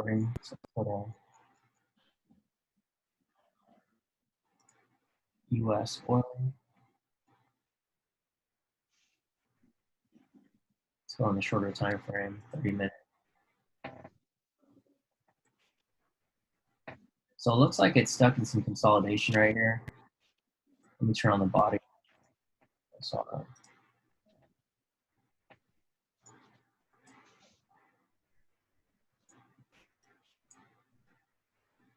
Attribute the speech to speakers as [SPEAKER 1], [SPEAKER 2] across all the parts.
[SPEAKER 1] charting. So put a US oil. Let's go on the shorter time frame, 30 minutes. So it looks like it's stuck in some consolidation right here. Let me turn on the body. So,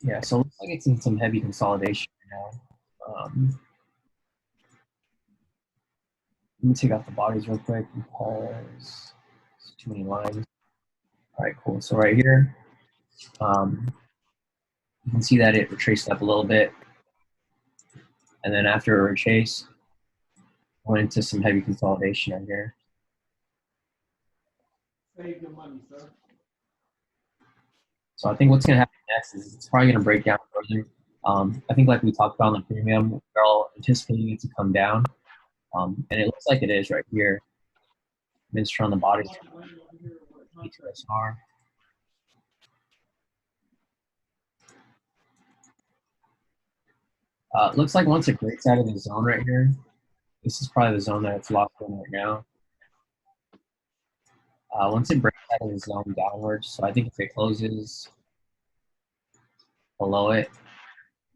[SPEAKER 1] yeah, so it looks like it's in some heavy consolidation right now. Let me take out the bodies real quick because it's too many lines. All right, cool. So right here, you can see that it retraced up a little bit. And then after a retrace, went into some heavy consolidation right here.
[SPEAKER 2] Save your money, sir.
[SPEAKER 1] So I think what's going to happen next is it's probably going to break down further. I think like we talked about on the premium, we're all anticipating it to come down. And it looks like it is right here. Minster on the body. E2SR. Looks like once it breaks out of the zone right here, this is probably the zone that it's locked in right now. Once it breaks out of the zone downwards, so I think if it closes below it,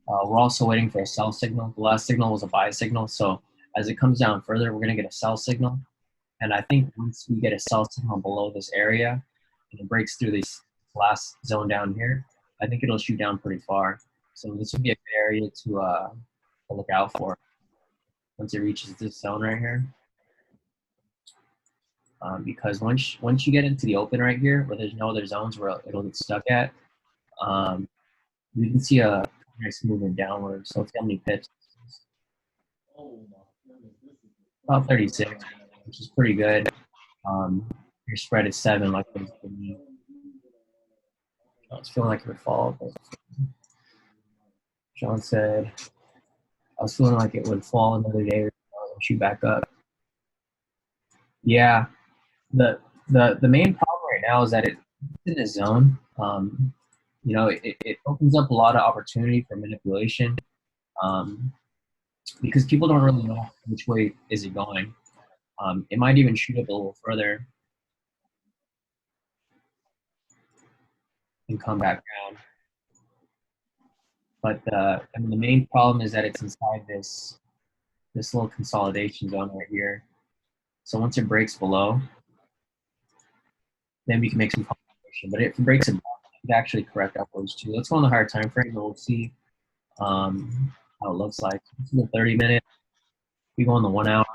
[SPEAKER 1] we're also waiting for a sell signal. The last signal was a buy signal, so as it comes down further, we're going to get a sell signal. And I think once we get a sell signal below this area, and it breaks through this last zone down here, I think it'll shoot down pretty far. So this would be a good area to look out for once it reaches this zone right here. Because once you get into the open right here, where there's no other zones where it'll get stuck at, you can see a nice movement downward. So let's see how many pips. About 36, which is pretty good. Your spread is 7, like it was for me. I was feeling like it would fall. But John said I was feeling like it would fall another day or shoot back up. Yeah, the main problem right now is that it's in a zone. You know, it opens up a lot of opportunity for manipulation because people don't really know which way is it going. It might even shoot up a little further and come back down. But I mean, the main problem is that it's inside this little consolidation zone right here. So once it breaks below, then we can make some confirmation. But if it breaks above, it can actually correct upwards too. Let's go on the higher time frame and we'll see how it looks like. This is the 30-minute. We go on the 1 hour.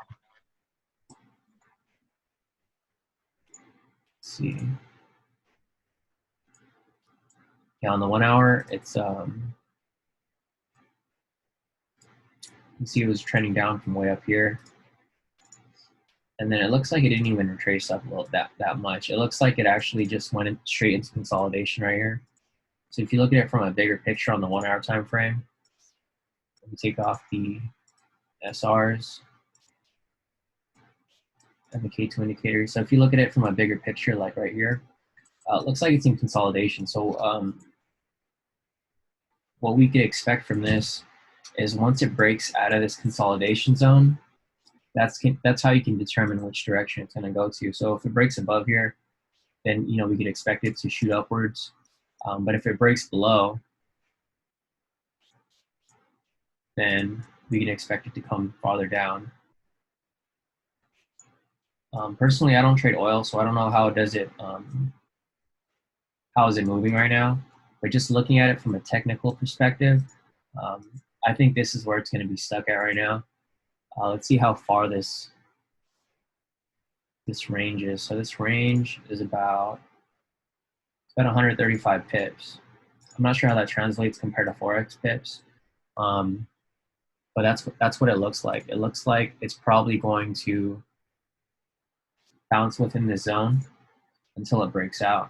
[SPEAKER 1] Let's see. Yeah, on the 1 hour, it's you can see it was trending down from way up here. And then it looks like it didn't even retrace up that much. It looks like it actually just went straight into consolidation right here. So if you look at it from a bigger picture on the 1 hour time frame, let me take off the SRs and the K2 indicators. So if you look at it from a bigger picture, like right here, it looks like it's in consolidation. So what we could expect from this is once it breaks out of this consolidation zone, that's how you can determine which direction it's going to go to. So if it breaks above here, then you know we could expect it to shoot upwards. But if it breaks below, then we can expect it to come farther down. Personally, I don't trade oil, so I don't know how does it. How is it moving right now? But just looking at it from a technical perspective, I think this is where it's going to be stuck at right now. Let's see how far this range is. So this range is about 135 pips. I'm not sure how that translates compared to Forex pips, but that's what it looks like. It looks like it's probably going to bounce within the zone until it breaks out.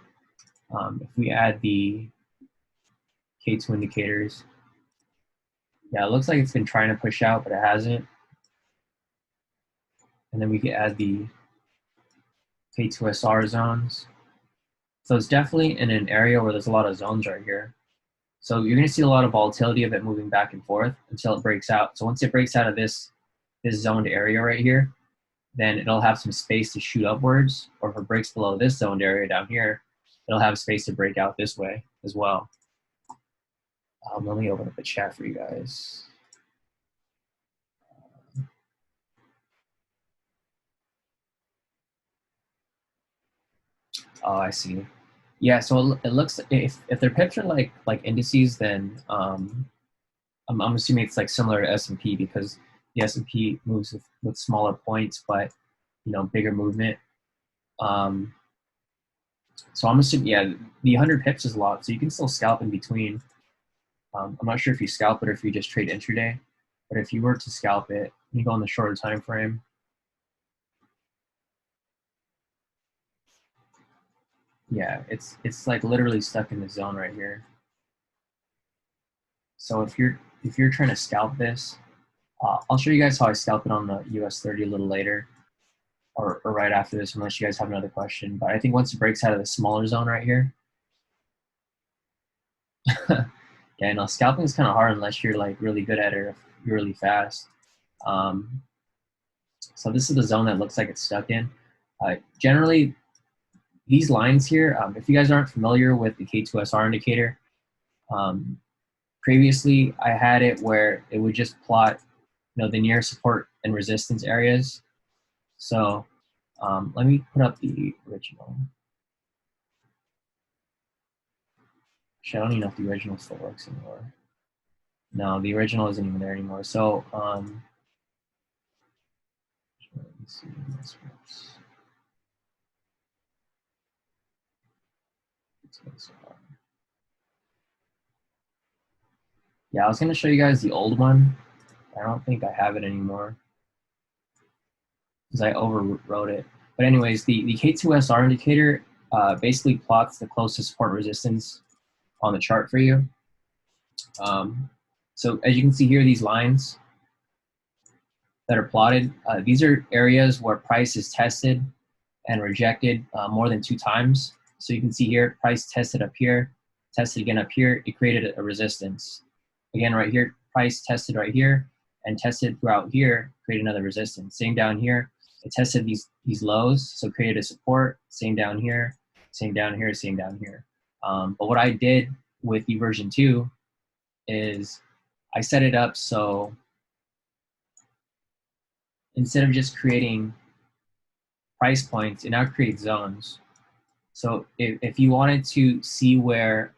[SPEAKER 1] If we add the K2 indicators, yeah, it looks like it's been trying to push out, but it hasn't. And then we can add the K2SR zones. So it's definitely in an area where there's a lot of zones right here. So you're going to see a lot of volatility of it moving back and forth until it breaks out. So once it breaks out of this zoned area right here, then it'll have some space to shoot upwards, or if it breaks below this zoned area down here, it'll have space to break out this way as well. Let me open up a chat for you guys. Oh, I see. Yeah, so it looks, if their pips are like indices, then I'm assuming it's like similar to S&P, because the S&P moves with smaller points, but bigger movement. So I'm assuming, yeah, the 100 pips is a lot, so you can still scalp in between. I'm not sure if you scalp it or if you just trade intraday, but if you were to scalp it, you go on the shorter time frame. Yeah, it's like literally stuck in the zone right here. So if you're trying to scalp this, I'll show you guys how I scalp it on the US 30 a little later, or right after this, unless you guys have another question. But I think once it breaks out of the smaller zone right here, yeah, no, scalping is kind of hard unless you're like really good at it, or if you're really fast. So this is the zone that looks like it's stuck in. Generally, these lines here, if you guys aren't familiar with the K2SR indicator, previously I had it where it would just plot the near support and resistance areas. So let me put up the original. Actually, I don't even know if the original still works anymore. No, the original isn't even there anymore. So let me see if this works. Yeah, I was going to show you guys the old one. I don't think I have it anymore because I overwrote it. But anyways, the K2SR indicator basically plots the closest support resistance on the chart for you. So as you can see here, these lines that are plotted, these are areas where price is tested and rejected more than 2 times. So you can see here, price tested up here, tested again up here, it created a resistance. Again, right here, price tested right here, and tested throughout here, created another resistance. Same down here, it tested these lows, so created a support. Same down here, same down here, same down here. But what I did with the version 2 is I set it up so instead of just creating price points, it now creates zones. So if you wanted to see where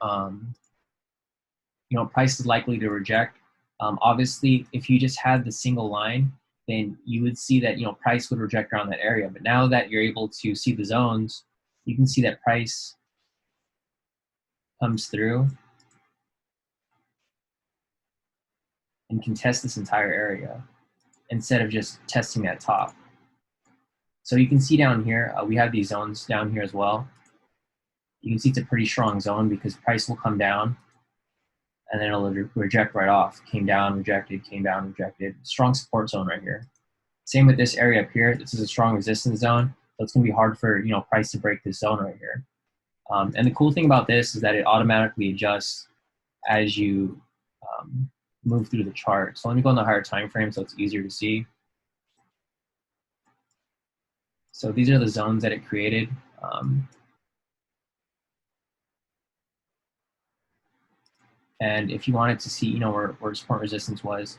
[SPEAKER 1] price is likely to reject, obviously if you just had the single line, then you would see that price would reject around that area. But now that you're able to see the zones, you can see that price comes through and can test this entire area instead of just testing that top. So you can see down here, we have these zones down here as well. You can see it's a pretty strong zone because price will come down and then it'll reject right off. Came down, rejected, came down, rejected. Strong support zone right here. Same with this area up here. This is a strong resistance zone, so it's going to be hard for price to break this zone right here. And the cool thing about this is that it automatically adjusts as you move through the chart. So let me go on the higher time frame so it's easier to see. So these are the zones that it created. And if you wanted to see, where support resistance was,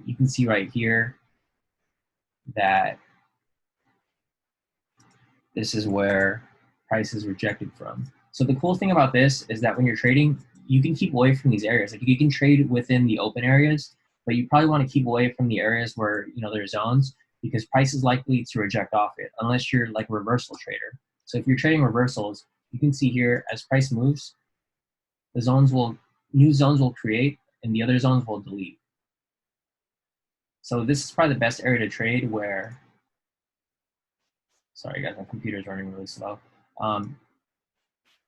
[SPEAKER 1] you can see right here that this is where price is rejected from. So the cool thing about this is that when you're trading, you can keep away from these areas. Like you can trade within the open areas, but you probably want to keep away from the areas where there's zones, because price is likely to reject off it unless you're like a reversal trader. So if you're trading reversals, you can see here as price moves, new zones will create and the other zones will delete. So this is probably the best area to trade where, sorry guys, my computer's running really slow.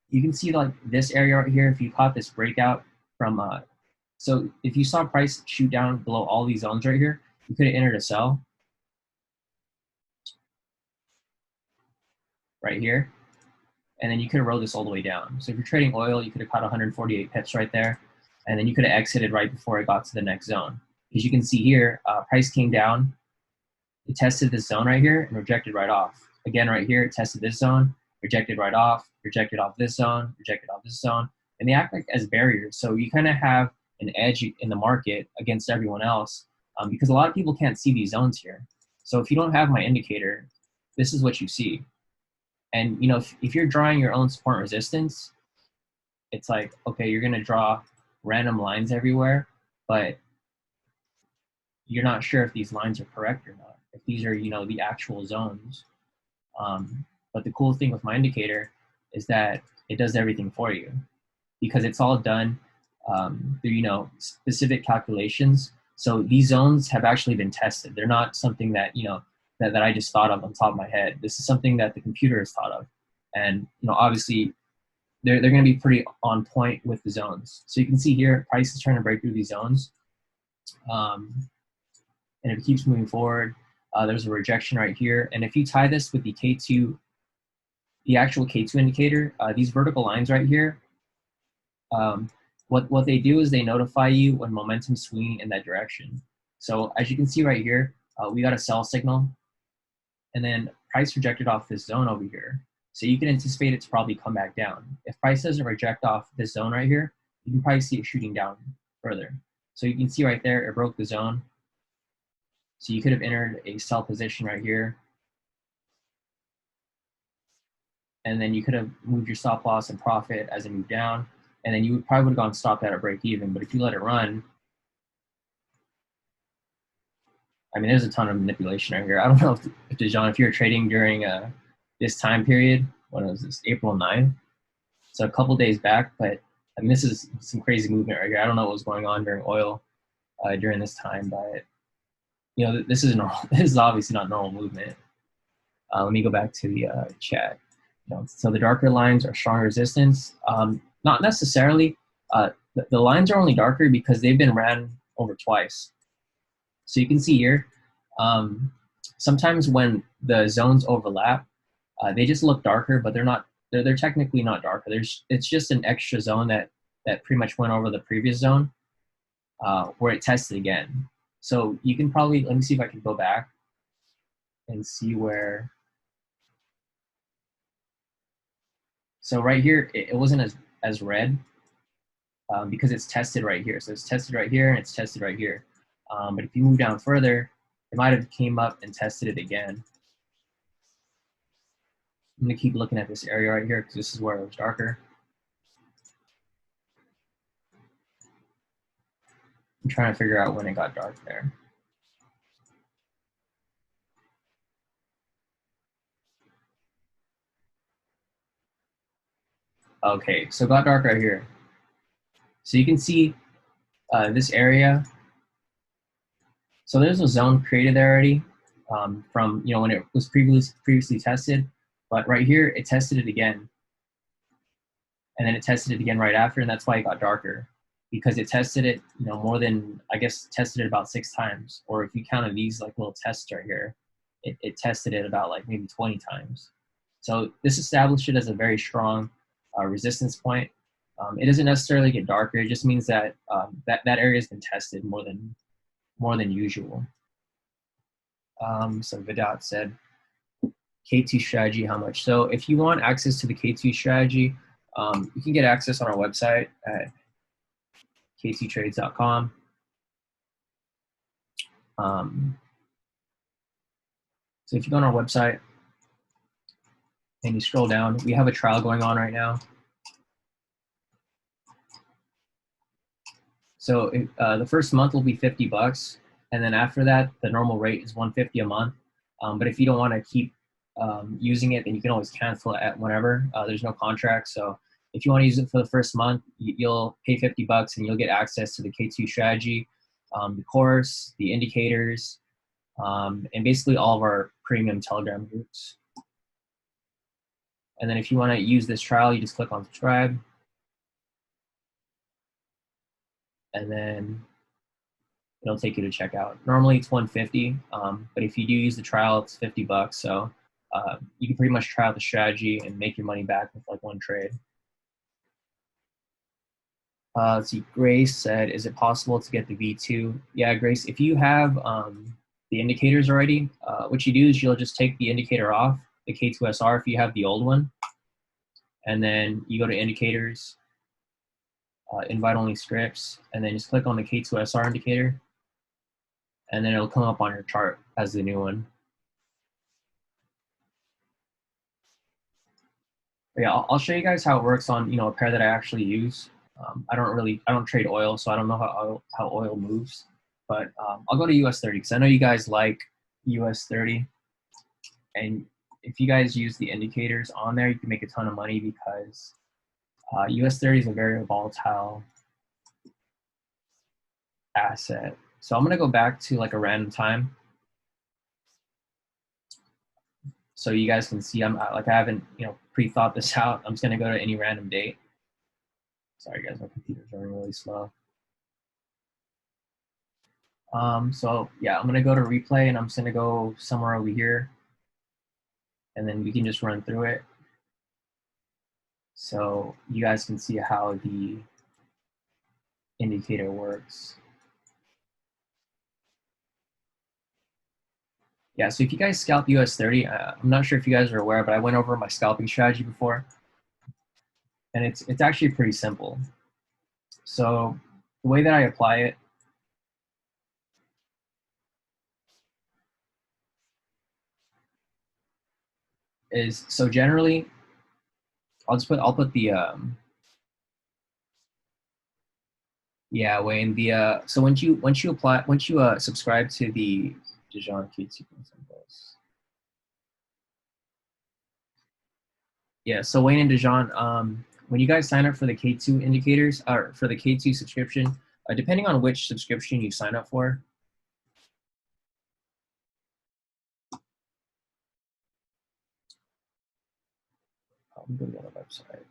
[SPEAKER 1] You can see like this area right here, if you caught this breakout from, so if you saw price shoot down below all these zones right here, you could have entered a sell right here. and then you could have rode this all the way down. So if you're trading oil, you could have caught 148 pips right there, and then you could have exited right before it got to the next zone. As you can see here, price came down, it tested this zone right here and rejected right off. Again, right here, it tested this zone, rejected right off, rejected off this zone, rejected off this zone, and they act like as barriers. So you kind of have an edge in the market against everyone else because a lot of people can't see these zones here. So if you don't have my indicator, this is what you see. And you know, if you're drawing your own support and resistance, it's like, okay, you're gonna draw random lines everywhere, but you're not sure if these lines are correct or not, if these are, you know, the actual zones. But the cool thing with my indicator is that it does everything for you because it's all done through, you know, specific calculations. So these zones have actually been tested. They're not something that, you know, that I just thought of on top of my head. This is something that the computer has thought of. And, you know, obviously they're going to be pretty on point with the zones. So you can see here, price is trying to break through these zones. And if it keeps moving forward, there's a rejection right here. And if you tie this with the K2, the actual K2 indicator, these vertical lines right here, what they do is they notify you when momentum's swinging in that direction. So as you can see right here, we got a sell signal, and then price rejected off this zone over here. So you can anticipate it to probably come back down. If price doesn't reject off this zone right here, you can probably see it shooting down further. So you can see right there, it broke the zone. So you could have entered a sell position right here. And then you could have moved your stop loss and profit as it moved down. And then you probably would have gone stopped at a break even. But if you let it run, I mean, there's a ton of manipulation right here. I don't know if Dejan, if you're trading during this time period, when was this, April 9th? So a couple days back, but I mean, this is some crazy movement right here. I don't know what was going on during oil during this time, but you know, this is normal. This is obviously not normal movement. Let me go back to the chat. You know, so the darker lines are strong resistance. Not necessarily. The lines are only darker because they've been ran over twice. So you can see here, sometimes when the zones overlap, they just look darker, but they're not. They're technically not darker. It's just an extra zone that pretty much went over the previous zone where it tested again. So you can probably, let me see if I can go back and see where. So right here, it wasn't as red because it's tested right here. So it's tested right here and it's tested right here. But if you move down further, it might have came up and tested it again. I'm gonna keep looking at this area right here because this is where it was darker. I'm trying to figure out when it got dark there. Okay, so it got dark right here. So you can see this area. So there's a zone created there already from, you know, when it was previously tested. But right here, it tested it again. And then it tested it again right after, and that's why it got darker. Because it tested it, you know, more than, I guess, tested it about 6 times. Or if you counted these like little tests right here, it tested it about like maybe 20 times. So this established it as a very strong resistance point. It doesn't necessarily get darker. It just means that that area has been tested more than usual. So Vidat said, K2 strategy, how much? So if you want access to the K2 strategy, you can get access on our website at k2trades.com. So if you go on our website and you scroll down, we have a trial going on right now. So the first month will be $50, and then after that, the normal rate is $150 a month. But if you don't want to keep using it, then you can always cancel it at whenever. There's no contract, so if you want to use it for the first month, you'll pay $50 and you'll get access to the K2 strategy, the course, the indicators, and basically all of our premium Telegram groups. And then if you want to use this trial, you just click on subscribe. And then it'll take you to checkout. Normally it's $150, but if you do use the trial, it's $50. So you can pretty much try out the strategy and make your money back with like one trade. Let's see, Grace said, is it possible to get the V2? Yeah, Grace, if you have the indicators already, what you do is you'll just take the indicator off, the K2SR if you have the old one, and then you go to indicators, invite only scripts, and then just click on the K2SR indicator, and then it'll come up on your chart as the new one. But yeah, I'll show you guys how it works on a pair that I actually use. I don't trade oil, so I don't know how oil moves. But I'll go to US 30 because I know you guys like US 30. And if you guys use the indicators on there, you can make a ton of money because US 30 is a very volatile asset. So I'm gonna go back to like a random time, so you guys can see I haven't pre-thought this out. I'm just gonna go to any random date. Sorry guys, my computer's running really slow. So yeah, I'm gonna go to replay and I'm just gonna go somewhere over here, and then we can just run through it so you guys can see how the indicator works. Yeah, so if you guys scalp US 30, I'm not sure if you guys are aware, but I went over my scalping strategy before, and it's actually pretty simple. So the way that I apply it is, so generally, I'll put the yeah, Wayne, the so once you subscribe to the Dijon Q2 symbols. Yeah, so Wayne and Dijon, when you guys sign up for the K2 indicators, or for the K2 subscription, depending on which subscription you sign up for, I'm going to go to the website.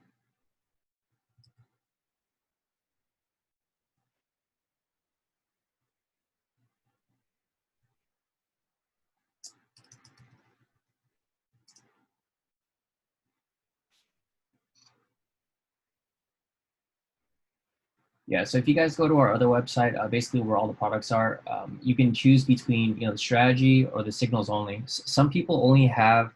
[SPEAKER 1] Yeah, so if you guys go to our other website, basically where all the products are, you can choose between the strategy or the signals only. Some people only have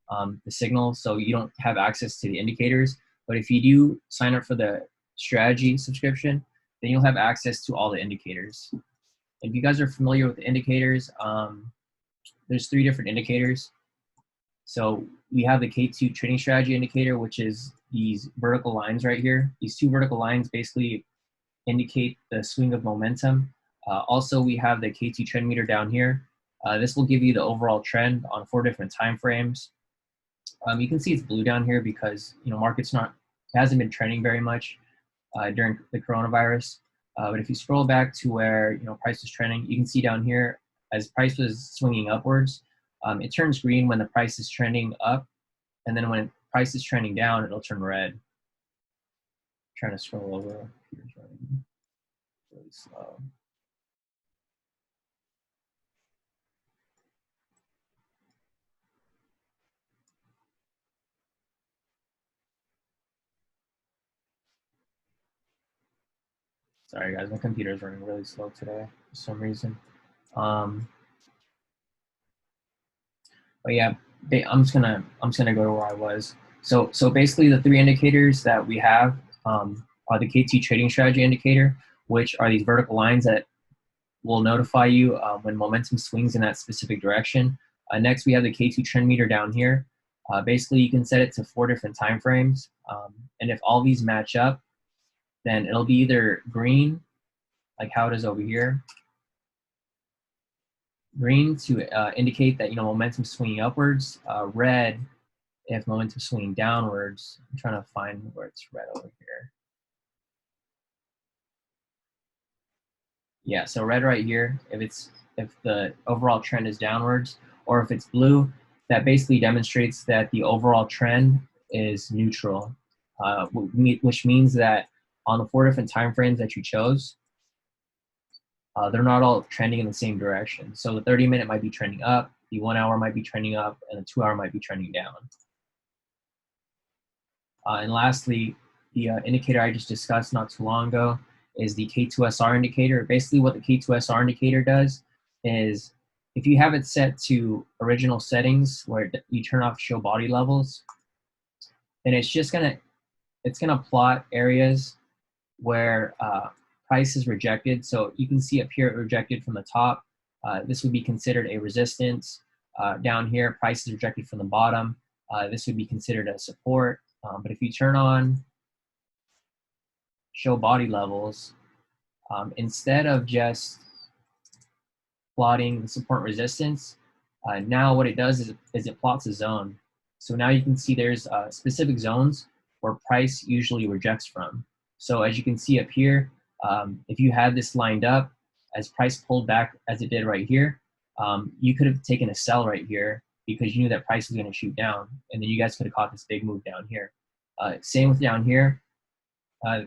[SPEAKER 1] the signals, so you don't have access to the indicators. But if you do sign up for the strategy subscription, then you'll have access to all the indicators. If you guys are familiar with the indicators, there's 3 different indicators. So we have the K2 trading strategy indicator, which is these vertical lines right here. These 2 vertical lines basically indicate the swing of momentum. Also, we have the K2 trend meter down here. This will give you the overall trend on 4 different time frames. You can see it's blue down here because market's it hasn't been trending very much during the coronavirus. But if you scroll back to where price is trending, you can see down here as price was swinging upwards, it turns green when the price is trending up, and then when price is trending down, it'll turn red. Trying to scroll over. Really slow. Sorry guys, my computer is running really slow today for some reason. But yeah, I'm just gonna go to where I was. So basically, the 3 indicators that we have are the K2 trading strategy indicator, which are these vertical lines that will notify you when momentum swings in that specific direction. Next, we have the K2 trend meter down here. Basically, you can set it to 4 different time frames, and if all these match up, then it'll be either green, like how it is over here, green to indicate that momentum swinging upwards, red if momentum swinging downwards. I'm trying to find where it's red over here. Yeah, so red right here, if the overall trend is downwards, or if it's blue, that basically demonstrates that the overall trend is neutral, which means that on the 4 different time frames that you chose, they're not all trending in the same direction. So the 30-minute might be trending up, The 1 hour might be trending up, and the 2 hour might be trending down. And lastly, the indicator I just discussed not too long ago is the K2SR indicator. Basically what the K2SR indicator does is if you have it set to original settings where you turn off show body levels, then it's gonna plot areas where price is rejected. So you can see up here rejected from the top. This would be considered a resistance. Down here, price is rejected from the bottom. This would be considered a support. But if you turn on show body levels, instead of just plotting the support resistance, now what it does is it plots a zone. So now you can see there's specific zones where price usually rejects from. So as you can see up here, if you had this lined up as price pulled back as it did right here, you could have taken a sell right here because you knew that price was going to shoot down, and then you guys could have caught this big move down here. Same with down here.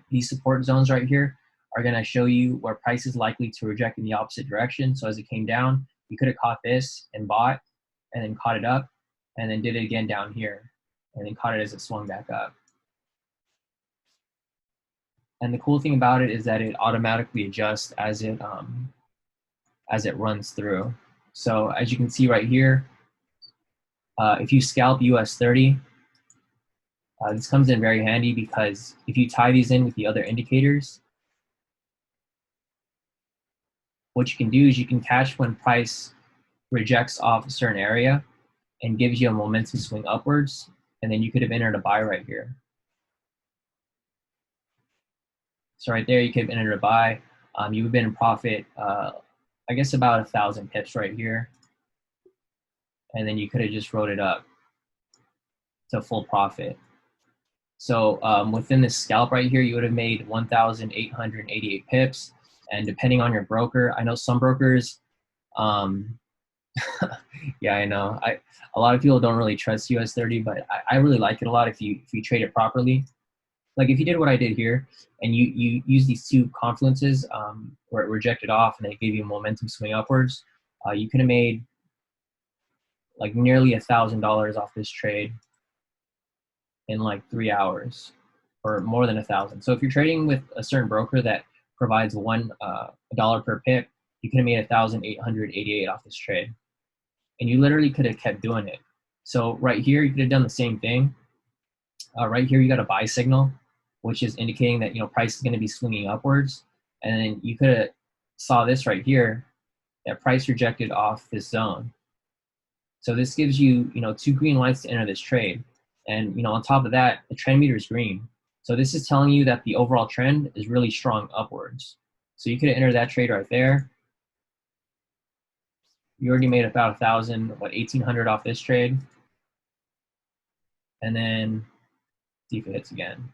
[SPEAKER 1] These support zones right here are going to show you where price is likely to reject in the opposite direction. So as it came down, you could have caught this and bought, and then caught it up, and then did it again down here, and then caught it as it swung back up. And the cool thing about it is that it automatically adjusts as it runs through. So as you can see right here, if you scalp US 30, this comes in very handy because if you tie these in with the other indicators, what you can do is you can catch when price rejects off a certain area and gives you a momentum swing upwards, and then you could have entered a buy right here. So right there, you could have entered a buy. You would have been in profit, I guess about 1,000 pips right here. And then you could have just wrote it up to full profit. So within this scalp right here, you would have made 1,888 pips. And depending on your broker, I know some brokers, yeah, I know. A lot of people don't really trust US 30, but I really like it a lot if you trade it properly. Like if you did what I did here, and you use these two confluences where it rejected off and it gave you a momentum swing upwards, you could have made like nearly $1,000 off this trade in like 3 hours, or more than 1,000. So if you're trading with a certain broker that provides $1 per pip, you could have made 1,888 off this trade, and you literally could have kept doing it. So right here, you could have done the same thing. Right here, you got a buy signal, which is indicating that price is going to be swinging upwards, and then you could have saw this right here, that price rejected off this zone. So this gives you 2 green lights to enter this trade, and on top of that, the trend meter is green. So this is telling you that the overall trend is really strong upwards. So you could have entered that trade right there. You already made about 1,800 off this trade, and then see if it hits again.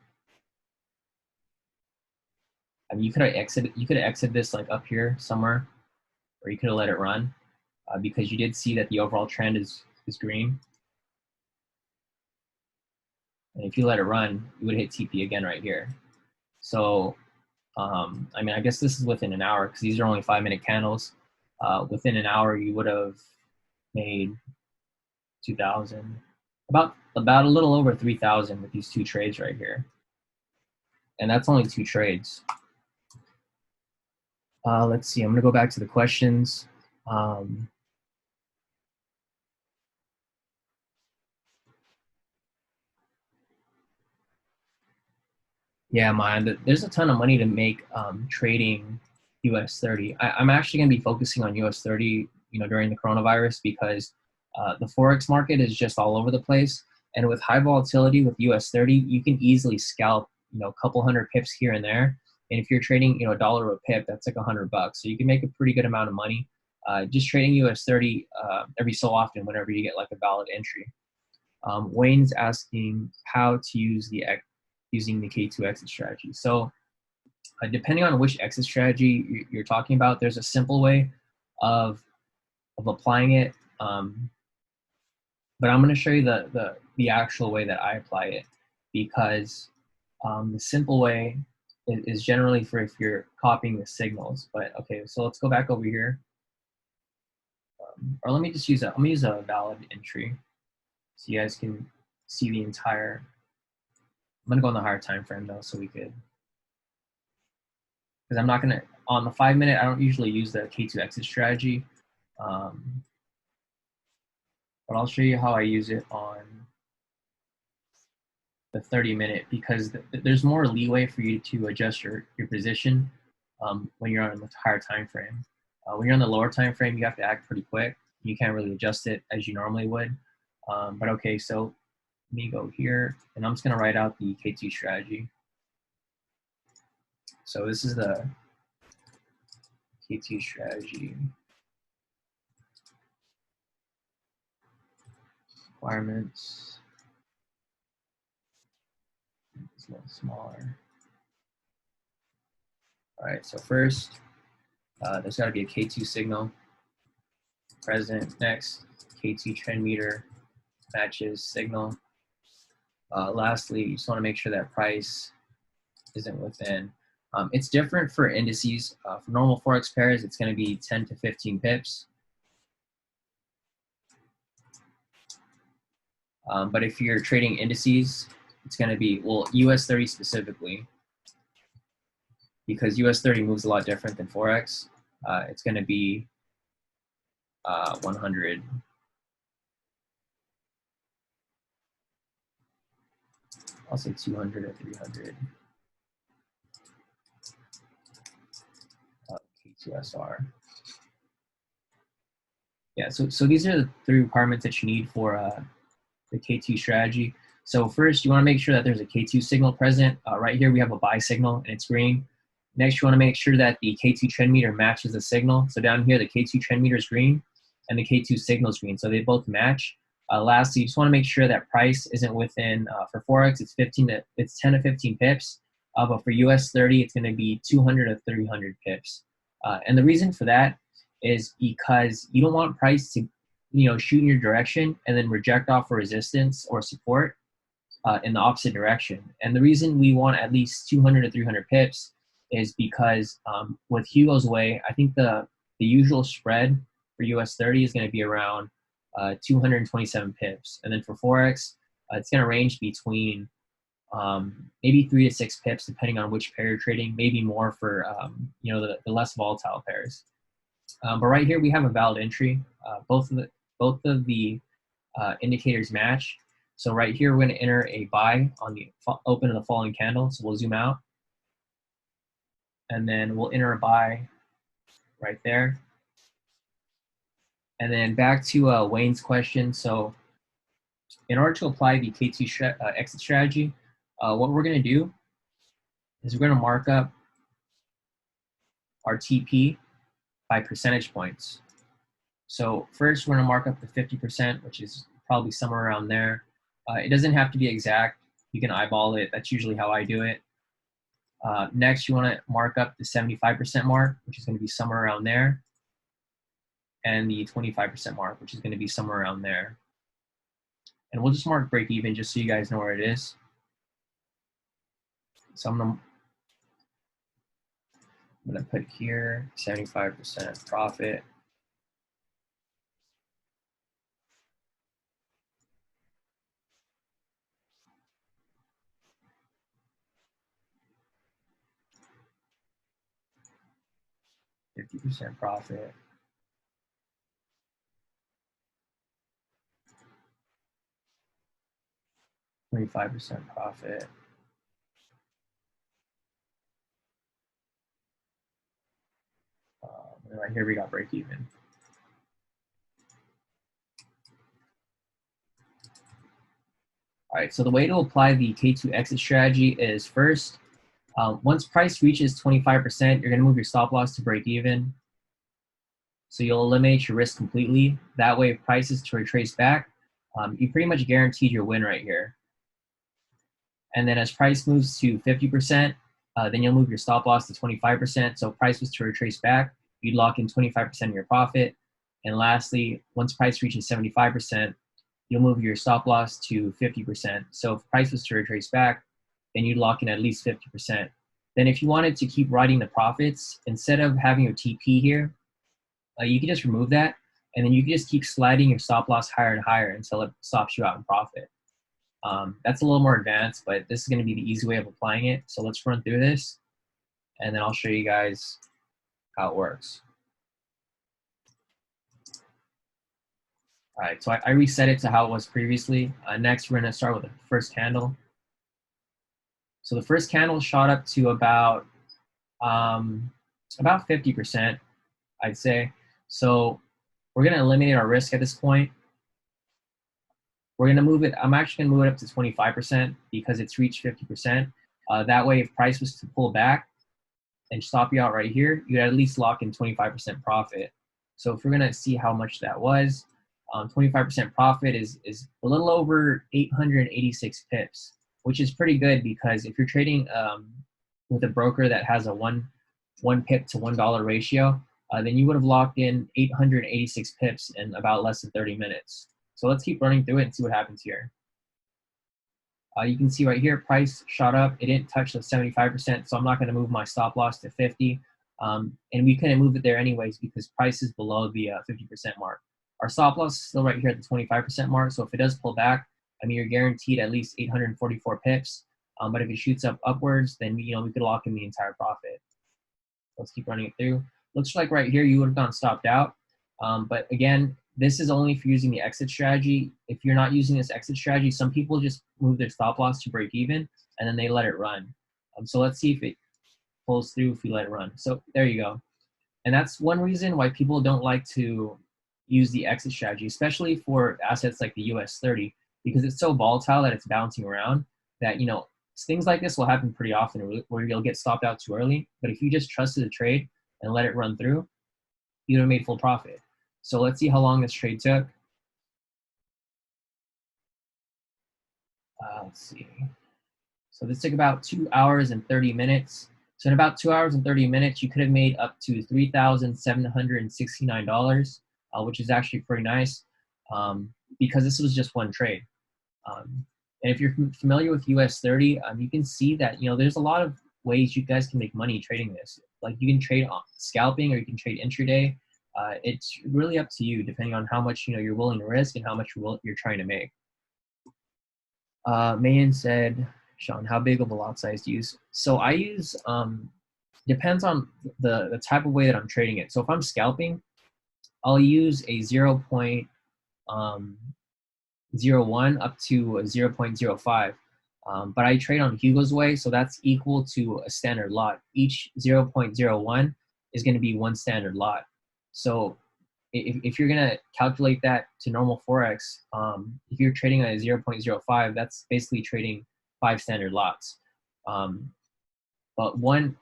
[SPEAKER 1] I mean, you could have exited this like up here somewhere, or you could have let it run because you did see that the overall trend is green. And if you let it run, you would hit TP again right here. So, I mean, I guess this is within an hour because these are only 5-minute candles. Within an hour, you would have made 2,000, about a little over 3,000 with these 2 trades right here. And that's only 2 trades. Let's see, I'm gonna go back to the questions. Yeah, man, there's a ton of money to make trading US 30. I'm actually gonna be focusing on US 30, during the coronavirus because the Forex market is just all over the place. And with high volatility with US 30, you can easily scalp, a couple hundred pips here and there. And if you're trading, $1 a pip, that's like $100. So you can make a pretty good amount of money just trading US 30 every so often whenever you get like a valid entry. Wayne's asking how to use using the K2 exit strategy. So depending on which exit strategy you're talking about, there's a simple way of applying it. But I'm going to show you the actual way that I apply it, because the simple way is generally for if you're copying the signals. But okay, so let's go back over here. or let me just use I'm gonna use a valid entry so you guys can see the entire. I'm gonna go on the higher time frame though, so we could, because I'm not gonna on the 5-minute. I don't usually use the K2 exit strategy, but I'll show you how I use it on the 30-minute, because there's more leeway for you to adjust your position when you're on the higher time frame. When you're on the lower time frame, you have to act pretty quick. You can't really adjust it as you normally would. But okay, so let me go here, and I'm just gonna write out the K2 strategy. So this is the K2 strategy requirements. It's a little smaller. All right, so first, there's got to be a K2 signal present. Next, K2 trend meter matches signal. Lastly, you just want to make sure that price isn't within. It's different for indices. For normal Forex pairs, it's going to be 10 to 15 pips. But if you're trading indices, it's going to be, well, US 30 specifically, because US 30 moves a lot different than Forex. It's going to be 100. I'll say 200 or 300. K2SR. Yeah, so these are the 3 requirements that you need for the K2 strategy. So first, you want to make sure that there's a K2 signal present. Right here, we have a buy signal, and it's green. Next, you want to make sure that the K2 trend meter matches the signal. So down here, the K2 trend meter is green, and the K2 signal is green. So they both match. Lastly, you just want to make sure that price isn't within, for Forex, it's 10 to 15 pips. But for US 30, it's going to be 200 to 300 pips. And the reason for that is because you don't want price to, shoot in your direction and then reject off a resistance or support in the opposite direction. And the reason we want at least 200 to 300 pips is because with Hugo's way, I think the usual spread for US 30 is going to be around 227 pips. And then for Forex, it's going to range between maybe 3 to 6 pips, depending on which pair you're trading, maybe more for the less volatile pairs. But right here, we have a valid entry. Both of the indicators match. So right here, we're going to enter a buy on the open of the falling candle. So we'll zoom out. And then we'll enter a buy right there. And then back to Wayne's question. So in order to apply the K2 exit strategy, what we're going to do is we're going to mark up our TP by percentage points. So first, we're going to mark up the 50%, which is probably somewhere around there. It doesn't have to be exact. You can eyeball it. That's usually how I do it. Next, you want to mark up the 75% mark, which is going to be somewhere around there. And the 25% mark, which is going to be somewhere around there. And we'll just mark break even just so you guys know where it is. So I'm going to put here 75% profit. %50 profit. 25% profit. And right here we got break even. All right, so the way to apply the K2 exit strategy is first, once price reaches 25%, you're going to move your stop loss to break even. So you'll eliminate your risk completely. That way, if price is to retrace back, you pretty much guaranteed your win right here. And then as price moves to 50%, then you'll move your stop loss to 25%. So if price was to retrace back, you'd lock in 25% of your profit. And lastly, once price reaches 75%, you'll move your stop loss to 50%. So if price was to retrace back, then you'd lock in at least 50%. Then if you wanted to keep writing the profits, instead of having your TP here, you can just remove that. and then you can just keep sliding your stop loss higher and higher until it stops you out in profit. That's a little more advanced, but this is going to be the easy way of applying it. So let's run through this, and then I'll show you guys how it works. All right, so I reset it to how it was previously. Next, we're going to start with the first candle. So the first candle shot up to about 50%, I'd say. So we're going to eliminate our risk at this point. We're going to move it. I'm actually going to move it up to 25% because it's reached 50%. That way, if price was to pull back and stop you out right here, you'd at least lock in 25% profit. So if we're going to see how much that was, 25% profit is a little over 886 pips, which is pretty good because if you're trading with a broker that has a one pip to $1 ratio, then you would have locked in 886 pips in about less than 30 minutes. So let's keep running through it and see what happens here. You can see right here, price shot up. It didn't touch the 75%, so I'm not going to move my stop loss to 50. And we couldn't move it there anyways because price is below the 50% mark. Our stop loss is still right here at the 25% mark, so if it does pull back, I mean, you're guaranteed at least 844 pips. But if it shoots up upwards, then we could lock in the entire profit. Let's keep running it through. Looks like right here you would have gone stopped out. But again, this is only for using the exit strategy. If you're not using this exit strategy, some people just move their stop loss to break even and then they let it run. So let's see if it pulls through if we let it run. So there you go. And that's one reason why people don't like to use the exit strategy, especially for assets like the US 30, because it's so volatile that it's bouncing around that, things like this will happen pretty often where you'll get stopped out too early. But if you just trusted the trade and let it run through, you'd have made full profit. So let's see how long this trade took. Let's see. So this took about 2 hours and 30 minutes. So in about 2 hours and 30 minutes, you could have made up to $3,769, which is actually pretty nice because this was just one trade. And if you're familiar with US 30, you can see that there's a lot of ways you guys can make money trading this. Like you can trade on scalping or you can trade intraday. It's really up to you depending on how much you're willing to risk and how much you're trying to make. Mayan said, Sean, how big of a lot size do you use? So I use depends on the type of way that I'm trading it. So if I'm scalping, I'll use a 0.01 up to a 0.05. But I trade on Hugo's way, so that's equal to a standard lot. Each 0.01 is going to be one standard lot. So if you're going to calculate that to normal Forex, if you're trading at a 0.05, that's basically trading 5 standard lots. But one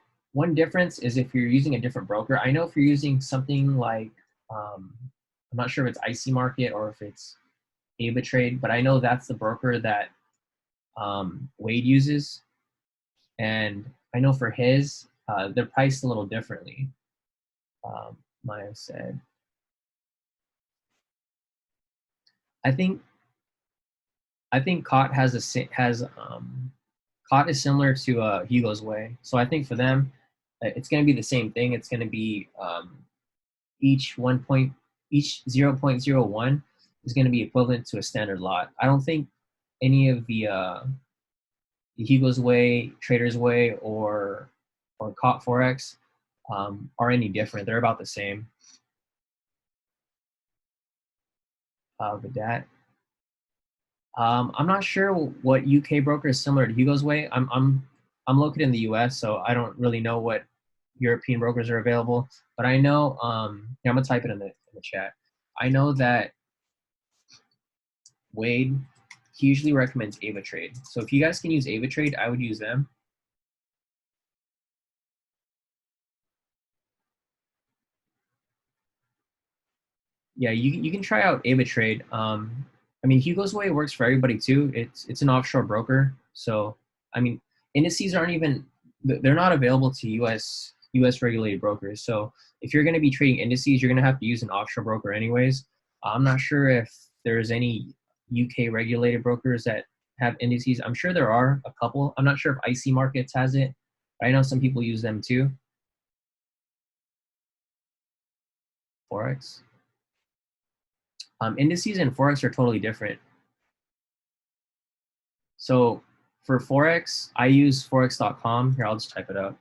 [SPEAKER 1] difference is if you're using a different broker. I know if you're using something like, I'm not sure if it's IC Market or if it's Trade, but I know that's the broker that Wade uses. And I know for his, they're priced a little differently. Maya said, I think COT COT is similar to Hugo's way. So I think for them, it's going to be the same thing. It's going to be each 0.01 is going to be equivalent to a standard lot. I don't think any of the Hugo's way, Trader's way, or COT Forex are any different. They're about the same. With that, I'm not sure what UK broker is similar to Hugo's way. I'm located in the US, so I don't really know what European brokers are available. But I know, I'm gonna type it in the chat. I know that Wade, he usually recommends Trade. So if you guys can use Trade, I would use them. Yeah, you can try out Trade. I mean, Hugo's way works for everybody too. It's an offshore broker, so I mean, indices aren't even, they're not available to US regulated brokers. So if you're going to be trading indices, you're going to have to use an offshore broker anyways. I'm not sure if there's any UK regulated brokers that have indices. I'm sure there are a couple. I'm not sure if IC Markets has it, but I know some people use them too. Forex. Indices and Forex are totally different. So for Forex, I use forex.com. Here, I'll just type it up.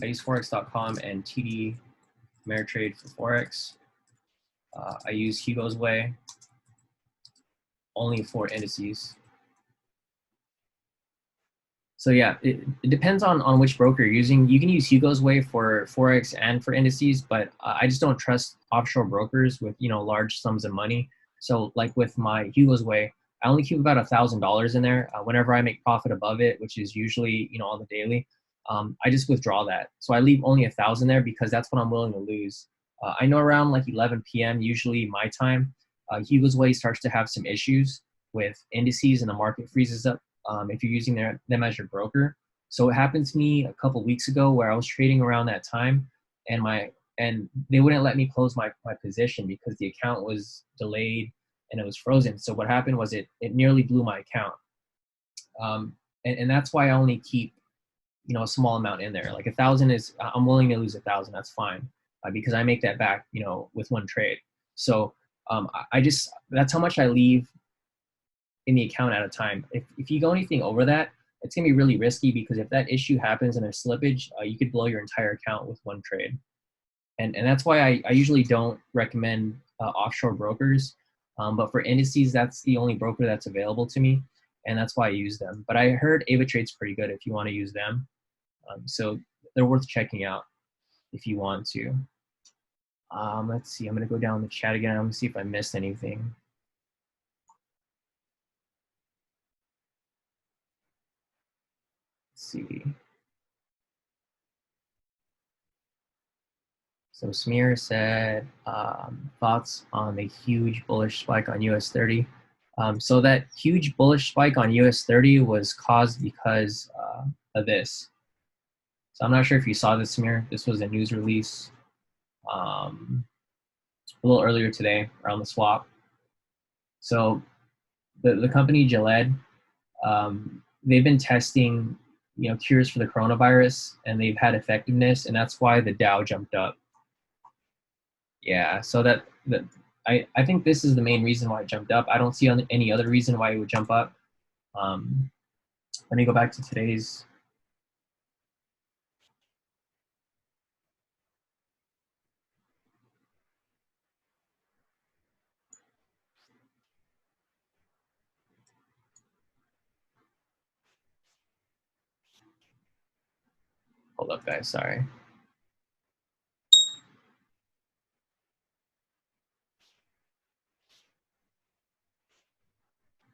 [SPEAKER 1] I use forex.com and TD Ameritrade for Forex. I use Hugo's Way only for indices. So yeah, it depends on which broker you're using. You can use Hugo's Way for Forex and for indices, but I just don't trust offshore brokers with large sums of money. So like with my Hugo's Way, I only keep about $1,000 in there. Whenever I make profit above it, which is usually on the daily, I just withdraw that. So I leave only 1,000 there because that's what I'm willing to lose. I know around like 11 p.m. usually my time, Hugo's Way starts to have some issues with indices and the market freezes up if you're using them as your broker. So it happened to me a couple weeks ago where I was trading around that time, and they wouldn't let me close my position because the account was delayed and it was frozen. So what happened was it nearly blew my account, and that's why I only keep a small amount in there. Like 1,000 is I'm willing to lose 1,000. That's fine because I make that back with one trade. So I just that's how much I leave in the account at a time. If you go anything over that, it's gonna be really risky because if that issue happens and there's slippage, you could blow your entire account with one trade. And that's why I usually don't recommend offshore brokers. But for indices, that's the only broker that's available to me, and that's why I use them. But I heard AvaTrade's pretty good if you want to use them. So they're worth checking out if you want to. Let's see. I'm gonna go down the chat again. I'm gonna see if I missed anything. Let's see. So Smear said, thoughts on the huge bullish spike on US 30. So that huge bullish spike on US 30 was caused because of this. So I'm not sure if you saw this, Smear. This was a news release a little earlier today around the swap. So the company Gilead, they've been testing cures for the coronavirus, and they've had effectiveness, and that's why the Dow jumped up. Yeah, so I think this is the main reason why it jumped up. I don't see any other reason why it would jump up. Let me go back to today's. Hold up, guys. Sorry.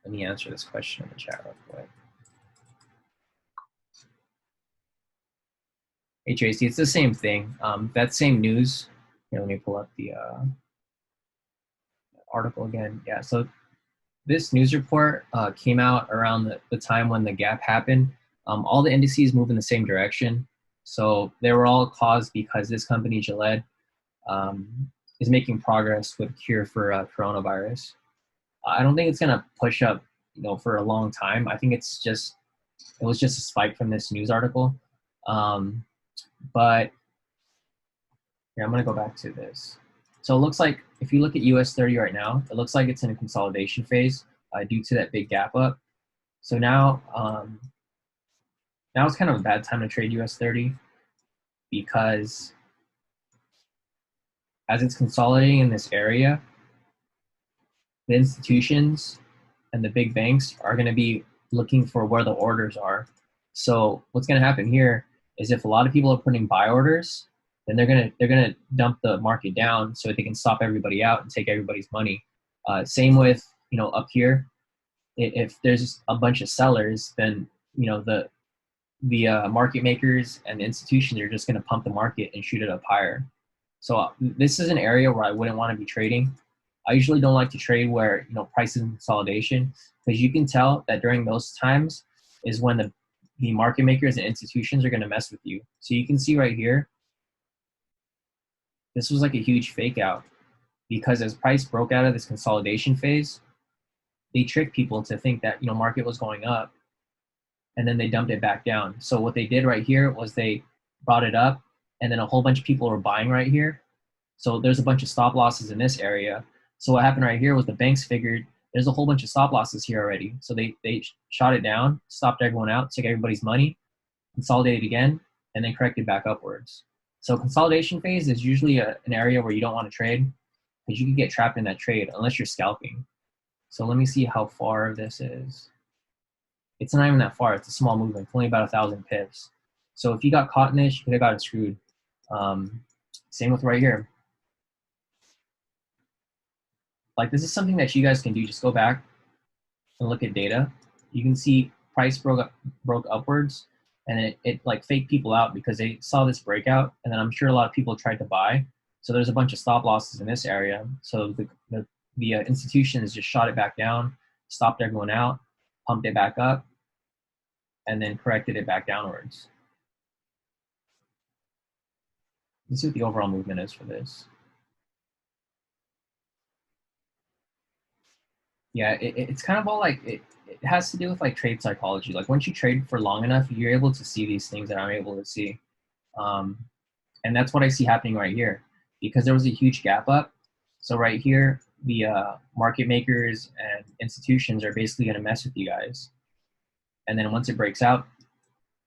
[SPEAKER 1] Let me answer this question in the chat real quick. Hey Tracy, it's the same thing. That same news. Here, let me pull up the article again. Yeah, so this news report came out around the time when the gap happened. All the indices move in the same direction. So they were all caused because this company, Gilead, is making progress with a cure for coronavirus. I don't think it's going to push up, for a long time. I think it was just a spike from this news article. But here, I'm going to go back to this. So it looks like if you look at US 30 right now, it looks like it's in a consolidation phase due to that big gap up. So now it's kind of a bad time to trade US 30 because as it's consolidating in this area, the institutions and the big banks are going to be looking for where the orders are. So what's going to happen here is if a lot of people are putting buy orders, then they're gonna dump the market down so they can stop everybody out and take everybody's money. Same with up here, if there's a bunch of sellers, then the market makers and the institutions are just going to pump the market and shoot it up higher. So this is an area where I wouldn't want to be trading. I usually don't like to trade where price is in consolidation, because you can tell that during those times is when the market makers and institutions are going to mess with you. So you can see right here, this was like a huge fake out, because as price broke out of this consolidation phase, they tricked people to think that market was going up, and then they dumped it back down. So what they did right here was they brought it up, and then a whole bunch of people were buying right here. So there's a bunch of stop losses in this area. So what happened right here was the banks figured there's a whole bunch of stop losses here already. So they shot it down, stopped everyone out, took everybody's money, consolidated again, and then corrected back upwards. So consolidation phase is usually an area where you don't want to trade because you can get trapped in that trade unless you're scalping. So let me see how far this is. It's not even that far. It's a small movement. It's only about 1,000 pips. So if you got caught in this, you could have gotten screwed. Same with right here. Like this is something that you guys can do. Just go back and look at data. You can see price broke upwards, and it like faked people out because they saw this breakout, and then I'm sure a lot of people tried to buy. So there's a bunch of stop losses in this area. So the institutions just shot it back down, stopped everyone out, pumped it back up, and then corrected it back downwards. Let's see what the overall movement is for this. Yeah, it's kind of all like, it has to do with like trade psychology. Like once you trade for long enough, you're able to see these things that I'm able to see. And that's what I see happening right here because there was a huge gap up. So right here, the market makers and institutions are basically going to mess with you guys. And then once it breaks out,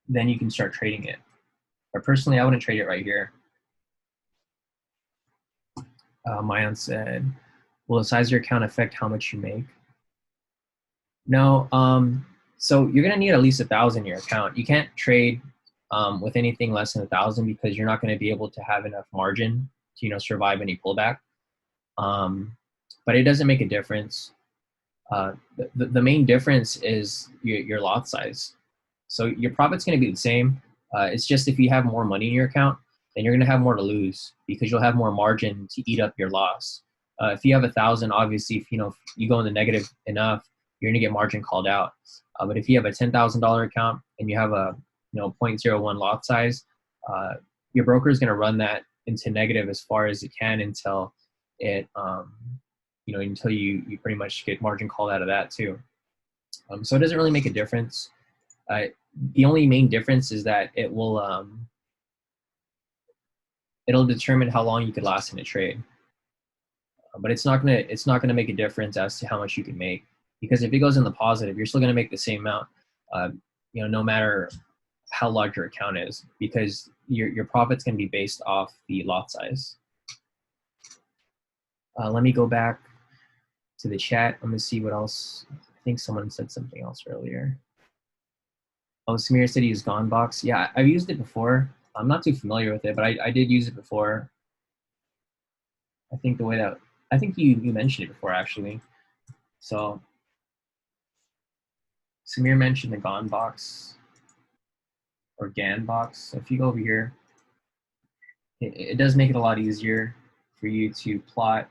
[SPEAKER 1] then you can start trading it. But personally, I wouldn't trade it right here. Mayan said, will the size of your account affect how much you make? No. So you're going to need at least 1,000 in your account. You can't trade with anything less than 1,000 because you're not going to be able to have enough margin to survive any pullback. But it doesn't make a difference. The main difference is your lot size. So your profit's going to be the same. It's just if you have more money in your account, then you're going to have more to lose because you'll have more margin to eat up your loss. If you have 1,000, obviously, if you go in the negative enough, you're going to get margin called out. But if you have a $10,000 account and you have a 0.01 lot size, your broker is going to run that into negative as far as it can until it until you pretty much get margin called out of that too. So it doesn't really make a difference. The only main difference is that it will it'll determine how long you could last in a trade. But it's not gonna make a difference as to how much you can make, because if it goes in the positive, you're still gonna make the same amount, no matter how large your account is, because your profit's gonna be based off the lot size. Let me go back to the chat. I'm gonna see what else. I think someone said something else earlier. Oh, Samir said he used Gonbox. Yeah, I've used it before. I'm not too familiar with it, but I did use it before. I think you mentioned it before actually. So Samir mentioned the Gonbox or Ganbox. So if you go over here, it does make it a lot easier for you to plot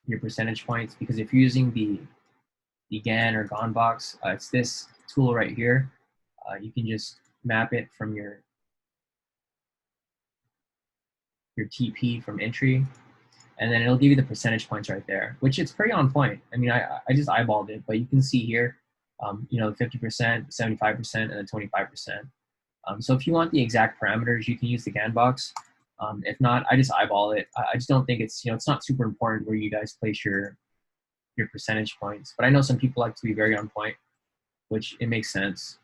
[SPEAKER 1] your percentage points, because if you're using the GAN or Gonbox, it's this tool right here. You can just map it from your TP from entry, and then it'll give you the percentage points right there, which it's pretty on point. I mean, I just eyeballed it, but you can see here, 50%, 75%, and then 25%. So if you want the exact parameters, you can use the Ganbox. If not, I just eyeball it. I just don't think it's not super important where you guys place your percentage points. But I know some people like to be very on point, which it makes sense.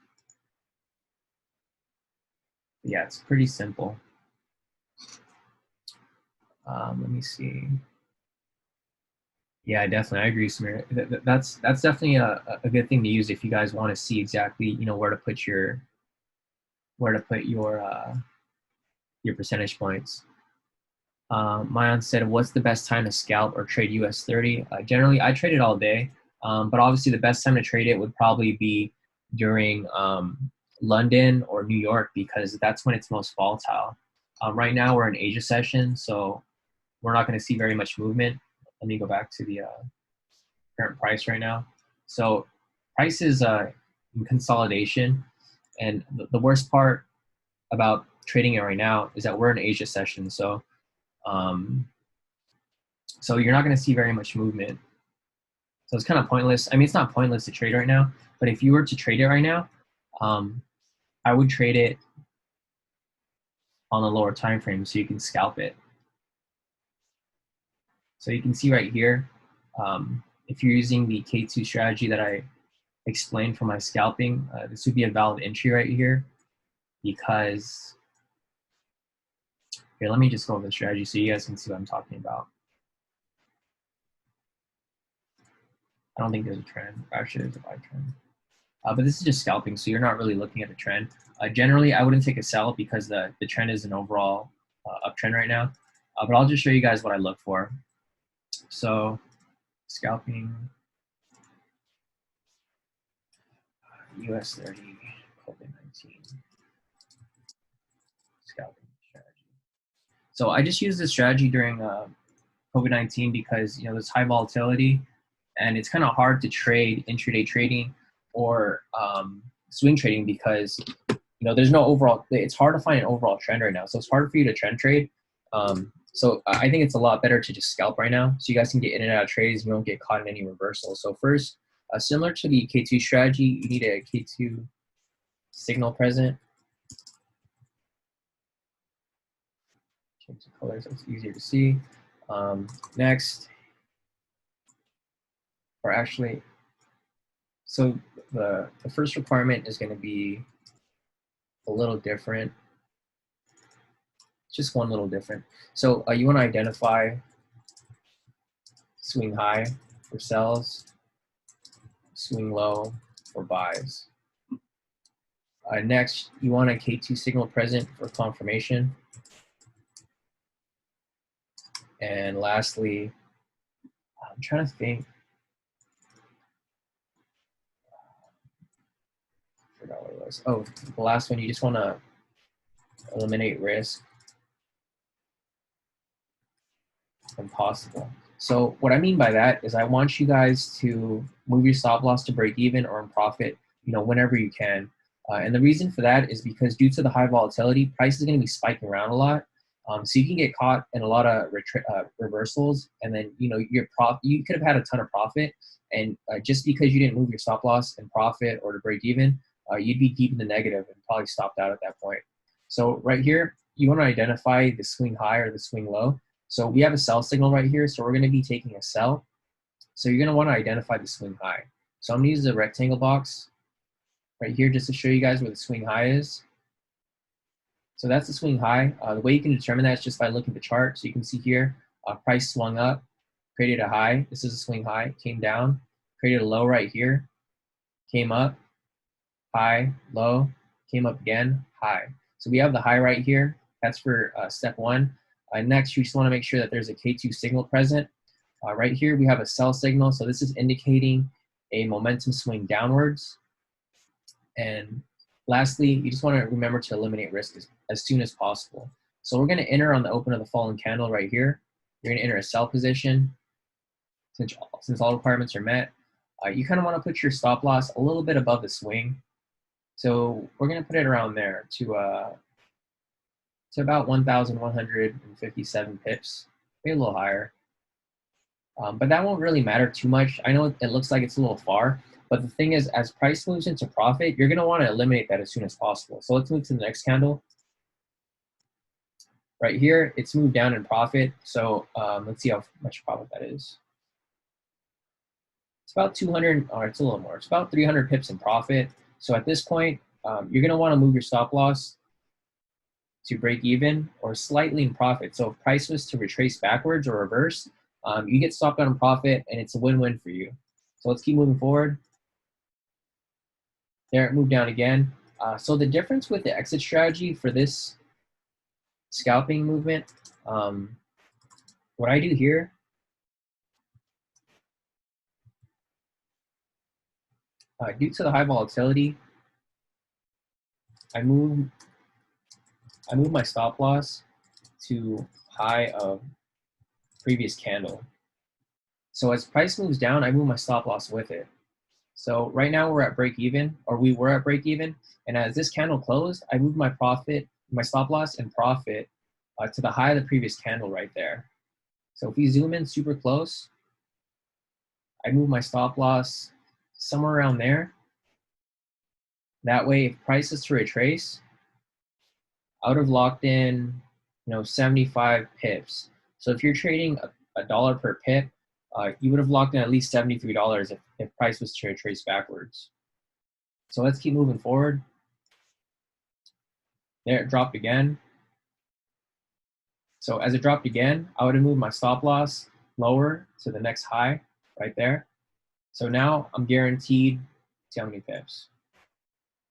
[SPEAKER 1] But yeah, it's pretty simple. Let me see. Yeah, definitely. I agree, Samir. That's definitely a good thing to use if you guys want to see exactly where to put your percentage points. Mayan said, "What's the best time to scalp or trade US 30?" Generally, I trade it all day, but obviously the best time to trade it would probably be during London or New York, because that's when it's most volatile. Right now we're in Asia session, so we're not going to see very much movement. Let me go back to the current price right now. So price is in consolidation, and the worst part about trading it right now is that we're in Asia session. So so you're not going to see very much movement. So it's kind of pointless. I mean, it's not pointless to trade right now, but if you were to trade it right now, I would trade it on the lower time frame so you can scalp it. So you can see right here, if you're using the K2 strategy that I explained for my scalping, this would be a valid entry right here, because here, let me just go over the strategy so you guys can see what I'm talking about. I don't think there's a trend. Actually, there's a buy trend. But this is just scalping, so you're not really looking at a trend. Generally, I wouldn't take a sell because the trend is an overall uptrend right now. But I'll just show you guys what I look for. So scalping, US 30, COVID-19, scalping strategy. So I just use this strategy during COVID-19 because there's high volatility and it's kind of hard to trade intraday trading or swing trading because there's no overall. It's hard to find an overall trend right now, so it's hard for you to trend trade. So I think it's a lot better to just scalp right now, so you guys can get in and out of trades. You don't get caught in any reversals. So first, similar to the K2 strategy, you need a K2 signal present. Change the color so it's easier to see. Next, or actually, so the first requirement is going to be a little different. Just one little different. So you want to identify swing high for sells, swing low for buys. Next, you want a K2 signal present for confirmation. And lastly, I'm trying to think. I forgot what it was. Oh, the last one, you just want to eliminate risk when possible. So what I mean by that is I want you guys to move your stop loss to break even or in profit, whenever you can. And the reason for that is because due to the high volatility, price is going to be spiking around a lot. So you can get caught in a lot of reversals, and then you could have had a ton of profit, and just because you didn't move your stop loss and profit or to break even, you'd be deep in the negative and probably stopped out at that point. So right here, you want to identify the swing high or the swing low. So we have a sell signal right here, so we're going to be taking a sell. So you're going to want to identify the swing high. So I'm going to use the rectangle box right here just to show you guys where the swing high is. So that's the swing high. The way you can determine that is just by looking at the chart. So you can see here, price swung up, created a high. This is a swing high, came down, created a low right here, came up, high, low, came up again, high. So we have the high right here. That's for step one. Next, you just want to make sure that there's a K2 signal present. Right here, we have a sell signal. So this is indicating a momentum swing downwards. And lastly, you just want to remember to eliminate risk as soon as possible. So we're going to enter on the open of the falling candle right here. You're going to enter a sell position since all requirements are met. You kind of want to put your stop loss a little bit above the swing. So we're going to put it around there to about 1,157 pips, maybe a little higher. But that won't really matter too much. I know it looks like it's a little far, but the thing is, as price moves into profit, you're going to want to eliminate that as soon as possible. So let's move to the next candle. Right here, it's moved down in profit. So let's see how much profit that is. It's about 200, or it's a little more. It's about 300 pips in profit. So at this point, you're going to want to move your stop loss to break even or slightly in profit. So if price was to retrace backwards or reverse, you get stopped out in profit and it's a win-win for you. So let's keep moving forward. There, it moved down again. So the difference with the exit strategy for this scalping movement, what I do here, due to the high volatility, I move my stop loss to high of previous candle. So as price moves down, I move my stop loss with it. So right now we're at break even, or we were at break even, and as this candle closed, I moved my profit, my stop loss and profit to the high of the previous candle right there. So if we zoom in super close, I move my stop loss somewhere around there. That way, if price is to retrace, I would have locked in, 75 pips. So if you're trading a dollar per pip, you would have locked in at least $73 if price was to trace backwards. So let's keep moving forward. There, it dropped again. So as it dropped again, I would have moved my stop loss lower to the next high right there. So now I'm guaranteed, see how many pips.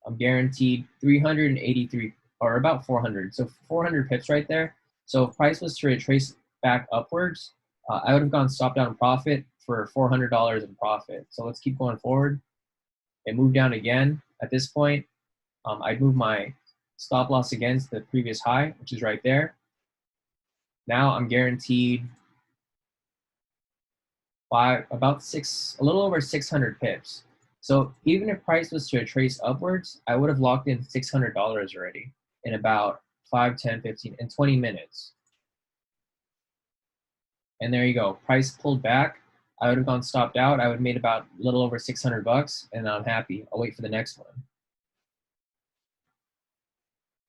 [SPEAKER 1] I'm guaranteed 383 or about 400. So 400 pips right there. So if price was to retrace back upwards, I would have gone stop down profit for $400 in profit. So let's keep going forward. It moved down again. At this point, I'd move my stop loss against the previous high, which is right there. Now I'm guaranteed by a little over 600 pips. So even if price was to retrace upwards, I would have locked in $600 already in about 5, 10, 15, and 20 minutes. And there you go. Price pulled back. I would have gone stopped out. I would have made about a little over 600 bucks, and I'm happy. I'll wait for the next one.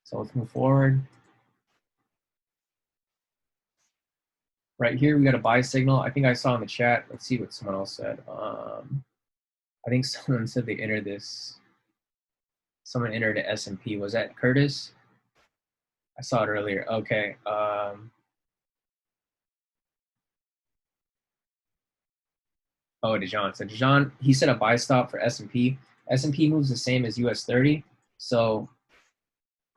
[SPEAKER 1] So let's move forward. Right here, we got a buy signal. I think I saw in the chat. Let's see what someone else said. I think someone said they entered this. Someone entered an S&P. Was that Curtis? I saw it earlier. Okay. Oh, Dejan. So Dejan, he said a buy stop for S&P. S&P moves the same as US 30. So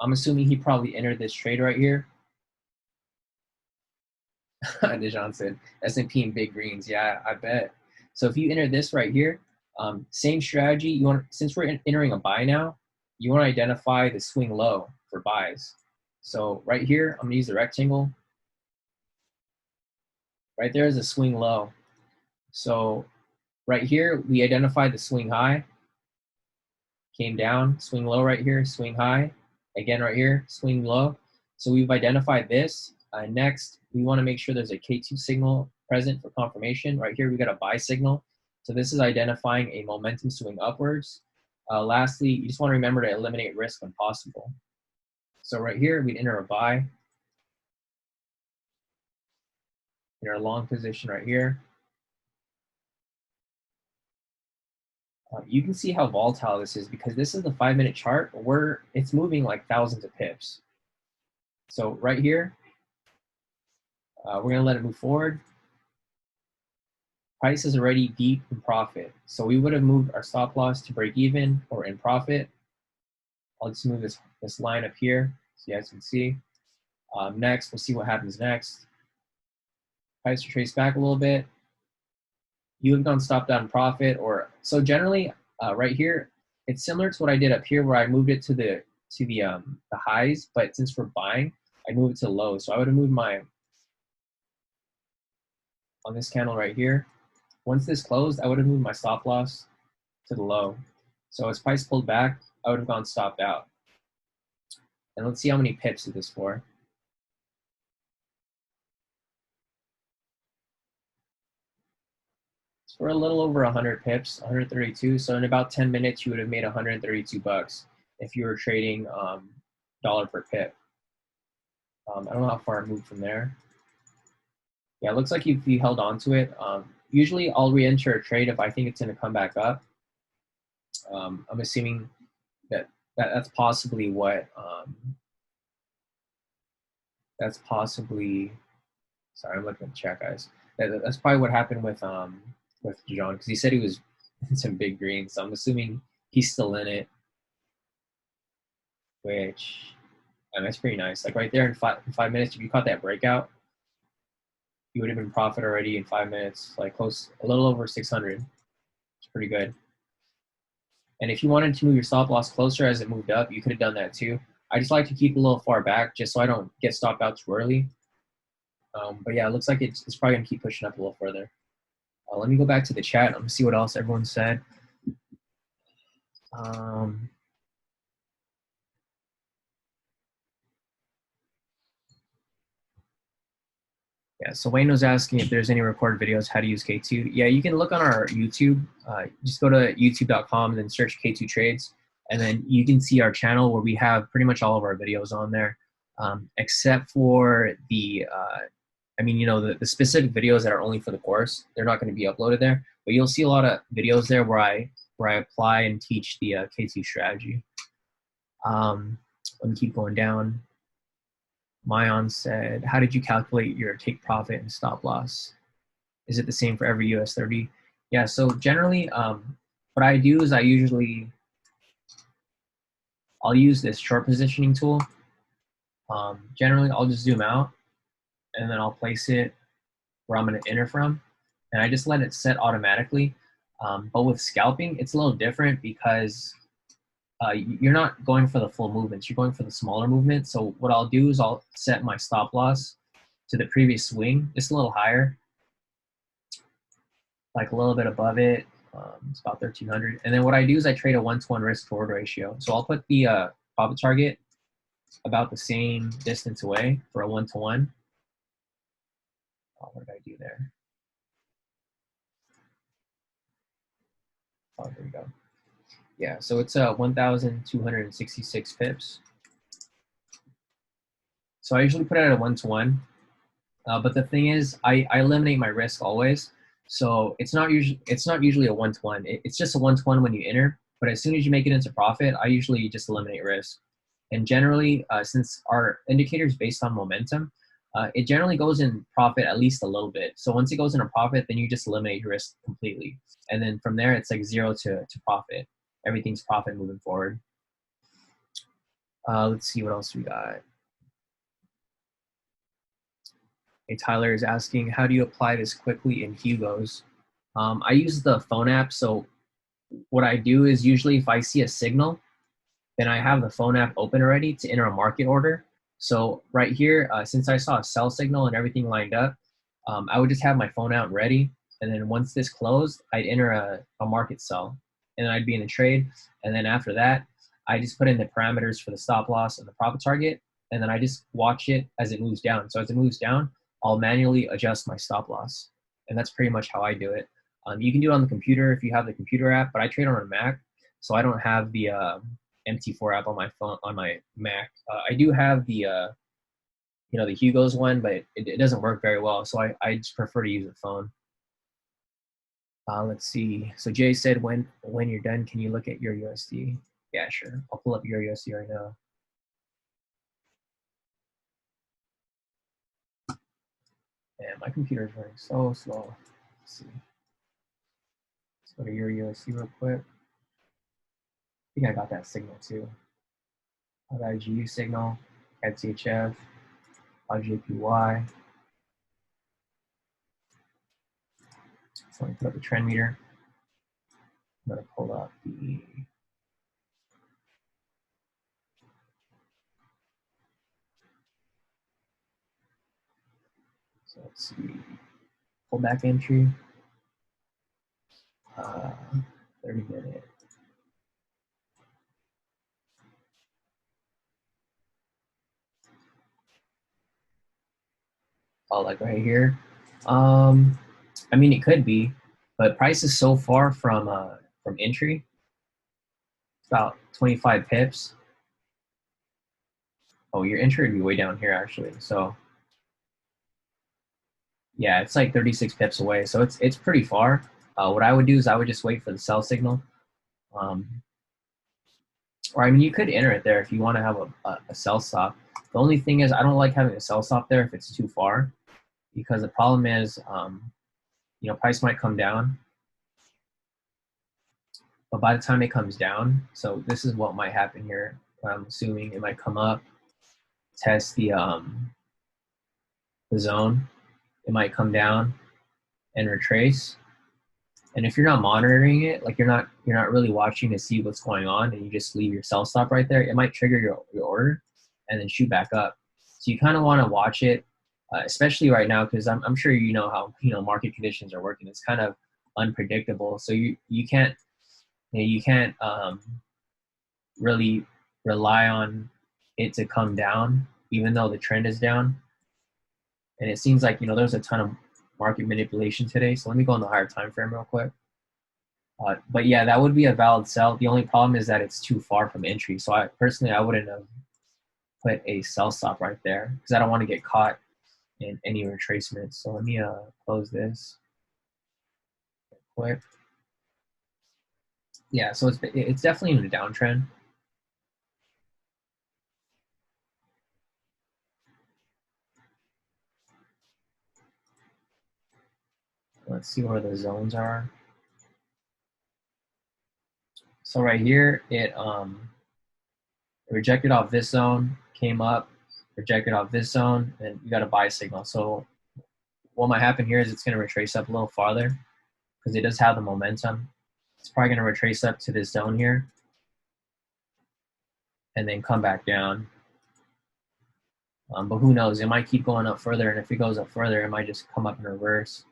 [SPEAKER 1] I'm assuming he probably entered this trade right here. Dejan said S&P and big greens. Yeah, I bet. So if you enter this right here, same strategy. You want, since we're entering a buy now, you want to identify the swing low for buys. So right here, I'm gonna use the rectangle. Right there is a swing low. So right here, we identified the swing high, came down, swing low right here, swing high, again right here, swing low. So we've identified this. Next, we want to make sure there's a K2 signal present for confirmation. Right here, we got a buy signal. So this is identifying a momentum swing upwards. Lastly, you just want to remember to eliminate risk when possible. So right here, we'd enter a buy. In our long position right here. You can see how volatile this is because this is the 5-minute chart where it's moving like thousands of pips. So right here, we're going to let it move forward. Price is already deep in profit. So we would have moved our stop loss to break even or in profit. I'll just move this line up here so you guys can see. Next, we'll see what happens next. Price retrace back a little bit. You have gone stop down profit, or so generally right here, it's similar to what I did up here where I moved it to the highs, but since we're buying, I move it to low. So I would have moved my on this candle right here. Once this closed, I would have moved my stop loss to the low. So as price pulled back, I would have gone stopped out. And let's see how many pips is this for. It's for a little over 100 pips, 132. So in about 10 minutes, you would have made 132 bucks if you were trading dollar per pip. I don't know how far I moved from there. Yeah, it looks like if you held on to it. Usually I'll re-enter a trade if I think it's going to come back up. I'm assuming that's possibly what sorry, I'm looking at the chat, guys. That's probably what happened with John, because he said he was in some big greens. So I'm assuming he's still in it, which that's pretty nice. Like right there in 5 minutes, if you caught that breakout, you would have been profit already in 5 minutes, like close, a little over 600. It's pretty good. And if you wanted to move your stop loss closer as it moved up, you could have done that too. I just like to keep a little far back just so I don't get stopped out too early. But yeah, it looks like it's probably gonna keep pushing up a little further. Let me go back to the chat. I'm gonna see what else everyone said. Yeah, so Wayne was asking if there's any recorded videos how to use K2. Yeah, you can look on our YouTube. Just go to youtube.com and then search K2 Trades. And then you can see our channel where we have pretty much all of our videos on there. except for the, I mean, you know, the specific videos that are only for the course, they're not going to be uploaded there. But you'll see a lot of videos there where I apply and teach the K2 strategy. Let me keep going down. Mayan said, how did you calculate your take profit and stop loss? Is it the same for every US 30? Yeah, so generally, what I do is I'll use this short positioning tool. Generally, I'll just zoom out and then I'll place it where I'm going to enter from. And I just let it set automatically. But with scalping, it's a little different because you're not going for the full movements. You're going for the smaller movement. So what I'll do is I'll set my stop loss to the previous swing, just a little higher, like a little bit above it. It's about 1300. And then what I do is I trade a 1-to-1 risk reward ratio. So I'll put the profit target about the same distance away for a 1-to-1. Oh, what did I do there? Oh, there we go. Yeah, so it's 1,266 pips. So I usually put it at a 1-to-1. But the thing is, I eliminate my risk always. So it's not usually a 1-to-1. It's just a 1-to-1 when you enter. But as soon as you make it into profit, I usually just eliminate risk. And generally, since our indicator is based on momentum, it generally goes in profit at least a little bit. So once it goes into profit, then you just eliminate your risk completely. And then from there, it's like 0 to profit. Everything's profit moving forward. Let's see what else we got. Hey, Tyler is asking, how do you apply this quickly in Hugo's? I use the phone app. So what I do is usually if I see a signal, then I have the phone app open already to enter a market order. So right here, since I saw a sell signal and everything lined up, I would just have my phone out ready. And then once this closed, I'd enter a market sell. And then I'd be in the trade. And then after that, I just put in the parameters for the stop loss and the profit target. And then I just watch it as it moves down. So as it moves down, I'll manually adjust my stop loss. And that's pretty much how I do it. You can do it on the computer if you have the computer app, but I trade on a Mac. So I don't have the MT4 app on my phone, on my Mac. I do have the the Hugo's one, but it doesn't work very well. So I just prefer to use the phone. Let's see. So Jay said, when you're done, can you look at your USD? Yeah, sure. I'll pull up your USD right now. Man, my computer is running so slow. Let's see. Let's go to your USD real quick. I think I got that signal too. I got a GU signal, at CHF, JPY. So let me put up the trend meter. I'm going to pull up the so let's see, pullback entry, 30-minute. Oh, like right here. I mean, it could be, but price is so far from entry. It's about 25 pips. Oh, your entry would be way down here actually. So yeah, it's like 36 pips away. So it's pretty far. What I would do is I would just wait for the sell signal. Or I mean, you could enter it there if you want to have a sell stop. The only thing is I don't like having a sell stop there if it's too far, because the problem is, price might come down, but by the time it comes down, so this is what might happen here. I'm assuming it might come up, test the zone, it might come down and retrace. And if you're not monitoring it, like you're not really watching to see what's going on, and you just leave your sell stop right there, it might trigger your order and then shoot back up. So you kind of want to watch it, especially right now, because I'm sure you know how market conditions are working. It's kind of unpredictable, so you can't really rely on it to come down, even though the trend is down. And it seems like there's a ton of market manipulation today. So let me go on the higher time frame real quick. But yeah, that would be a valid sell. The only problem is that it's too far from entry. So I wouldn't have put a sell stop right there because I don't want to get caught in any retracements. So let me close this quick. Yeah, so it's definitely in a downtrend. Let's see where the zones are. So right here, it rejected off this zone, came up, rejected off this zone, and you got a buy signal. So what might happen here is it's going to retrace up a little farther because it does have the momentum. It's probably going to retrace up to this zone here and then come back down. But who knows? It might keep going up further, and if it goes up further, it might just come up in reverse.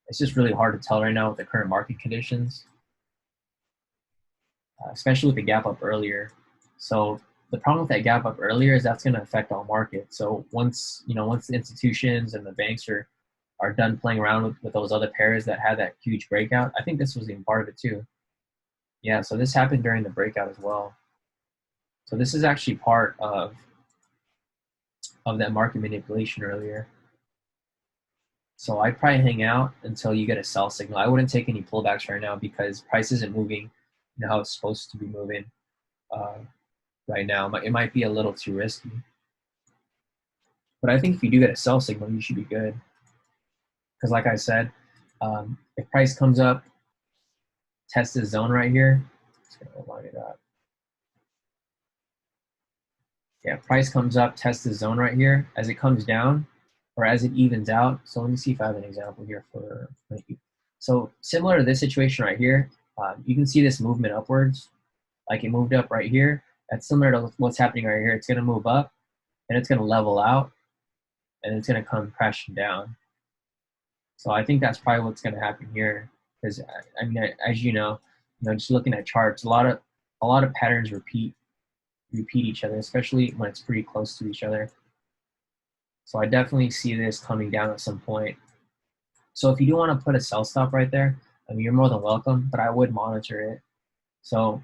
[SPEAKER 1] It's just really hard to tell right now with the current market conditions, especially with the gap up earlier. So the problem with that gap up earlier is that's going to affect all markets. So once the institutions and the banks are done playing around with those other pairs that had that huge breakout, I think this was even part of it too. Yeah, so this happened during the breakout as well. So this is actually part of that market manipulation earlier. So I'd probably hang out until you get a sell signal. I wouldn't take any pullbacks right now because price isn't moving how it's supposed to be moving right now. It might be a little too risky. But I think if you do get a sell signal, you should be good. Because like I said, if price comes up, test this zone right here. Just gonna line it up. Yeah, price comes up, test the zone right here. As it comes down, or as it evens out. So let me see if I have an example here for you. So similar to this situation right here, you can see this movement upwards. Like it moved up right here. That's similar to what's happening right here. It's going to move up, and it's going to level out, and it's going to come crashing down. So I think that's probably what's going to happen here. Because I mean, as you know, just looking at charts, a lot of patterns repeat each other, especially when it's pretty close to each other. So I definitely see this coming down at some point. So if you do want to put a sell stop right there, I mean, you're more than welcome, but I would monitor it. So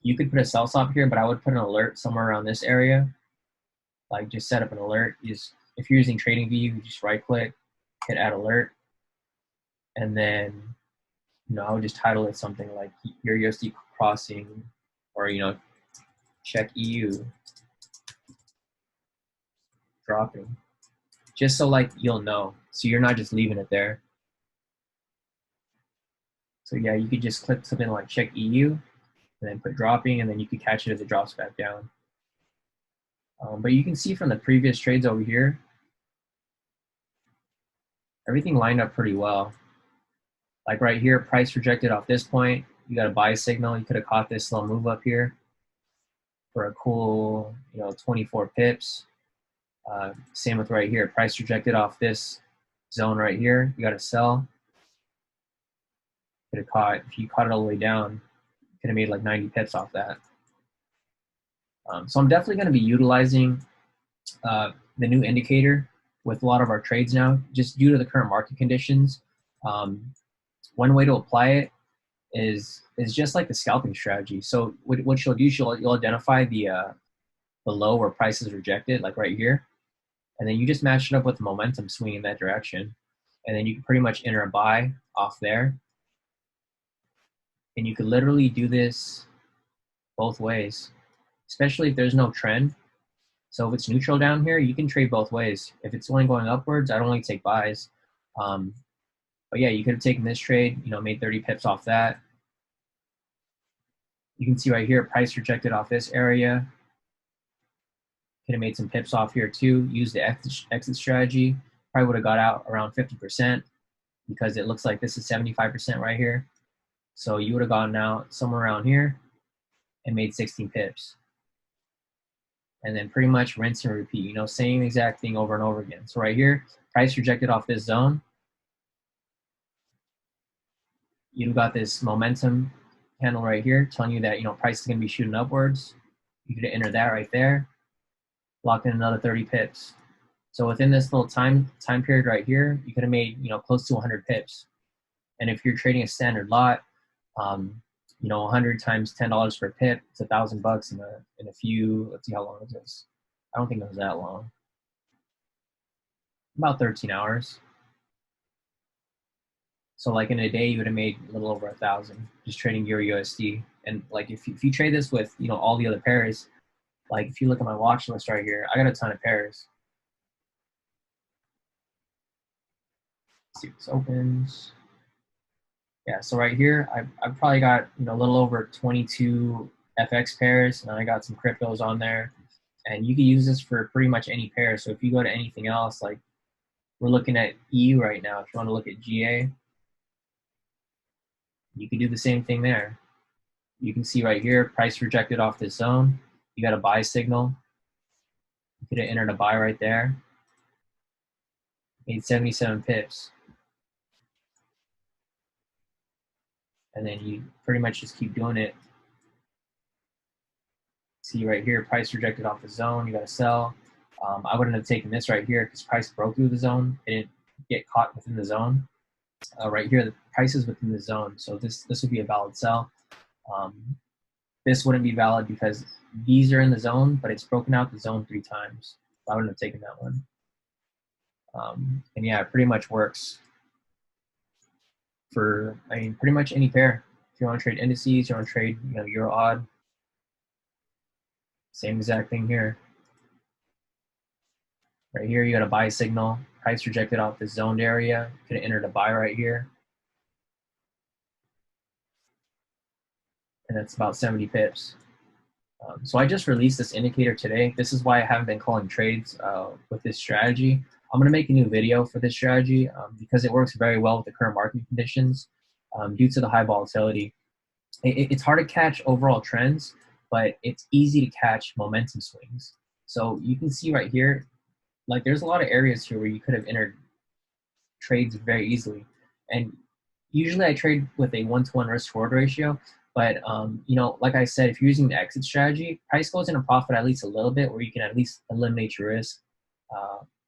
[SPEAKER 1] you could put a sell stop here, but I would put an alert somewhere around this area. Like just set up an alert. If you're using TradingView, you just right click, hit add alert, and then I would just title it something like your USD crossing, or check EU dropping, just so like you'll know, so you're not just leaving it there. So yeah, you could just click something like check EU, and then put dropping, and then you could catch it as it drops back down. But you can see from the previous trades over here, everything lined up pretty well. Like right here, price rejected off this point. You got a buy signal. You could have caught this slow move up here for a cool, 24 pips. Same with right here. Price rejected off this zone right here. You got to sell. Could have caught, if you caught it all the way down, you could have made like 90 pips off that. So I'm definitely going to be utilizing the new indicator with a lot of our trades now, just due to the current market conditions. One way to apply it is just like the scalping strategy. So what you'll do, you'll identify the low where price is rejected, like right here, and then you just match it up with the momentum swing in that direction, and then you can pretty much enter a buy off there, and you could literally do this both ways, especially if there's no trend. So if it's neutral down here, you can trade both ways. If it's only going upwards, I'd only take buys. But yeah, you could have taken this trade, made 30 pips off that. You can see right here, price rejected off this area. Could have made some pips off here too. Use the exit strategy. Probably would have got out around 50% because it looks like this is 75% right here. So you would have gotten out somewhere around here and made 16 pips. And then pretty much rinse and repeat, same exact thing over and over again. So right here, price rejected off this zone. You've got this momentum candle right here telling you that, price is going to be shooting upwards. You could enter that right there, lock in another 30 pips. So within this little time period right here, you could have made, close to 100 pips. And if you're trading a standard lot, you know, 100 times $10 per pip, it's $1,000 in a few. Let's see how long is this. I don't think it was that long. About 13 hours. So like in a day, you would have made a little over 1,000 just trading Euro USD. And like if you trade this with, you know, all the other pairs, like if you look at my watch list right here, I got a ton of pairs. Let's see if this opens. Yeah, so right here, I've probably got, you know, a little over 22 FX pairs, and I got some cryptos on there. And you can use this for pretty much any pair. So if you go to anything else, like we're looking at EU right now, if you want to look at GA, you can do the same thing there. You can see right here, price rejected off this zone. You got a buy signal. You could have entered a buy right there. Made 77 pips. And then you pretty much just keep doing it. See right here, price rejected off the zone. You got to sell. I wouldn't have taken this right here because price broke through the zone. It didn't get caught within the zone. Right here, the price is within the zone. So this would be a valid sell. This wouldn't be valid because these are in the zone, but it's broken out the zone 3 times. So I wouldn't have taken that one. And yeah, it pretty much works for, I mean, pretty much any pair. If you want to trade indices, you want to trade, you know, Euro odd, same exact thing here. Right here, you got a buy signal, price rejected off the zoned area. You could have entered a buy right here. And that's about 70 pips. So I just released this indicator today. This is why I haven't been calling trades with this strategy. I'm going to make a new video for this strategy because it works very well with the current market conditions due to the high volatility. It's hard to catch overall trends, but it's easy to catch momentum swings. So you can see right here, like there's a lot of areas here where you could have entered trades very easily. And usually I trade with a 1-to-1 risk-reward ratio. But, you know, like I said, if you're using the exit strategy, price goes into profit at least a little bit where you can at least eliminate your risk,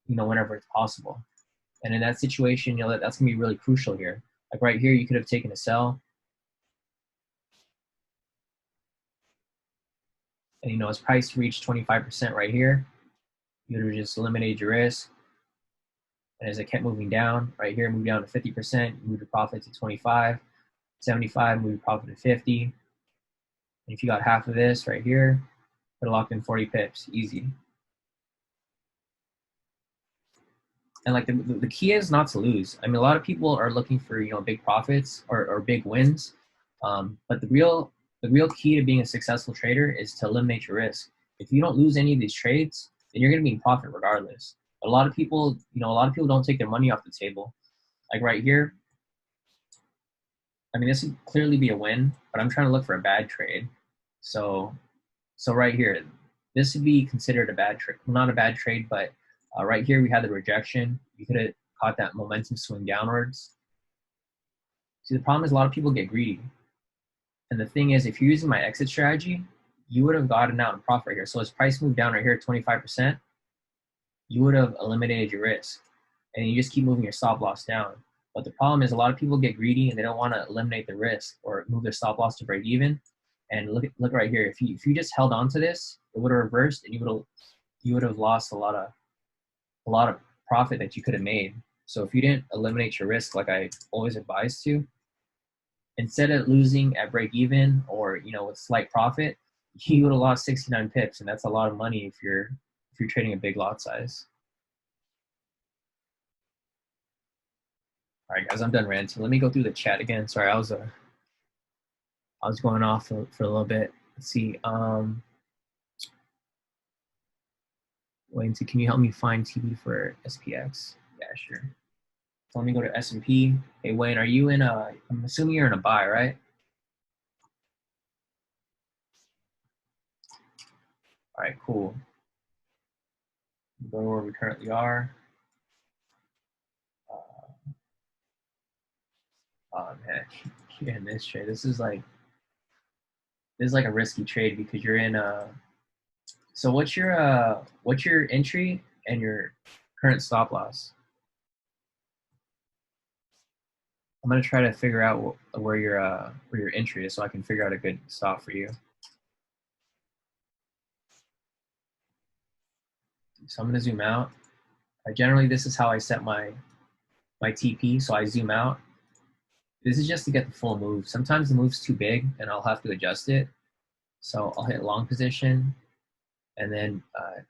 [SPEAKER 1] you know, whenever it's possible. And in that situation, you know, that's going to be really crucial here. Like right here, you could have taken a sell. And, you know, as price reached 25% right here, you would have just eliminated your risk. And as it kept moving down, right here, moved down to 50%, you moved your profit to 25, 75, move your profit to 50. And if you got half of this right here, could have locked in 40 pips, easy. And like the key is not to lose. I mean, a lot of people are looking for, you know, big profits or big wins, but the real key to being a successful trader is to eliminate your risk. If you don't lose any of these trades, then you're going to be in profit regardless. But a lot of people, you know, don't take their money off the table. Like right here, I mean, this would clearly be a win, but I'm trying to look for a bad trade. So right here, this would be considered a bad trade. Well, not a bad trade, but right here we had the rejection. You could have caught that momentum swing downwards. See, the problem is a lot of people get greedy. And the thing is, if you're using my exit strategy, you would have gotten out in profit right here. So as price moved down right here at 25%, you would have eliminated your risk. And you just keep moving your stop loss down. But the problem is a lot of people get greedy and they don't want to eliminate the risk or move their stop loss to break even. And look right here. If you just held on to this, it would have reversed, and you would have lost a lot of profit that you could have made. So if you didn't eliminate your risk, like I always advise to, instead of losing at break even or, you know, with slight profit, you would have lost 69 pips, and that's a lot of money if you're trading a big lot size. All right, guys, I'm done ranting. Let me go through the chat again. Sorry, I was going off for a little bit. Let's see. Wayne, can you help me find TV for SPX? Yeah, sure. So let me go to S&P. Hey, Wayne, are you in a? I'm assuming you're in a buy, right? All right, cool. Go where we currently are. Oh man, you're in this trade. This is like a risky trade because you're in a. So what's your entry and your current stop loss? I'm gonna try to figure out where your entry is, so I can figure out a good stop for you. So I'm gonna zoom out. Generally, this is how I set my TP. So I zoom out. This is just to get the full move. Sometimes the move's too big, and I'll have to adjust it. So I'll hit long position, and then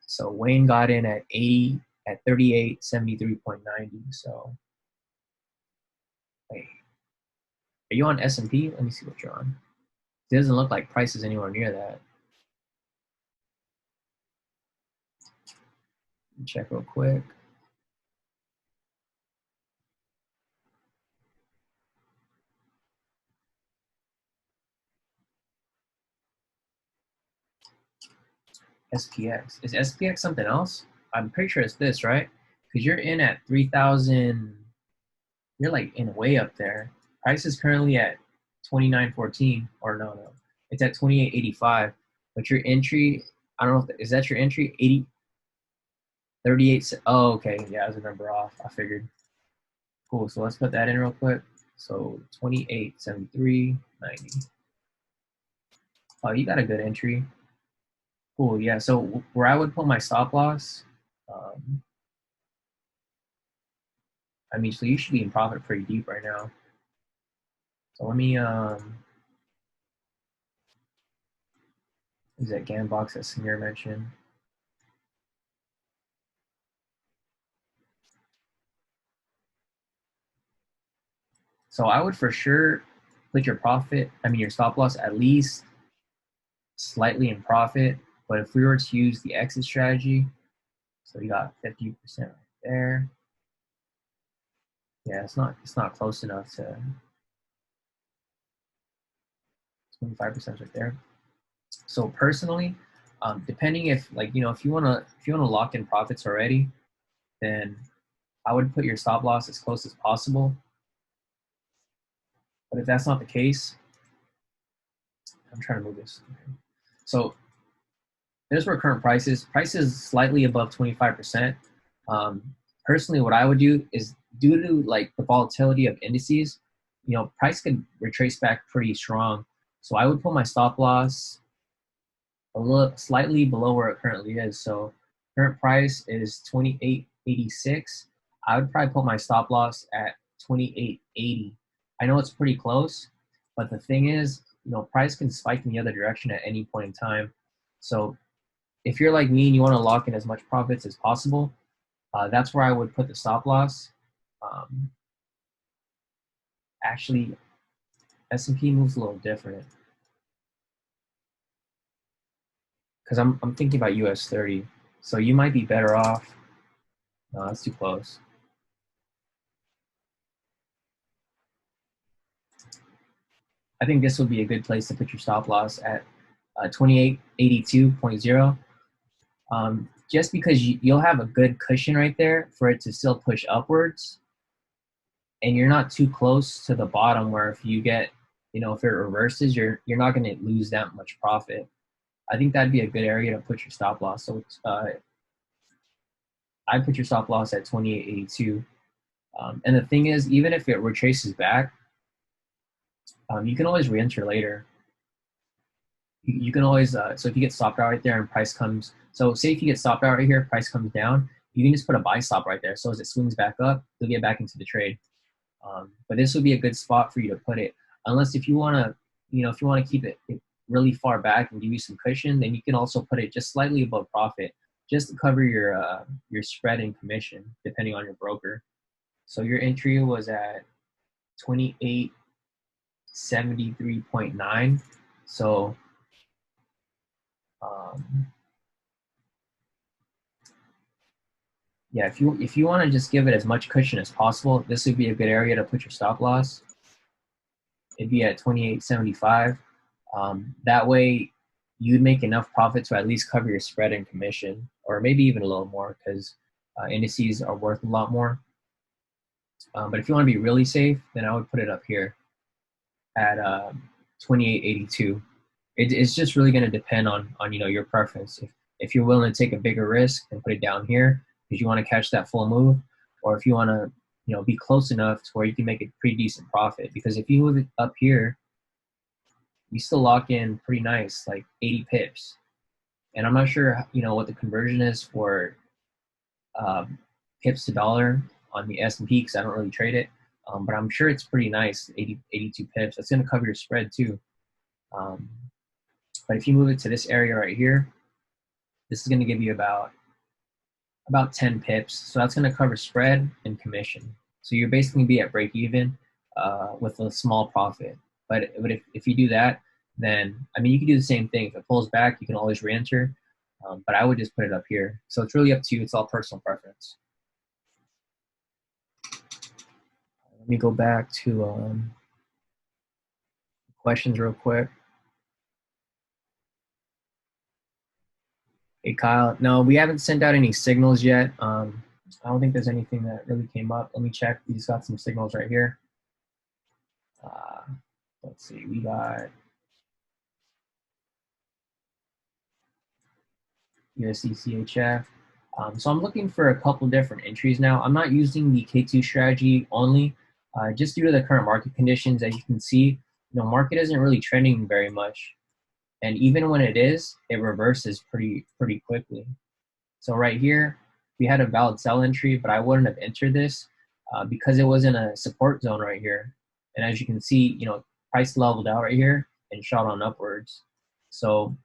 [SPEAKER 1] so Wayne got in at 38.73.90. So wait, are you on S&P? Let me see what you're on. It doesn't look like price is anywhere near that. Check real quick. SPX. Is SPX something else? I'm pretty sure it's this, right? Because you're in at 3,000. You're like in way up there. Price is currently at 29.14, or no, it's at 28.85. But your entry, I don't know if is that your entry, 38. Oh, okay, yeah, I was a number off. I figured. Cool. So let's put that in real quick. So 28.73.90. Oh, you got a good entry. Cool. Yeah. So where I would put my stop loss, I mean, so you should be in profit pretty deep right now. So let me is that Gambox that Samir mentioned? So I would for sure put your profit, I mean your stop loss at least slightly in profit. But if we were to use the exit strategy, so you got 50% right there. Yeah, it's not close enough to 25% right there. So personally, depending if like if you wanna lock in profits already, then I would put your stop loss as close as possible. But if that's not the case, I'm trying to move this. So there's where current price is. Price is slightly above 25%. Personally, what I would do is due to like the volatility of indices, price could retrace back pretty strong. So I would put my stop loss a little slightly below where it currently is. So current price is 28.86. I would probably put my stop loss at 28.80. I know it's pretty close, but the thing is, price can spike in the other direction at any point in time. So if you're like me and you want to lock in as much profits as possible, that's where I would put the stop loss. Actually, S&P moves a little different because I'm thinking about US 30. So you might be better off. No, that's too close. I think this would be a good place to put your stop loss at 2882.0. Just because you'll have a good cushion right there for it to still push upwards, and you're not too close to the bottom where if you get, if it reverses, you're not going to lose that much profit. I think that'd be a good area to put your stop loss. So I put your stop loss at 2882. And the thing is, even if it retraces back, you can always re-enter later. You can always, so if you get stopped out right there and price comes, so say if you get stopped out right here, price comes down, you can just put a buy stop right there. So as it swings back up, you'll get back into the trade. But this would be a good spot for you to put it. Unless if you want to, if you want to keep it really far back and give you some cushion, then you can also put it just slightly above profit, just to cover your spread and commission, depending on your broker. So your entry was at 2873.9. So yeah, if you want to just give it as much cushion as possible, this would be a good area to put your stop loss. It'd be at 28.75. That way, you'd make enough profit to at least cover your spread and commission, or maybe even a little more, because indices are worth a lot more. But if you want to be really safe, then I would put it up here at 28.82. It's just really going to depend on your preference. If you're willing to take a bigger risk and put it down here because you want to catch that full move, or if you want to be close enough to where you can make a pretty decent profit. Because if you move it up here, you still lock in pretty nice, like 80 pips. And I'm not sure, what the conversion is for pips to dollar on the S&P because I don't really trade it. But I'm sure it's pretty nice, 82 pips. That's going to cover your spread too. But if you move it to this area right here, this is going to give you about 10 pips. So that's going to cover spread and commission. So you're basically going to be at break even with a small profit. But if you do that, then, you can do the same thing. If it pulls back, you can always re-enter. But I would just put it up here. So it's really up to you. It's all personal preference. Let me go back to questions real quick. Hey, Kyle. No, we haven't sent out any signals yet. I don't think there's anything that really came up. Let me check. We just got some signals right here. Let's see. We got USD CHF. So I'm looking for a couple different entries now. I'm not using the K2 strategy only, just due to the current market conditions. As you can see, market isn't really trending very much. And even when it is, it reverses pretty quickly. So right here, we had a valid sell entry, but I wouldn't have entered this because it was in a support zone right here. And as you can see, price leveled out right here and shot on upwards. So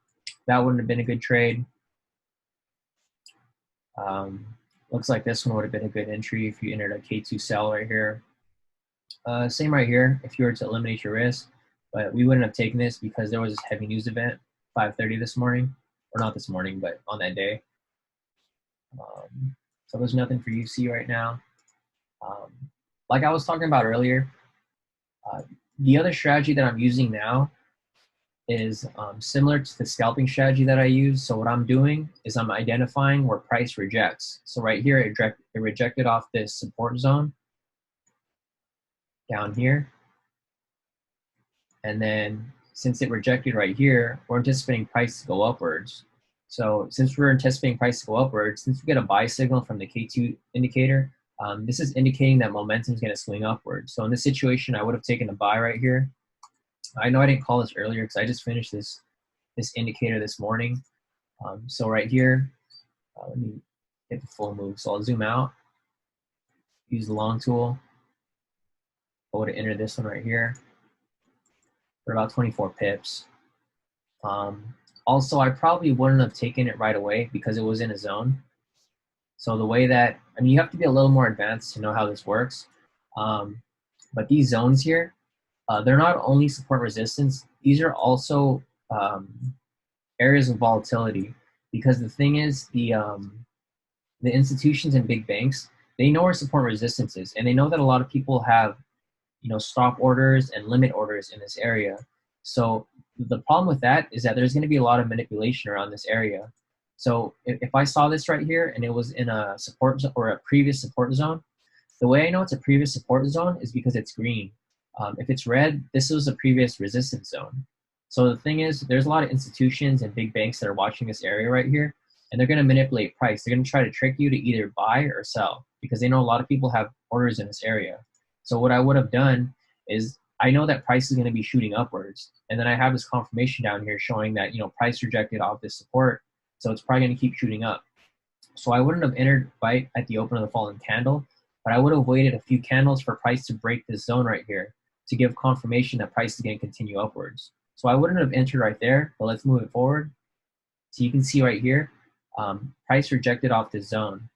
[SPEAKER 1] that wouldn't have been a good trade. Looks like this one would have been a good entry if you entered a K2 sell right here. Same right here if you were to eliminate your risk, but we wouldn't have taken this because there was this heavy news event 5:30 this morning, or not this morning, but on that day. So there's nothing for UC right now. Like I was talking about earlier, the other strategy that I'm using now is similar to the scalping strategy that I use. So what I'm doing is I'm identifying where price rejects. So right here, it rejected off this support zone down here. And then since it rejected right here, we're anticipating price to go upwards. So since we're anticipating price to go upwards, since we get a buy signal from the K2 indicator, this is indicating that momentum is going to swing upwards. So in this situation, I would have taken a buy right here. I know I didn't call this earlier because I just finished this indicator this morning. So right here, let me get the full move. So I'll zoom out, use the long tool. I would have entered this one right here for about 24 pips. Also, I probably wouldn't have taken it right away because it was in a zone. So the way that, you have to be a little more advanced to know how this works. But these zones here, they're not only support resistance, these are also areas of volatility, because the thing is, the institutions and big banks, they know where support resistance is, and they know that a lot of people have stop orders and limit orders in this area. So the problem with that is that there's going to be a lot of manipulation around this area. So if I saw this right here and it was in a support or a previous support zone, the way I know it's a previous support zone is because it's green. If it's red, this was a previous resistance zone. So the thing is, there's a lot of institutions and big banks that are watching this area right here, and they're going to manipulate price. They're going to try to trick you to either buy or sell because they know a lot of people have orders in this area. So what I would have done is, I know that price is going to be shooting upwards, and then I have this confirmation down here showing that price rejected off this support, so it's probably going to keep shooting up. So I wouldn't have entered right at the open of the falling candle, but I would have waited a few candles for price to break this zone right here to give confirmation that price is going to continue upwards. So I wouldn't have entered right there, but let's move it forward. So you can see right here, price rejected off this zone.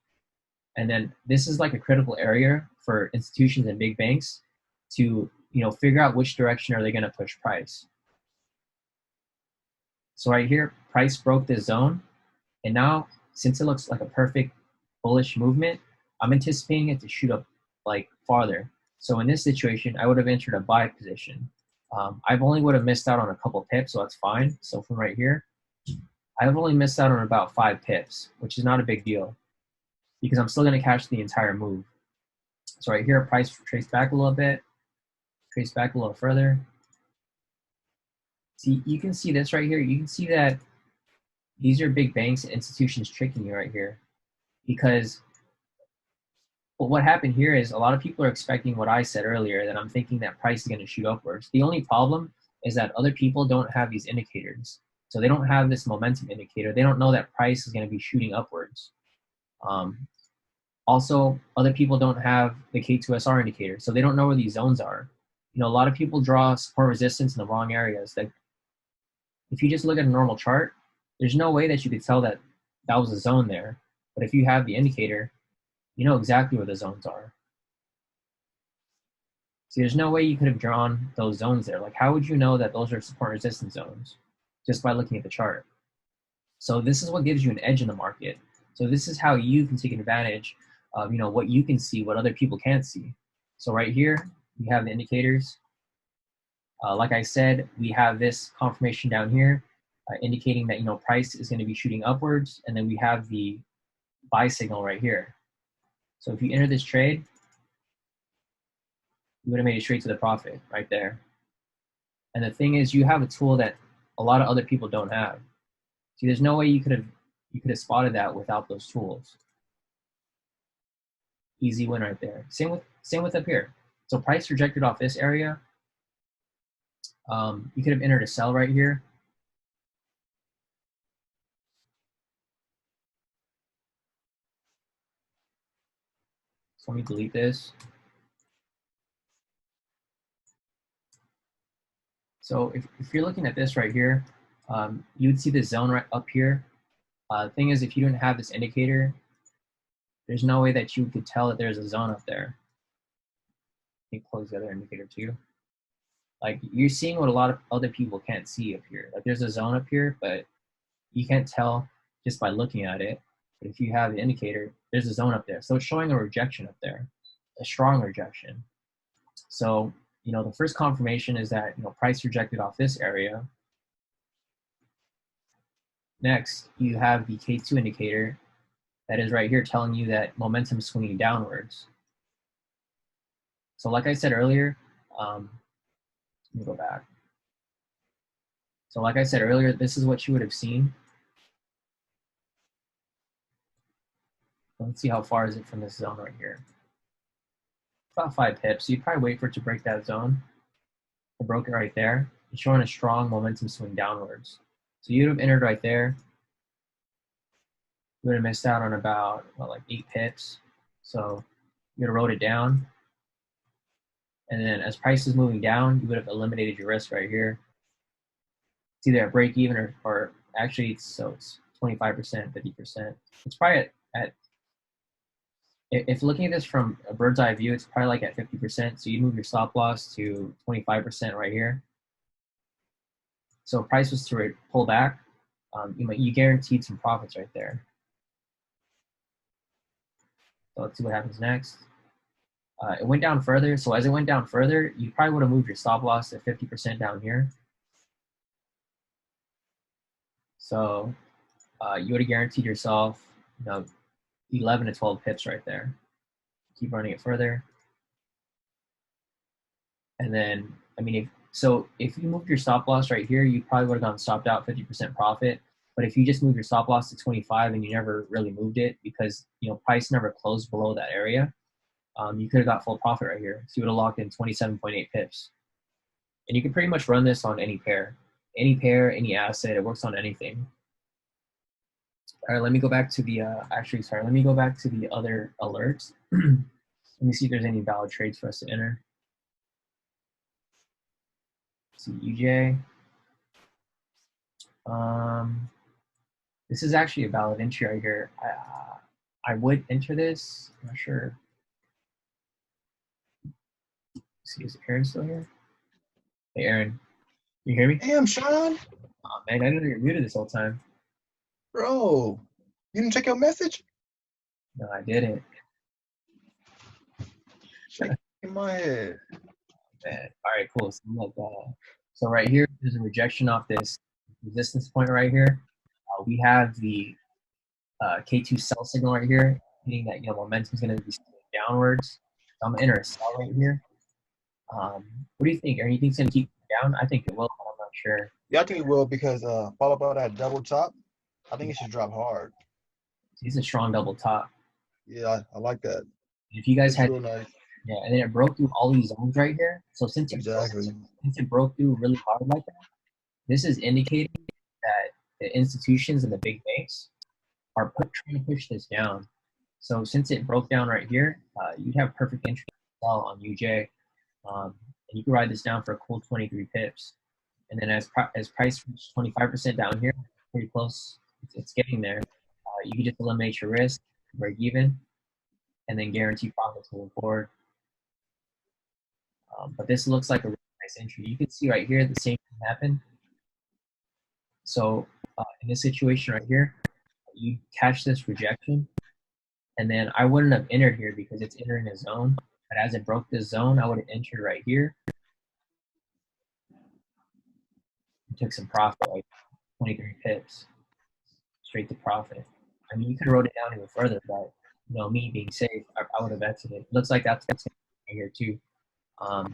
[SPEAKER 1] And then this is like a critical area for institutions and big banks to figure out which direction are they going to push price. So right here, price broke this zone. And now, since it looks like a perfect bullish movement, I'm anticipating it to shoot up like farther. So in this situation, I would have entered a buy position. I've only would have missed out on a couple pips, so that's fine. So from right here, I've only missed out on about 5 pips, which is not a big deal because I'm still going to catch the entire move. So right here, price traced back a little bit, trace back a little further. See, you can see this right here. You can see that these are big banks and institutions tricking you right here, because But what happened here is a lot of people are expecting what I said earlier, that I'm thinking that price is going to shoot upwards. The only problem is that other people don't have these indicators. So they don't have this momentum indicator. They don't know that price is going to be shooting upwards. Um, Also, other people don't have the K2SR indicator, so they don't know where these zones are. You know, a lot of people draw support resistance in the wrong areas. Like, if you just look at a normal chart, there's no way that you could tell that that was a zone there. But if you have the indicator, you know exactly where the zones are. See, there's no way you could have drawn those zones there. Like, how would you know that those are support resistance zones? Just by looking at the chart. So this is what gives you an edge in the market. So this is how you can take advantage of, you know, what you can see, what other people can't see. So right here, we have the indicators. Like I said, we have this confirmation down here indicating that, you know, price is going to be shooting upwards. And then we have the buy signal right here. So if you enter this trade, you would have made it straight to the profit right there. And the thing is, you have a tool that a lot of other people don't have. See, there's no way you could have spotted that without those tools. Easy win right there. Same with up here. So price rejected off this area. You could have entered a sell right here. So let me delete this. So if you're looking at this right here, you would see this zone right up here. The thing is, if you didn't have this indicator, there's no way that you could tell that there's a zone up there. Let me close the other indicator too. Like, you're seeing what a lot of other people can't see up here. Like, there's a zone up here, but you can't tell just by looking at it. But if you have the indicator, there's a zone up there. So it's showing a rejection up there, a strong rejection. So, you know, the first confirmation is that, you know, price rejected off this area. Next, you have the K2 indicator that is right here telling you that momentum is swinging downwards. So like I said earlier, let me go back. So like I said earlier, this is what you would have seen. Let's see how far is it from this zone right here. About 5 pips. So you'd probably wait for it to break that zone. It broke it right there. It's showing a strong momentum swing downwards. So you'd have entered right there. You would have missed out on about, well, like 8 pips. So you would have wrote it down. And then as price is moving down, you would have eliminated your risk right here. It's either at break even or actually it's 25%, 50%. It's probably at if looking at this from a bird's eye view, it's probably like at 50%. So you move your stop loss to 25% right here. So if price was to pull back, you guaranteed some profits right there. So let's see what happens next. It went down further. So as it went down further, you probably would have moved your stop loss to 50% down here. So you would have guaranteed yourself, you know, 11 to 12 pips right there. Keep running it further. And then, I mean, if you moved your stop loss right here, you probably would have gone stopped out 50% profit. But if you just move your stop loss to 25 and you never really moved it because, you know, price never closed below that area, you could have got full profit right here. So you would have locked in 27.8 pips. And you can pretty much run this on any pair, any asset. It works on anything. All right, let me go back to the, let me go back to the other alerts. Let me see if there's any valid trades for us to enter. Let's see, UJ. This is actually a valid entry right here. I would enter this. I'm not sure. Let's see, is Aaron still here? Hey, Aaron, you hear me?
[SPEAKER 2] Hey, I'm Sean.
[SPEAKER 1] Oh, man, I didn't know you're muted this whole time.
[SPEAKER 2] Bro, you didn't check your message?
[SPEAKER 1] No, I didn't.
[SPEAKER 2] Shaking my head.
[SPEAKER 1] Man. All right, cool. So right here, there's a rejection off this resistance point right here. We have the K2 sell signal right here, meaning that, you know, momentum is going to be downwards. So I'm going to enter a sell right here. What do you think? Aaron, you think it's going to keep down? I think it will, but I'm not sure.
[SPEAKER 2] Yeah, I think it will because followed by that double top, I think it should drop hard.
[SPEAKER 1] It's a strong double top.
[SPEAKER 2] Yeah, I like that.
[SPEAKER 1] If you guys
[SPEAKER 2] It's
[SPEAKER 1] had,
[SPEAKER 2] real nice.
[SPEAKER 1] yeah, and then it broke through all these zones right here. So
[SPEAKER 2] Exactly.
[SPEAKER 1] since it broke through really hard like that, this is indicating that the institutions and the big banks are trying to push this down. So since it broke down right here, you'd have perfect interest to sell on UJ, and you can ride this down for a cool 23 pips. And then as price reaches 25% down here, pretty close, it's getting there. You can just eliminate your risk, break even, and then guarantee profits moving forward. But this looks like a really nice entry. You can see right here the same thing happened. So in this situation right here, you catch this rejection, and then I wouldn't have entered here because it's entering a zone. But as it broke this zone, I would have entered right here and took some profit, like 23 pips, straight to profit. I mean, you could have wrote it down even further, but me being safe, I would have exited. Looks like that's right here too. I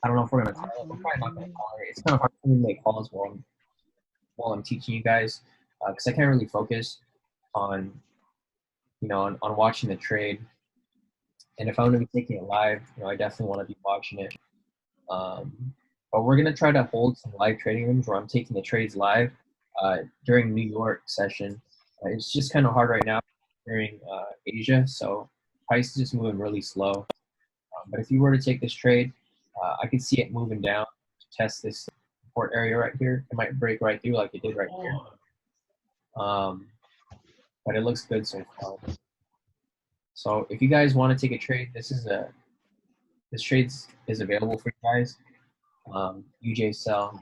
[SPEAKER 1] don't know if we're gonna call it. We're probably not gonna call it. It's kind of hard for me to make calls while I'm teaching you guys because I can't really focus on on watching the trade. And if I'm gonna be taking it live, I definitely want to be watching it. But we're gonna try to hold some live trading rooms where I'm taking the trades live during New York session. It's just kind of hard right now during Asia, so price is just moving really slow. But if you were to take this trade, I could see it moving down to test this support area right here. It might break right through like it did right here. But it looks good so far. So if you guys want to take a trade, this trade is available for you guys. UJ sell,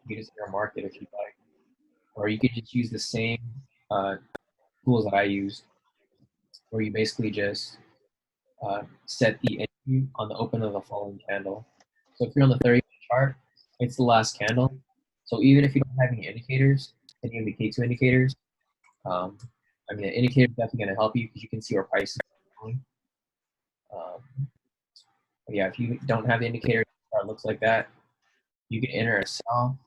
[SPEAKER 1] you can just enter market if you like, or you could just use the same tools that I used, where you basically just set the entry on the open of the following candle. So if you're on the 30-minute chart, it's the last candle. So even if you don't have any indicators, any of the K2 indicators, I mean, the indicator is definitely going to help you because you can see where price is going. But yeah, if you don't have the indicator, it looks like that. You can enter a sell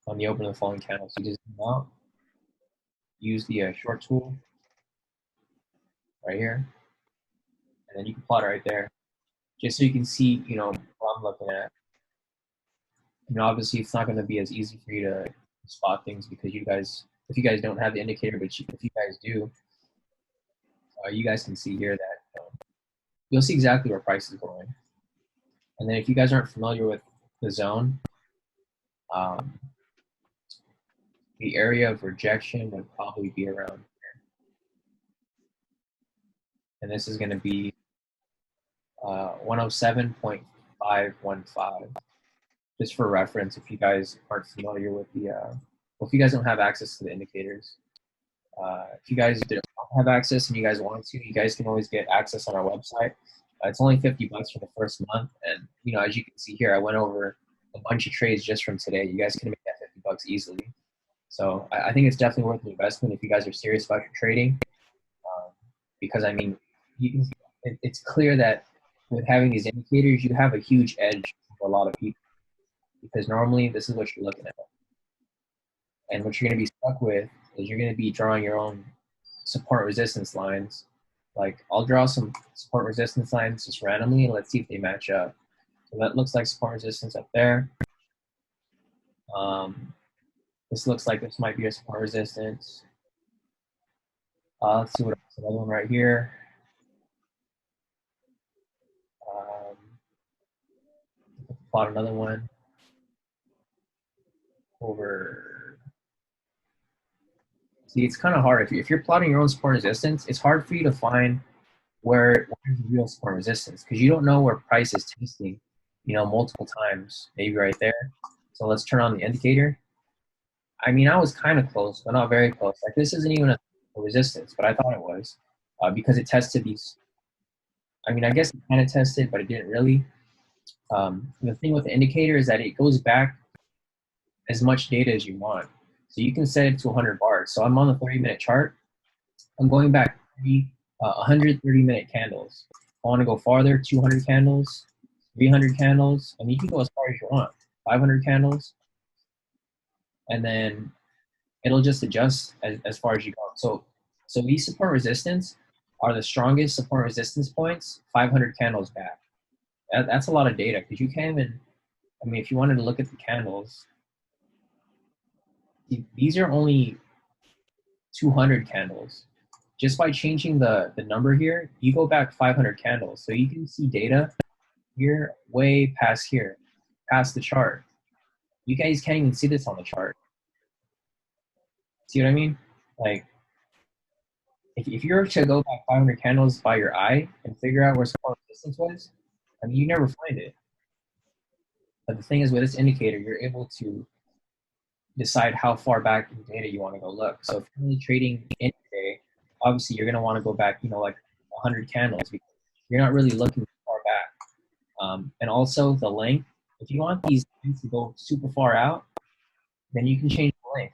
[SPEAKER 1] on the open of the following candle. So you just zoom out, use the short tool right here, and then you can plot it right there, just so you can see, what I'm looking at. Obviously, it's not going to be as easy for you to spot things because if you guys don't have the indicator, but if you guys do, you guys can see here that you'll see exactly where price is going. And then if you guys aren't familiar with the zone, the area of rejection would probably be around here. And this is going to be 107.515. Just for reference, if you guys aren't familiar with if you guys don't have access to the indicators, if you guys don't have access and you guys want to, you guys can always get access on our website. It's only $50 for the first month, and as you can see here, I went over a bunch of trades just from today. You guys can make that $50 easily. So I think it's definitely worth the investment if you guys are serious about your trading, because I mean, it's clear that with having these indicators, you have a huge edge for a lot of people, because normally this is what you're looking at. And what you're going to be stuck with is you're going to be drawing your own support resistance lines. Like, I'll draw some support resistance lines just randomly, and let's see if they match up. So that looks like support resistance up there. This looks like this might be a support resistance. Let's see what else. Another one right here. Plot another one over. See, it's kind of hard. If you're plotting your own support resistance, it's hard for you to find where's the real support resistance, because you don't know where price is testing, multiple times, maybe right there. So let's turn on the indicator. I mean, I was kind of close, but not very close. Like, this isn't even a resistance, but I thought it was because it tested these. I mean, I guess it kind of tested, but it didn't really. The thing with the indicator is that it goes back as much data as you want. So you can set it to 100 bars. So I'm on the 30-minute chart. I'm going back 130-minute candles. I want to go farther, 200 candles, 300 candles. I mean, you can go as far as you want, 500 candles. And then it'll just adjust as far as you go. So So these support resistance are the strongest support resistance points 500 candles back. That's a lot of data because you can't even, I mean, if you wanted to look at the candles, these are only 200 candles. Just by changing the number here, you go back 500 candles. So you can see data here way past here, past the chart. You guys can't even see this on the chart. See what I mean? Like, if you were to go back 500 candles by your eye and figure out where support resistance was, I mean, you never find it. But the thing is, with this indicator, you're able to decide how far back in data you want to go look. So if you're only trading intraday, obviously you're going to want to go back, you know, like 100 candles because you're not really looking far back. And also the length. If you want these things to go super far out, then you can change the length.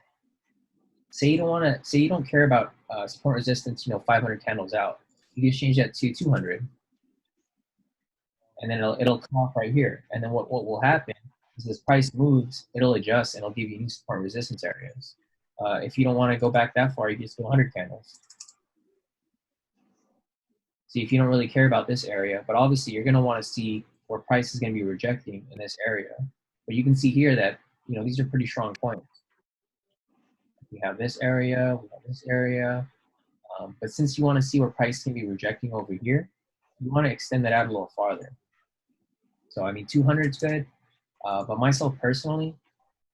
[SPEAKER 1] Say you don't want to. Say you don't care about support resistance. You know, 500 candles out. You can change that to 200, and then it'll come off right here. And then what will happen is this price moves, it'll adjust, and it'll give you new support resistance areas. If you don't want to go back that far, you can just go 100 candles. See, if you don't really care about this area, but obviously you're going to want to see where price is going to be rejecting in this area. But you can see here that, you know, these are pretty strong points. We have this area, we have this area. But since you want to see where price can be rejecting over here, you want to extend that out a little farther. So, I mean, 200 is good. But myself personally,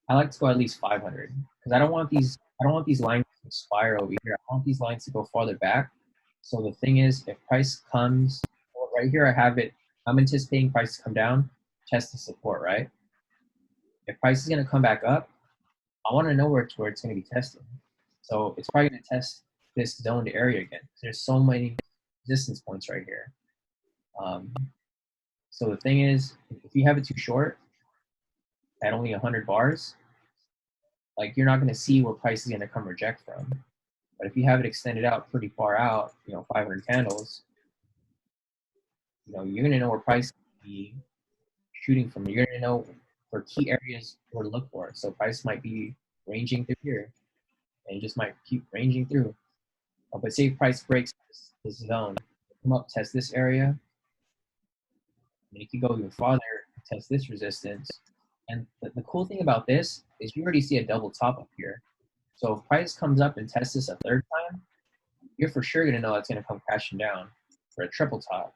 [SPEAKER 1] I like to go at least 500 because I don't want these lines to expire over here. I want these lines to go farther back. So the thing is, if price comes, well, right here I have it. I'm anticipating price to come down, test the support, right? If price is going to come back up, I want to know where it's going to be testing. So it's probably going to test this zoned area again. There's so many resistance points right here. So the thing is, if you have it too short, at only 100 bars, like you're not going to see where price is going to come reject from. But if you have it extended out pretty far out, you know, 500 candles, you know, you're going to know where price will be shooting from. You're going to know for key areas where to look for. So price might be ranging through here, and it just might keep ranging through. But say price breaks this zone, come up, test this area, and you can go even farther, test this resistance. And the cool thing about this is you already see a double top up here. So if price comes up and tests this a third time, you're for sure going to know it's going to come crashing down for a triple top.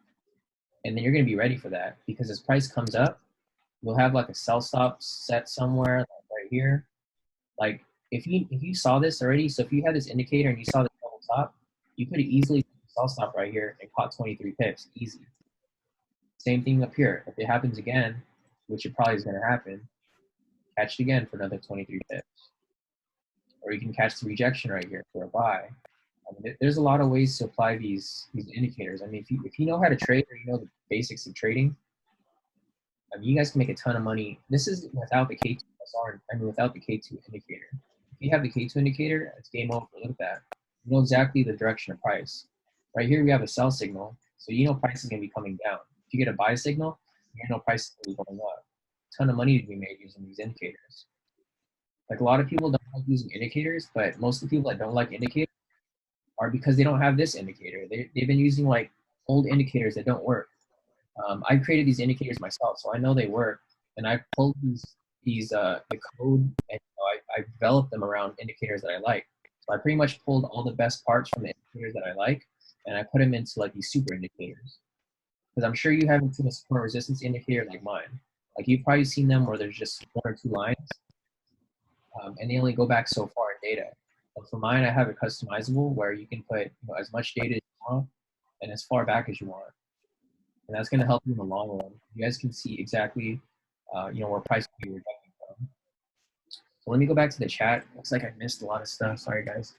[SPEAKER 1] And then you're going to be ready for that because as price comes up, we'll have like a sell stop set somewhere like right here. Like if you saw this already, so if you had this indicator and you saw the double top, you could have easily put the sell stop right here and caught 23 pips, easy. Same thing up here. If it happens again, which it probably is going to happen, catch it again for another 23 pips. Or you can catch the rejection right here for a buy. I mean, there's a lot of ways to apply these indicators. I mean, if you know how to trade or you know the basics of trading, I mean, you guys can make a ton of money. This is without the K2 SR, I mean, without the K2 indicator. If you have the K2 indicator, it's game over. Look at that. You know exactly the direction of price. Right here, we have a sell signal, so you know price is going to be coming down. If you get a buy signal, you know price is going to be going up. A ton of money to be made using these indicators. Like a lot of people don't like using indicators, but most of the people that don't like indicators are because they don't have this indicator. They've been using like old indicators that don't work. I created these indicators myself, so I know they work, and I pulled the code, and I developed them around indicators that I like. So I pretty much pulled all the best parts from the indicators that I like, and I put them into like these super indicators. Because I'm sure you haven't seen a support resistance indicator like mine. Like you've probably seen them where there's just one or two lines, and they only go back so far in data. But for mine, I have it customizable where you can put as much data as you want and as far back as you want. And that's going to help you in the long run. You guys can see exactly, where price will be rejecting from. So let me go back to the chat. Looks like I missed a lot of stuff. Sorry, guys.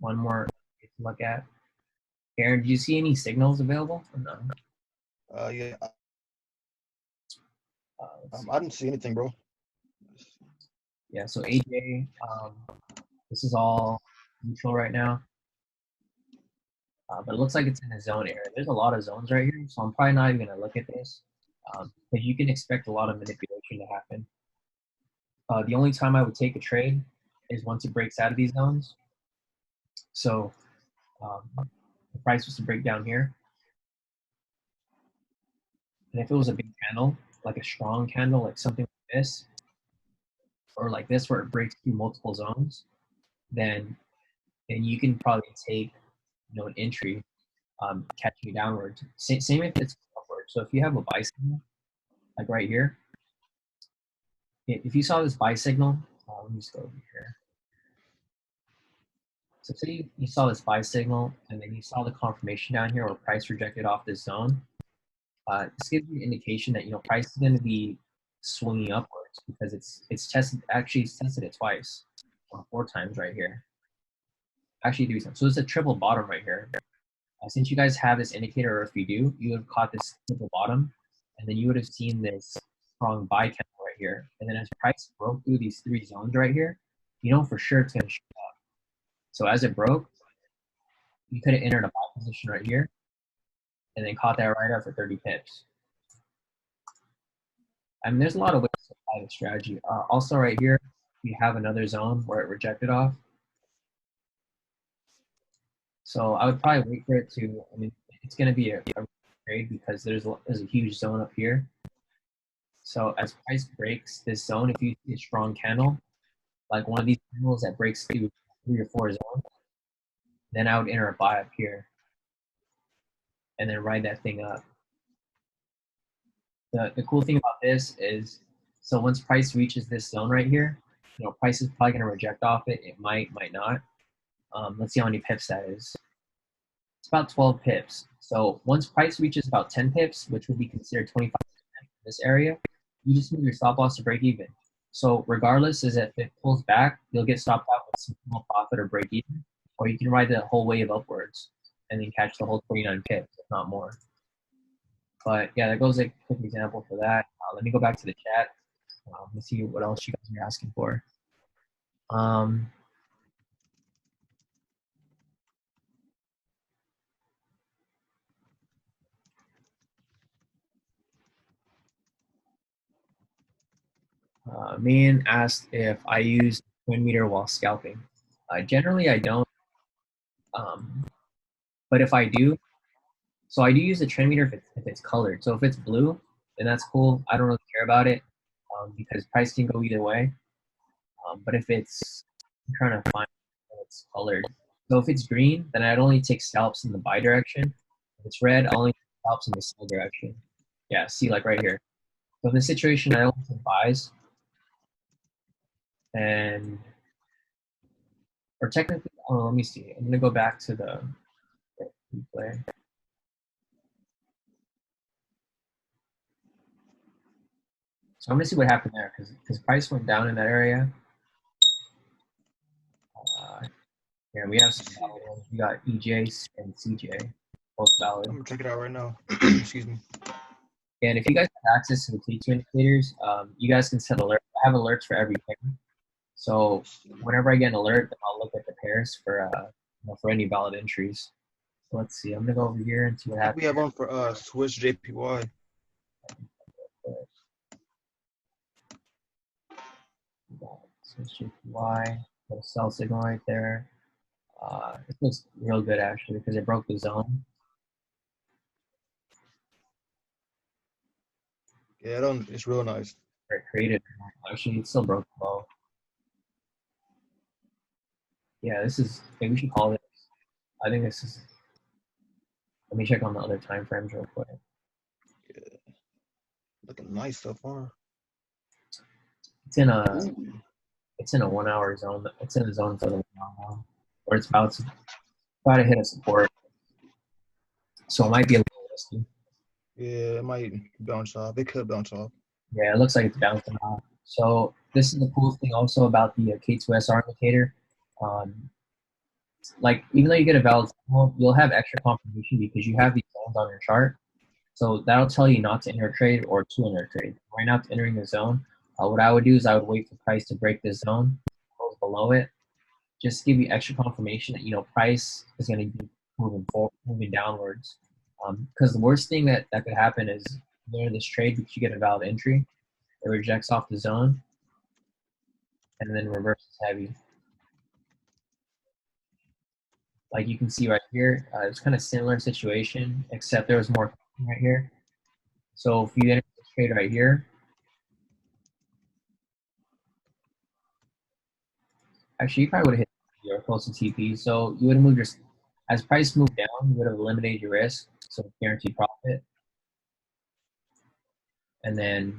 [SPEAKER 1] One more to look at. Aaron, do you see any signals available or no?
[SPEAKER 2] Yeah. I didn't see anything, bro.
[SPEAKER 1] Yeah, so AJ, this is all neutral right now. But it looks like it's in a zone area. There's a lot of zones right here, so I'm probably not even going to look at this. But you can expect a lot of manipulation to happen. The only time I would take a trade is once it breaks out of these zones. So the price was to break down here. And if it was a big candle, like a strong candle, like something like this, or like this where it breaks through multiple zones, then you can probably take an entry catching you downwards. Same if it's upward. So if you have a buy signal, like right here, if you saw this buy signal, let me just go over here. So say you saw this buy signal, and then you saw the confirmation down here where price rejected off this zone. This gives you an indication that price is going to be swinging upwards because it's tested it twice, 4 times right here. Actually 3 times. So it's a triple bottom right here. Since you guys have this indicator, or if you do, you would have caught this triple bottom, and then you would have seen this strong buy candle right here. And then as price broke through these 3 zones right here, you know for sure it's going to shoot up. So as it broke, you could have entered a buy position right here, and then caught that right up for 30 pips. I mean, there's a lot of ways to apply the strategy. Also right here, we have another zone where it rejected off. So I would probably wait for it to, I mean, it's going to be a trade because there's a huge zone up here. So as price breaks this zone, if you see a strong candle, like one of these candles that breaks through 3 or 4 zones, then I would enter a buy up here and then ride that thing up. The cool thing about this is, so once price reaches this zone right here, price is probably going to reject off it. It might not. Let's see how many pips that is. It's about 12 pips. So once price reaches about 10 pips, which would be considered 25% in this area, you just move your stop loss to break even. So regardless, is if it pulls back, you'll get stopped out with some small profit or break even, or you can ride the whole wave upwards and then catch the whole 29 pips, if not more. But yeah, that goes a quick example for that. Let me go back to the chat. Let's see what else you guys are asking for. Mean asked if I use twin meter while scalping. Generally, I don't. But if I do, so I do use the trend meter if it's colored. So if it's blue, then that's cool. I don't really care about it because price can go either way. But if I'm trying to find it's colored. So if it's green, then I'd only take scalps in the buy direction. If it's red, I'll only take scalps in the sell direction. Yeah, see, like right here. So in this situation, I only take buys. Or technically, let me see. I'm going to go back to the replay. So I'm going to see what happened there because price went down in that area. Yeah, we have some valid ones. We got EJ and CJ, both valid.
[SPEAKER 2] I'm gonna check it out right now. Excuse me.
[SPEAKER 1] And if you guys have access to the T2 indicators, you guys can set alerts. I have alerts for every pair. So whenever I get an alert, then I'll look at the pairs for any valid entries. So let's see. I'm gonna go over here and see what happens.
[SPEAKER 2] We have one for Swiss JPY.
[SPEAKER 1] Swiss JPY. Got a sell signal right there. It looks real good actually because it broke the zone.
[SPEAKER 2] Yeah, it's real nice.
[SPEAKER 1] Very creative. Actually, it still broke the low. Yeah, maybe we should call this. I think this is. Let me check on the other time frames real quick.
[SPEAKER 2] Yeah, looking nice so far.
[SPEAKER 1] It's in a 1 hour zone. It's in a zone for the 1 hour now, where it's about to hit a support. So it might be a little risky.
[SPEAKER 2] Yeah, it might bounce off. It could bounce off.
[SPEAKER 1] Yeah, it looks like it's bouncing off. So this is the cool thing also about the K2SR indicator. Like even though you get a valid signal, you'll have extra confirmation because you have these zones on your chart. So that'll tell you not to enter a trade or to enter a trade. Right now, it's entering the zone. What I would do is I would wait for price to break this zone, goes below it, just to give you extra confirmation that price is going to be moving downwards. Because the worst thing that could happen is you enter this trade because you get a valid entry, it rejects off the zone, and then reverses heavy. like you can see right here, it's kind of similar situation, except there was more right here. So if you enter this trade right here, actually you probably would have hit your close to TP. So you would have moved your, as price moved down, you would have eliminated your risk, so guaranteed profit. And then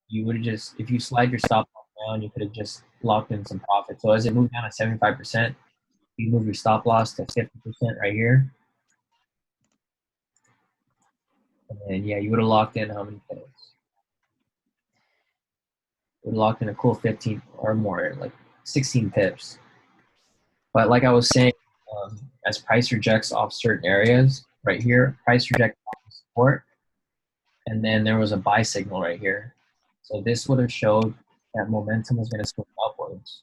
[SPEAKER 1] you would have just, if you slide your stop loss down, you could have just locked in some profit. So as it moved down to 75%, you move your stop loss to 50% right here. And then, yeah, you would have locked in how many pips? You would have locked in a cool 15 or more, like 16 pips. But like I was saying, as price rejects off certain areas, right here, price rejects off the support, and then there was a buy signal right here. So this would have showed that momentum was going to swing upwards.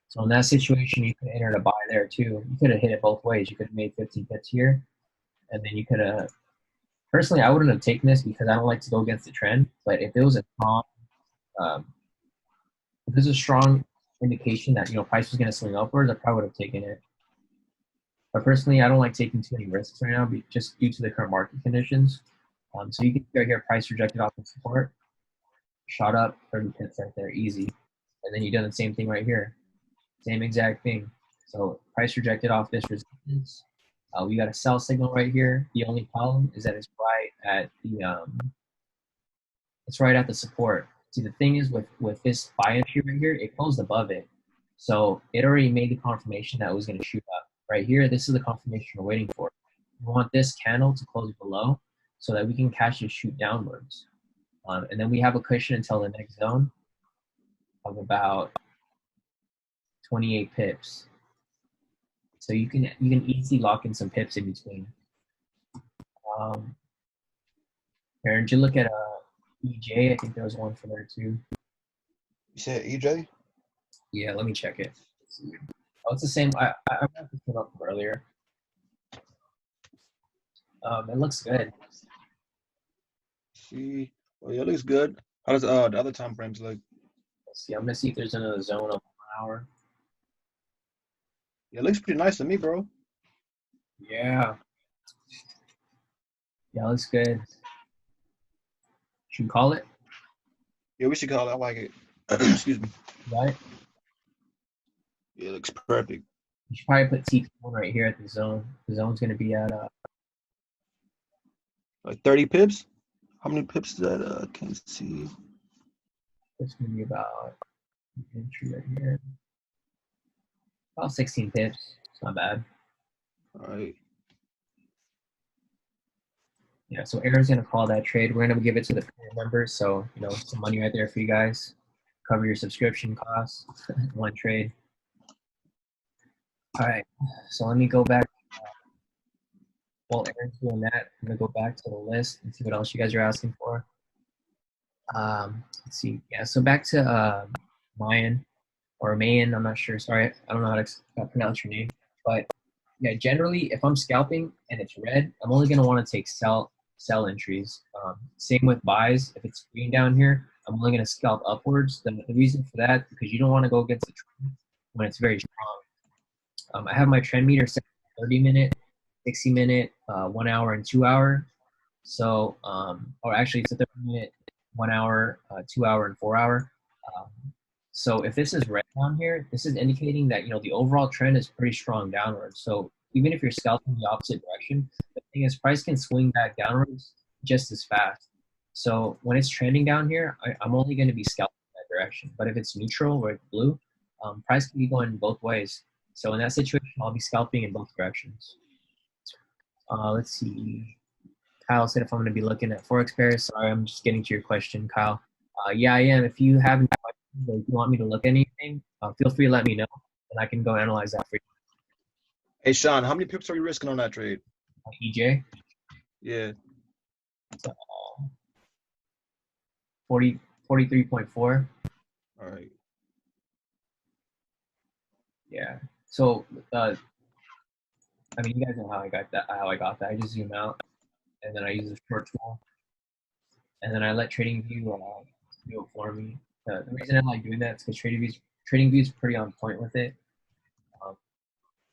[SPEAKER 1] So in that situation, you could enter a buy there too. You could have hit it both ways. You could have made 15 pips here, and then you could have. Personally, I wouldn't have taken this because I don't like to go against the trend. But if it was a strong, um, if there's a strong indication that price was going to swing upwards, I probably would have taken it. But personally, I don't like taking too many risks right now, just due to the current market conditions. So you can see right here, price rejected off the support, shot up 30 pips right there, easy. And then you done the same thing right here, same exact thing. So price rejected off this resistance. We got a sell signal right here. The only problem is that it's right at the support. See, the thing is with this buy entry right here, it closed above it. So it already made the confirmation that it was going to shoot up. Right here, this is the confirmation we're waiting for. We want this candle to close below so that we can catch it shoot downwards. And then we have a cushion until the next zone of about 28 pips. So you can easily lock in some pips in between. Aaron, did you look at EJ? I think there was one for there too.
[SPEAKER 2] You said EJ?
[SPEAKER 1] Yeah, let me check it. Oh, it's the same. I brought this one up earlier. It looks good.
[SPEAKER 2] See, well, yeah, it looks good. How does the other time frames look?
[SPEAKER 1] Let's see. I'm gonna see if there's another zone of 1 hour.
[SPEAKER 2] Yeah, it looks pretty nice to me, bro.
[SPEAKER 1] Yeah. Yeah, looks good. Should we call it?
[SPEAKER 2] Yeah, we should call it. I like it. Excuse me.
[SPEAKER 1] Right?
[SPEAKER 2] Yeah, it looks perfect.
[SPEAKER 1] You should probably put TP1 right here at the zone. The zone's gonna be at
[SPEAKER 2] Like 30 pips? How many pips is that? I can't see.
[SPEAKER 1] it's gonna be about entry right here. About 16 pips. It's not bad.
[SPEAKER 2] All right.
[SPEAKER 1] Yeah, so Aaron's gonna call that trade. We're gonna give it to the premium members, so some money right there for you guys. Cover your subscription costs. One trade. All right, so let me go back. While Aaron's doing that, I'm gonna go back to the list and see what else you guys are asking for. Let's see. Yeah, so back to Mayan or Mayan. I'm not sure. Sorry, I don't know how to pronounce your name. But yeah, generally, if I'm scalping and it's red, I'm only gonna want to take sell entries. Same with buys. If it's green down here, I'm only gonna scalp upwards. The reason for that because you don't want to go against the trend when it's very strong. I have my trend meter set 30-minute, 60-minute, 1 hour, and 2 hour. So, or actually, it's a 30-minute, 1 hour, 2 hour, and 4 hour. So if this is red down here, this is indicating that the overall trend is pretty strong downwards. So even if you're scalping the opposite direction, the thing is price can swing back downwards just as fast. So when it's trending down here, I'm only going to be scalping that direction. But if it's neutral or it's blue, price can be going both ways. So in that situation, I'll be scalping in both directions. Let's see. Kyle said if I'm going to be looking at Forex pairs. Sorry, I'm just getting to your question, Kyle. Yeah, I am. If you have any questions or if you want me to look at anything, feel free to let me know, and I can go analyze that for you.
[SPEAKER 2] Hey, Sean, how many pips are you risking on that trade?
[SPEAKER 1] EJ?
[SPEAKER 2] Yeah.
[SPEAKER 1] 43.4.
[SPEAKER 2] All right.
[SPEAKER 1] Yeah. So, I mean, you guys know how I got that. I just zoom out, and then I use a short tool, and then I let TradingView do it for me. The reason I like doing that is because TradingView is pretty on point with it.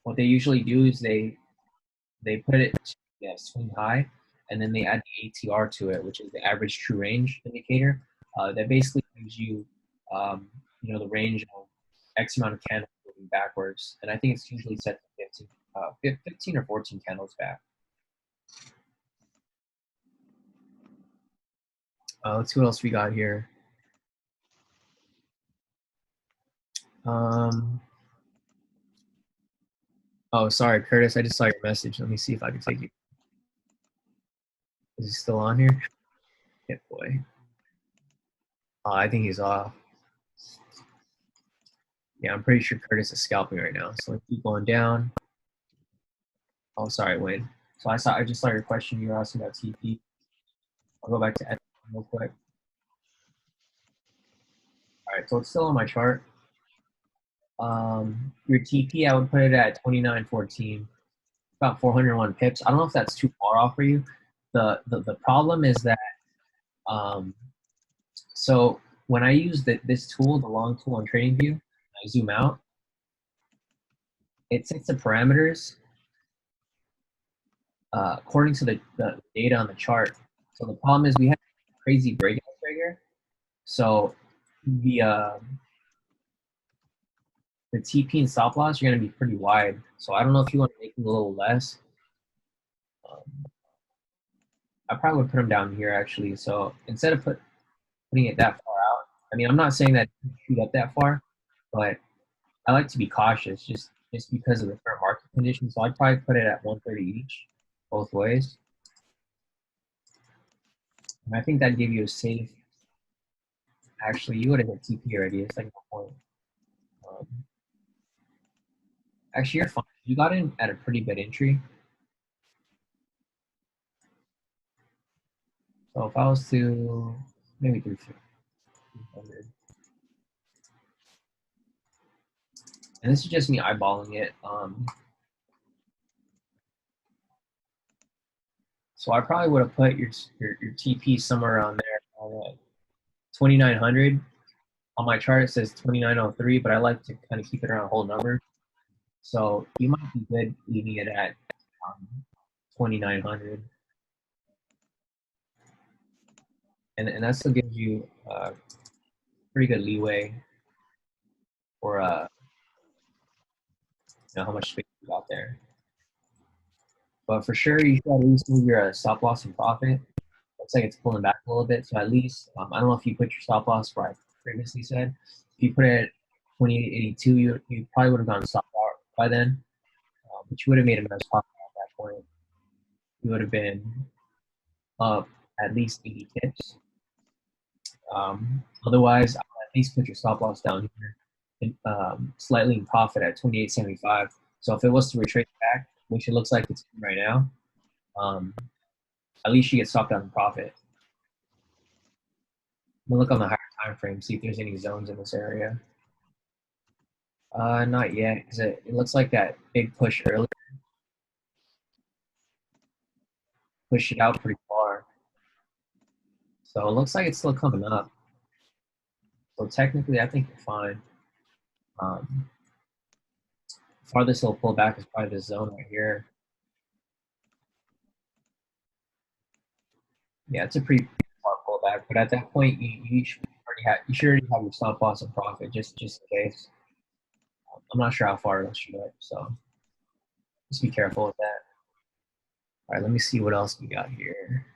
[SPEAKER 1] what they usually do is they put it to swing high, and then they add the ATR to it, which is the average true range indicator. That basically gives you, the range of X amount of candles moving backwards, and I think it's usually set to 15 or 14 candles back. Let's see what else we got here. Oh, sorry, Curtis. I just saw your message. Let me see if I can take you. Is he still on here? Yeah, boy. Oh, I think he's off. Yeah, I'm pretty sure Curtis is scalping right now. So let's keep going down. Oh, sorry, Wayne. So I just saw your question. You were asking about TP. I'll go back to F real quick. All right, so it's still on my chart. Your TP, I would put it at 29.14, about 401 pips. I don't know if that's too far off for you. The problem is that so when I use this tool, the long tool on TradingView, I zoom out, it sets the parameters according to the data on the chart. So the problem is we have crazy breakouts right here. So the TP and stop loss are going to be pretty wide. So I don't know if you want to make them a little less. I probably would put them down here actually. So instead of putting it that far out, I mean, I'm not saying that you shoot up that far, but I like to be cautious just because of the current market conditions. So I'd probably put it at 130 each, both ways. And I think that'd give you a safe. Actually, you would have hit TP already. It's like no point. Actually, you're fine. You got in at a pretty good entry. So if I was to maybe 300, and this is just me eyeballing it. So I probably would have put your TP somewhere around there, 2,900. On my chart, it says 2,903, but I like to kind of keep it around a whole number. So you might be good leaving it at 2,900. And that still gives you pretty good leeway for how much space you got there. But for sure, you should at least move your stop loss and profit. Looks like it's pulling back a little bit. So at least, I don't know if you put your stop loss where I previously said. If you put it at 28.82, you probably would have gone stop out by then. But you would have made a nice profit at that point. You would have been up at least 80 pips. Otherwise, I'll at least put your stop loss down here and slightly in profit at 28.75. So if it was to retrace back, which it looks like it's right now, at least you get stopped out in profit. I'm gonna look on the higher time frame, see if there's any zones in this area. Not yet, because it looks like that big push earlier pushed it out pretty far. So it looks like it's still coming up. So technically, I think you're fine. Farthest it'll pull back is probably this zone right here. Yeah, it's a pretty far pullback, but at that point, you should already have your stop loss and profit just in case. I'm not sure how far it'll shoot up, so just be careful with that. All right, let me see what else we got here.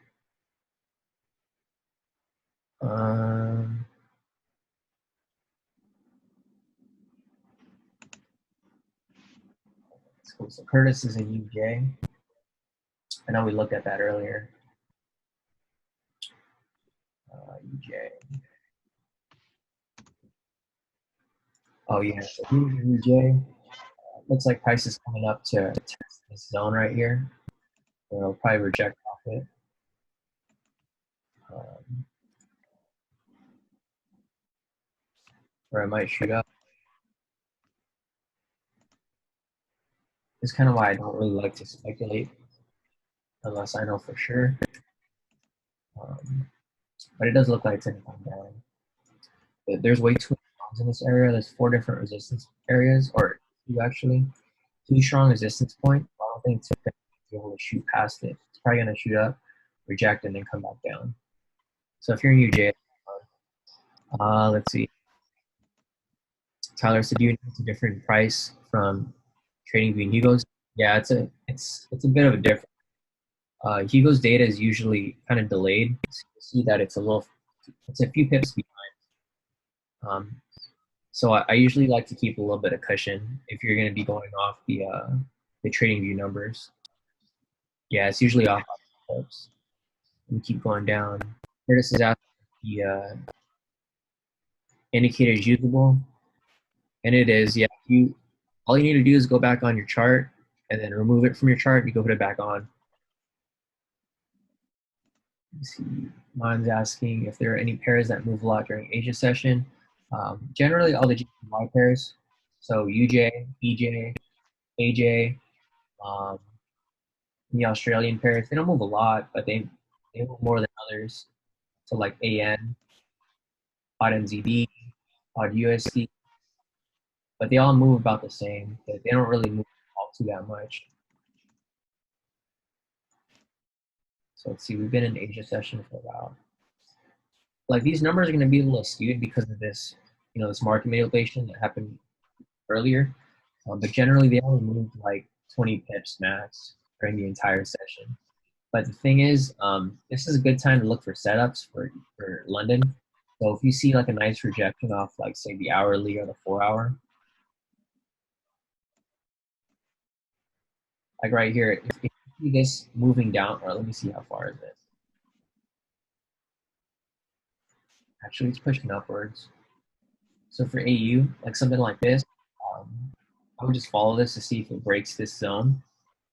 [SPEAKER 1] Cool. So Curtis is in UJ. I know we looked at that earlier. UJ. Oh yeah, so here's UJ. Looks like price is coming up to test this zone right here. So it'll probably reject off it. Or it might shoot up. It's kind of why I don't really like to speculate unless I know for sure. But it does look like it's going to come down. There's way too many zones in this area. There's 4 different resistance areas, or 2 actually. too strong resistance point. I don't think it's going to be able to shoot past it. It's probably going to shoot up, reject, and then come back down. So if you're in UJ, let's see. Tyler said, "Do you know it's a different price from trading between Hugo's?" Yeah, it's a bit of a difference. Hugo's data is usually kind of delayed, so you see that it's a few pips behind. So I usually like to keep a little bit of cushion if you're going to be going off the trading view numbers. Yeah, it's usually off pips. And keep going down. Curtis is asking if the indicator is usable, and it is. Yeah, all you need to do is go back on your chart and then remove it from your chart. You go put it back on. Let's see, mine's asking if there are any pairs that move a lot during Asia session. Generally, all the GPY pairs, so UJ, EJ, AJ, the Australian pairs, they don't move a lot, but they move more than others. So like AN, odd NZD, odd USD, but they all move about the same. They don't really move all too that much. So let's see, we've been in Asia session for a while. Like these numbers are going to be a little skewed because of this, this market manipulation that happened earlier. But generally, they only moved like 20 pips max during the entire session. But the thing is, this is a good time to look for setups for London. So if you see like a nice rejection off like say the hourly or the 4-hour, like right here, if you see this moving down, or let me see how far is it. Actually, it's pushing upwards. So for AU, like something like this, I would just follow this to see if it breaks this zone,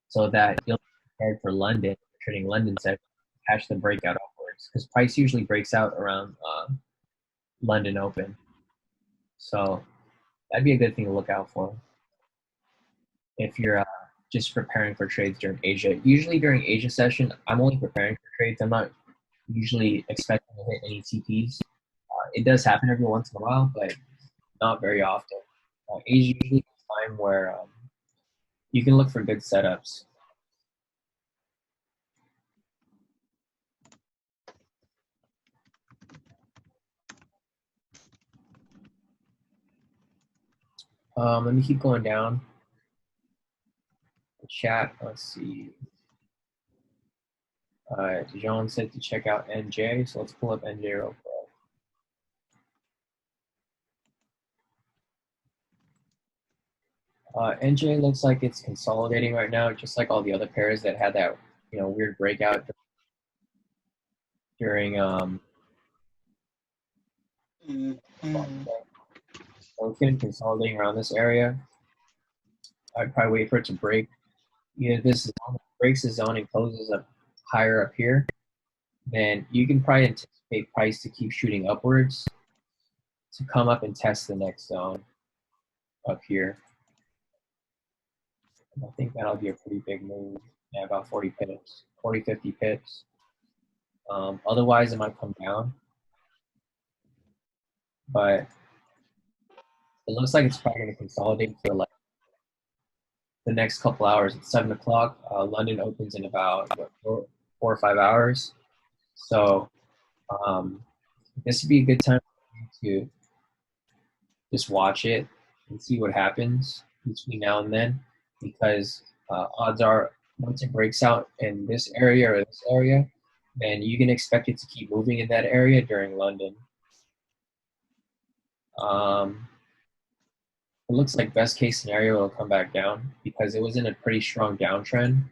[SPEAKER 1] so that you'll be prepared for London, trading London session, catch the breakout upwards, because price usually breaks out around London Open. So that'd be a good thing to look out for if you're just preparing for trades during Asia. Usually during Asia session, I'm only preparing for trades. I'm not usually expecting to hit any TPs. It does happen every once in a while, but not very often. Asia usually is a time where you can look for good setups. Let me keep going down. The chat, let's see. John said to check out NJ, so let's pull up NJ real quick. NJ looks like it's consolidating right now, just like all the other pairs that had that weird breakout during
[SPEAKER 2] Mm-hmm.
[SPEAKER 1] So it's getting consolidating around this area. I'd probably wait for it to break. Either this zone breaks the zone and closes up higher up here, then you can probably anticipate price to keep shooting upwards to come up and test the next zone up here. And I think that'll be a pretty big move. Yeah, about 40 pips, 40, 50 pips. Otherwise, it might come down. But it looks like it's probably going to consolidate for like the next couple hours. It's 7 o'clock. London opens in about 4 or 5 hours. So this would be a good time to just watch it and see what happens between now and then, because odds are once it breaks out in this area or this area, then you can expect it to keep moving in that area during London. It looks like best case scenario it'll come back down because it was in a pretty strong downtrend.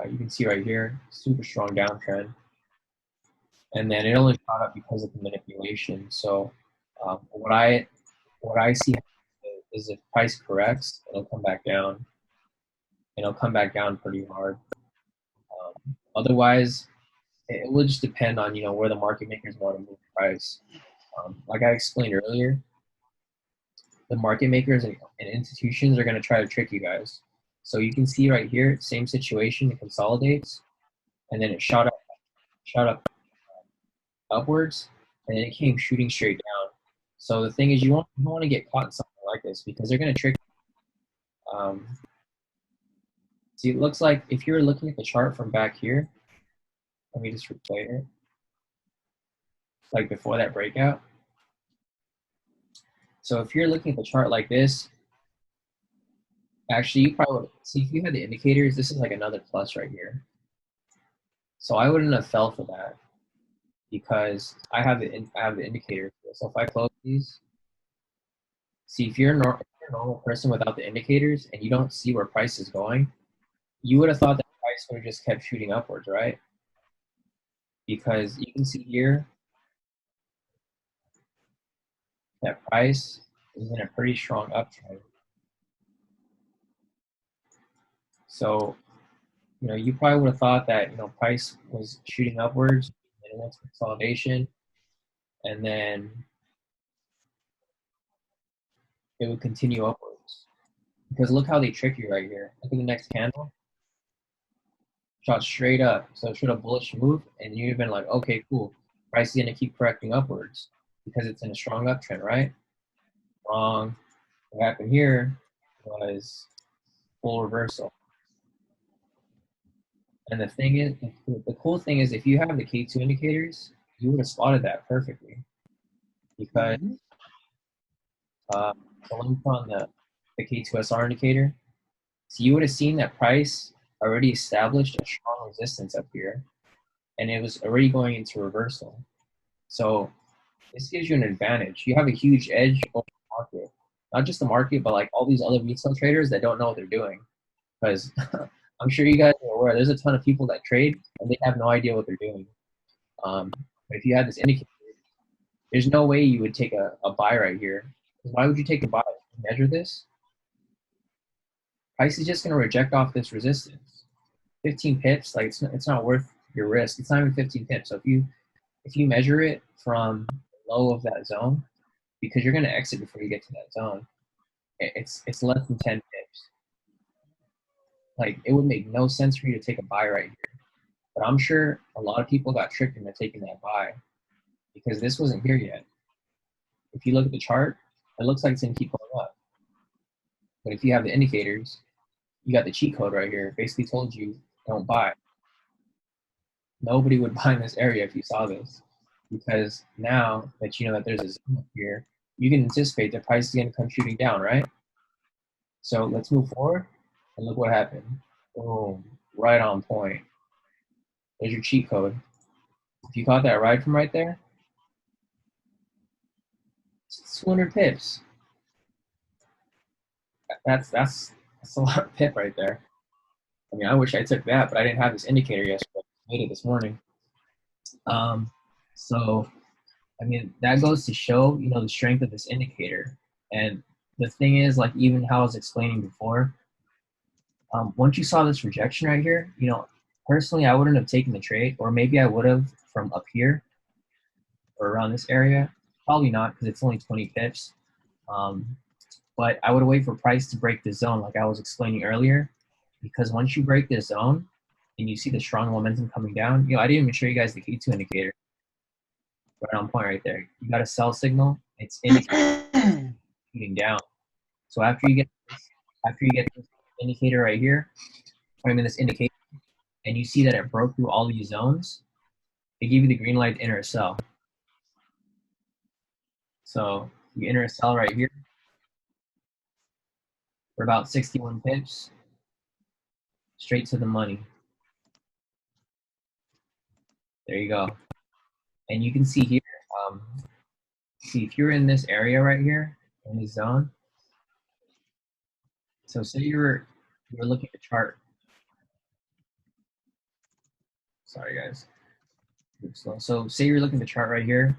[SPEAKER 1] You can see right here, super strong downtrend. And then it only shot up because of the manipulation. So what I see is if price corrects, it'll come back down. And it'll come back down pretty hard. Otherwise, it will just depend on where the market makers want to move price. Like I explained earlier, the market makers and institutions are going to try to trick you guys. So you can see right here, same situation, it consolidates, and then it shot up upwards, and then it came shooting straight down. So the thing is, you don't want to get caught in something like this because they're going to trick you. See, it looks like if you're looking at the chart from back here, let me just replay it, like before that breakout. So if you're looking at the chart like this, actually you probably would see if you had the indicators, this is like another plus right here. So I wouldn't have fell for that because I have the indicators. So if I close these, see if you're a normal person without the indicators and you don't see where price is going, you would have thought that price would have just kept shooting upwards, right? Because you can see here that price is in a pretty strong uptrend. So, you know, you probably would have thought that, you know, price was shooting upwards and it went to consolidation and then it would continue upwards. Because look how they trick you right here. Look at the next candle. Shot straight up. So it showed a bullish move and you'd have been like, okay, cool. Price is going to keep correcting upwards because it's in a strong uptrend, right? Wrong. What happened here was full reversal. And the thing is, the cool thing is if you have the K2 indicators, you would have spotted that perfectly. Because so let me put on the K2SR indicator. So you would have seen that price already established a strong resistance up here, and it was already going into reversal. So this gives you an advantage. You have a huge edge over the market. Not just the market, but like all these other retail traders that don't know what they're doing. Because I'm sure you guys are aware, there's a ton of people that trade and they have no idea what they're doing. But if you had this indicator, there's no way you would take a buy right here. Why would you take a buy? Measure this. Price is just going to reject off this resistance. 15 pips, like it's not worth your risk. It's not even 15 pips. So if you measure it from the low of that zone, because you're going to exit before you get to that zone, it's less than 10 pips. Like it would make no sense for you to take a buy right here. But I'm sure a lot of people got tricked into taking that buy because this wasn't here yet. If you look at the chart, it looks like it's going to keep going up. But if you have the indicators, you got the cheat code right here. It basically told you don't buy. Nobody would buy in this area if you saw this. Because now that you know that there's a zone up here, you can anticipate the price is going to come shooting down, right? So let's move forward and look what happened. Boom, right on point. There's your cheat code. If you caught that ride from right there, it's 200 pips. That's a lot of pip right there. I mean, I wish I took that, but I didn't have this indicator yesterday. I made it this morning. So I mean, that goes to show, you know, the strength of this indicator. And the thing is, like even how I was explaining before, once you saw this rejection right here, you know, personally, I wouldn't have taken the trade, or maybe I would have from up here or around this area. Probably not because it's only 20 pips. But I would wait for price to break the zone like I was explaining earlier, because once you break this zone and you see the strong momentum coming down, you know, I didn't even show you guys the K2 indicator. Right on point right there. You got a sell signal. It's indicating down. So after you get this indicator right here, I mean this indicator, and you see that it broke through all these zones, they give you the green light to enter a sell. So you enter a sell right here for about 61 pips, straight to the money. There you go. And you can see here, see if you're in this area right here, in this zone. So say you're looking at the chart. Sorry guys. So say you're looking at the chart right here,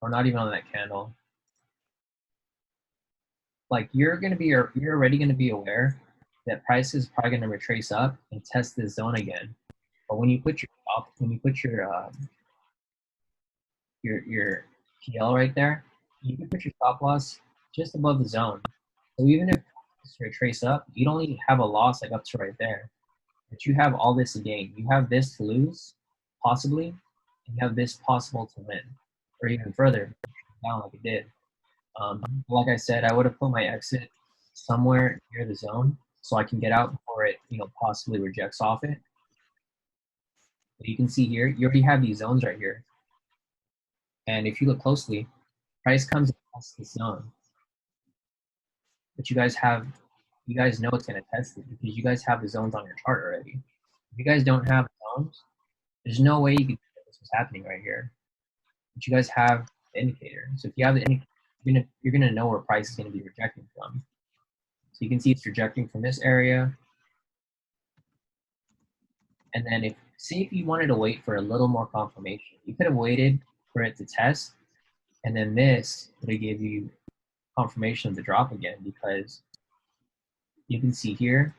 [SPEAKER 1] or not even on that candle. Like you're already gonna be aware that price is probably gonna retrace up and test this zone again. But when you put your PL right there, you can put your stop loss just above the zone. So even if it's retrace up, you don't even have a loss like up to right there. But you have all this to gain. You have this to lose, possibly, and you have this possible to win, or even further, down like it did. Like I said, I would have put my exit somewhere near the zone so I can get out before it, possibly rejects off it. But you can see here, you already have these zones right here. And if you look closely, price comes across this zone. But you guys know it's going to test it because you guys have the zones on your chart already. If you guys don't have zones, there's no way you can see this was happening right here. But you guys have the indicator. So if you have the indicator, you're gonna know where price is gonna be rejecting from. So you can see it's rejecting from this area. And then say if you wanted to wait for a little more confirmation, you could have waited for it to test, and then this would have give you confirmation of the drop again, because you can see here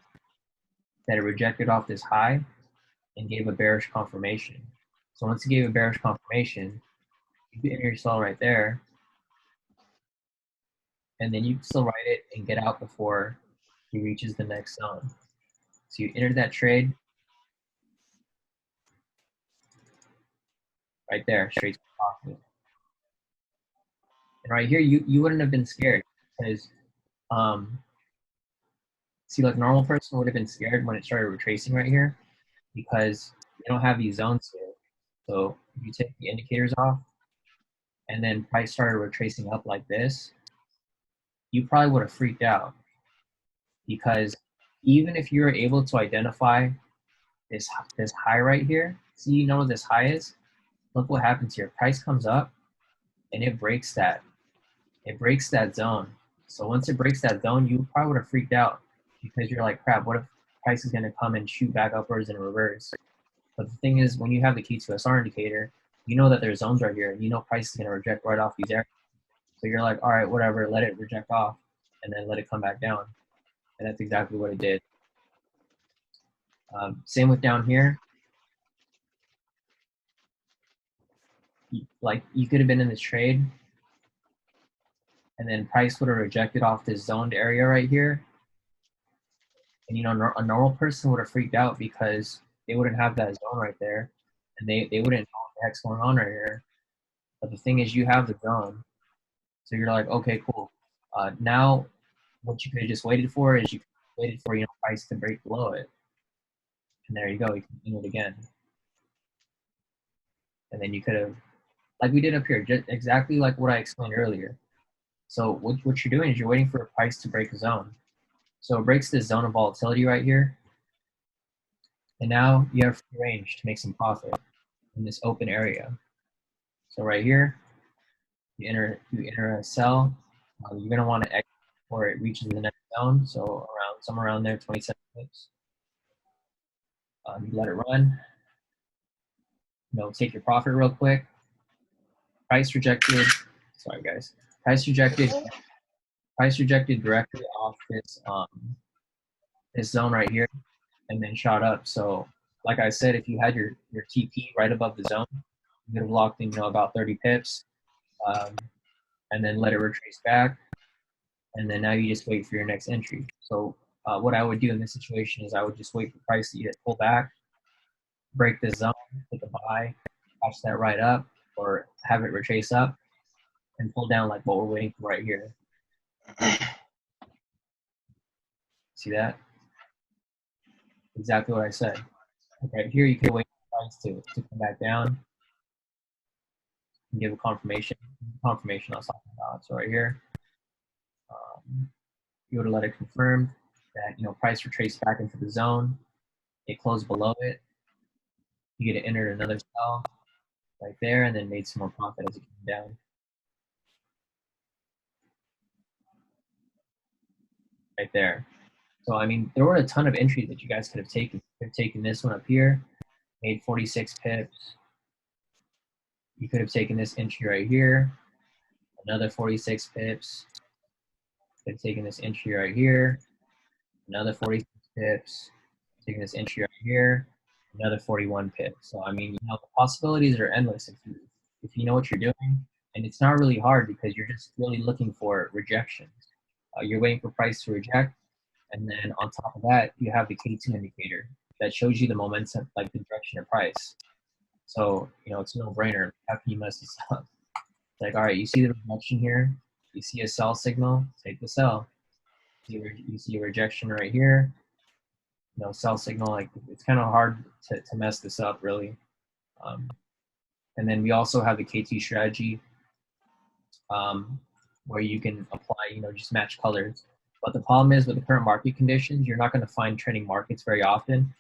[SPEAKER 1] that it rejected off this high and gave a bearish confirmation. So once it gave a bearish confirmation, you can enter your sell right there, and then you can still write it and get out before he reaches the next zone. So you enter that trade right there, straight to profit. And right here, you wouldn't have been scared because, see, like normal person would have been scared when it started retracing right here because you don't have these zones here. So if you take the indicators off and then price started retracing up like this, you probably would have freaked out, because even if you're able to identify this high right here, see, you know what this high is? Look what happens here. Price comes up and it breaks that. It breaks that zone. So once it breaks that zone, you probably would have freaked out because you're like, crap, what if price is going to come and shoot back upwards in reverse? But the thing is, when you have the K2SR indicator, you know that there's zones right here, and you know price is going to reject right off these areas. So you're like, all right, whatever, let it reject off, and then let it come back down. And that's exactly what it did. Same with down here. You could have been in this trade, and then price would have rejected off this zoned area right here. And a normal person would have freaked out because they wouldn't have that zone right there, and they wouldn't know what the heck's going on right here. But the thing is, you have the zone, so you're like, okay, cool. Now, what you could have just waited for is you waited for price to break below it, and there you go. You can do it again, and then you could have, like we did up here, just exactly like what I explained earlier. So what you're doing is you're waiting for a price to break a zone. So it breaks this zone of volatility right here. And now you have free range to make some profit in this open area. So right here, you enter a sell. You're going to want to exit before it reaches the next zone. So somewhere around there, 27 pips. You let it run. Take your profit real quick. Price rejected. Sorry, guys. Price rejected directly off this zone right here, and then shot up. So like I said, if you had your TP right above the zone, you could have locked in about 30 pips, and then let it retrace back, and then now you just wait for your next entry. So what I would do in this situation is I would just wait for price to either pull back, break the zone, take a buy, catch that right up, or have it retrace up and pull down like what we're waiting for right here. See that? Exactly what I said. Okay, here you can wait for price to come back down and give a confirmation. Confirmation I was talking about. So right here, you would have let it confirm that price retraced back into the zone. It closed below it. You get to enter another sell right there, and then made some more profit as it came down. Right there. So I mean, there were a ton of entries that you guys could have taken. You could have taken this one up here, made 46 pips. You could have taken this entry right here, another 46 pips. You could have taken this entry right here, another 46 pips. Taking this entry right here, another 41 pips. So I mean, the possibilities are endless if you know what you're doing, and it's not really hard because you're just really looking for rejections. You're waiting for price to reject, and then on top of that, you have the K2 indicator that shows you the momentum, like the direction of price. So it's a no-brainer. How can you mess this up? It's like, all right, you see the rejection here, you see a sell signal, take the sell. You see a rejection right here. Sell signal. Like it's kind of hard to mess this up really. And then we also have the KT strategy, where you can apply, just match colors. But the problem is with the current market conditions, you're not going to find trending markets very often.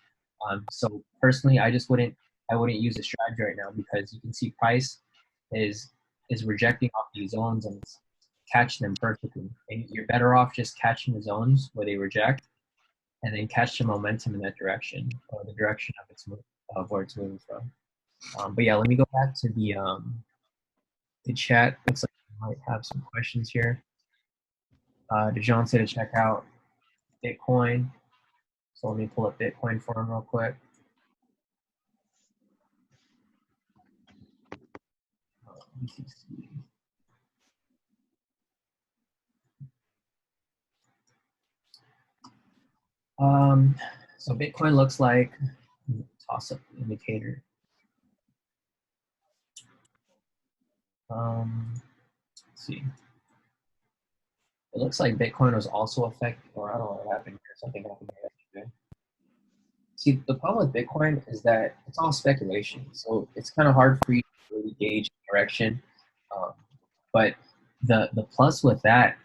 [SPEAKER 1] So personally, I wouldn't use a strategy right now because you can see price is rejecting off these zones and it's catching them perfectly. And you're better off just catching the zones where they reject and then catch the momentum in that direction or the direction of where it's moving from. But yeah, let me go back to the chat. Looks like we might have some questions here. Dejan said to check out Bitcoin. So let me pull up Bitcoin for him real quick. BTC. So Bitcoin looks like, toss up the indicator. Let's see. It looks like Bitcoin was also affected, or I don't know what happened here. Something happened here yesterday. See, the problem with Bitcoin is that it's all speculation. So it's kind of hard for you to really gauge direction. But the plus with that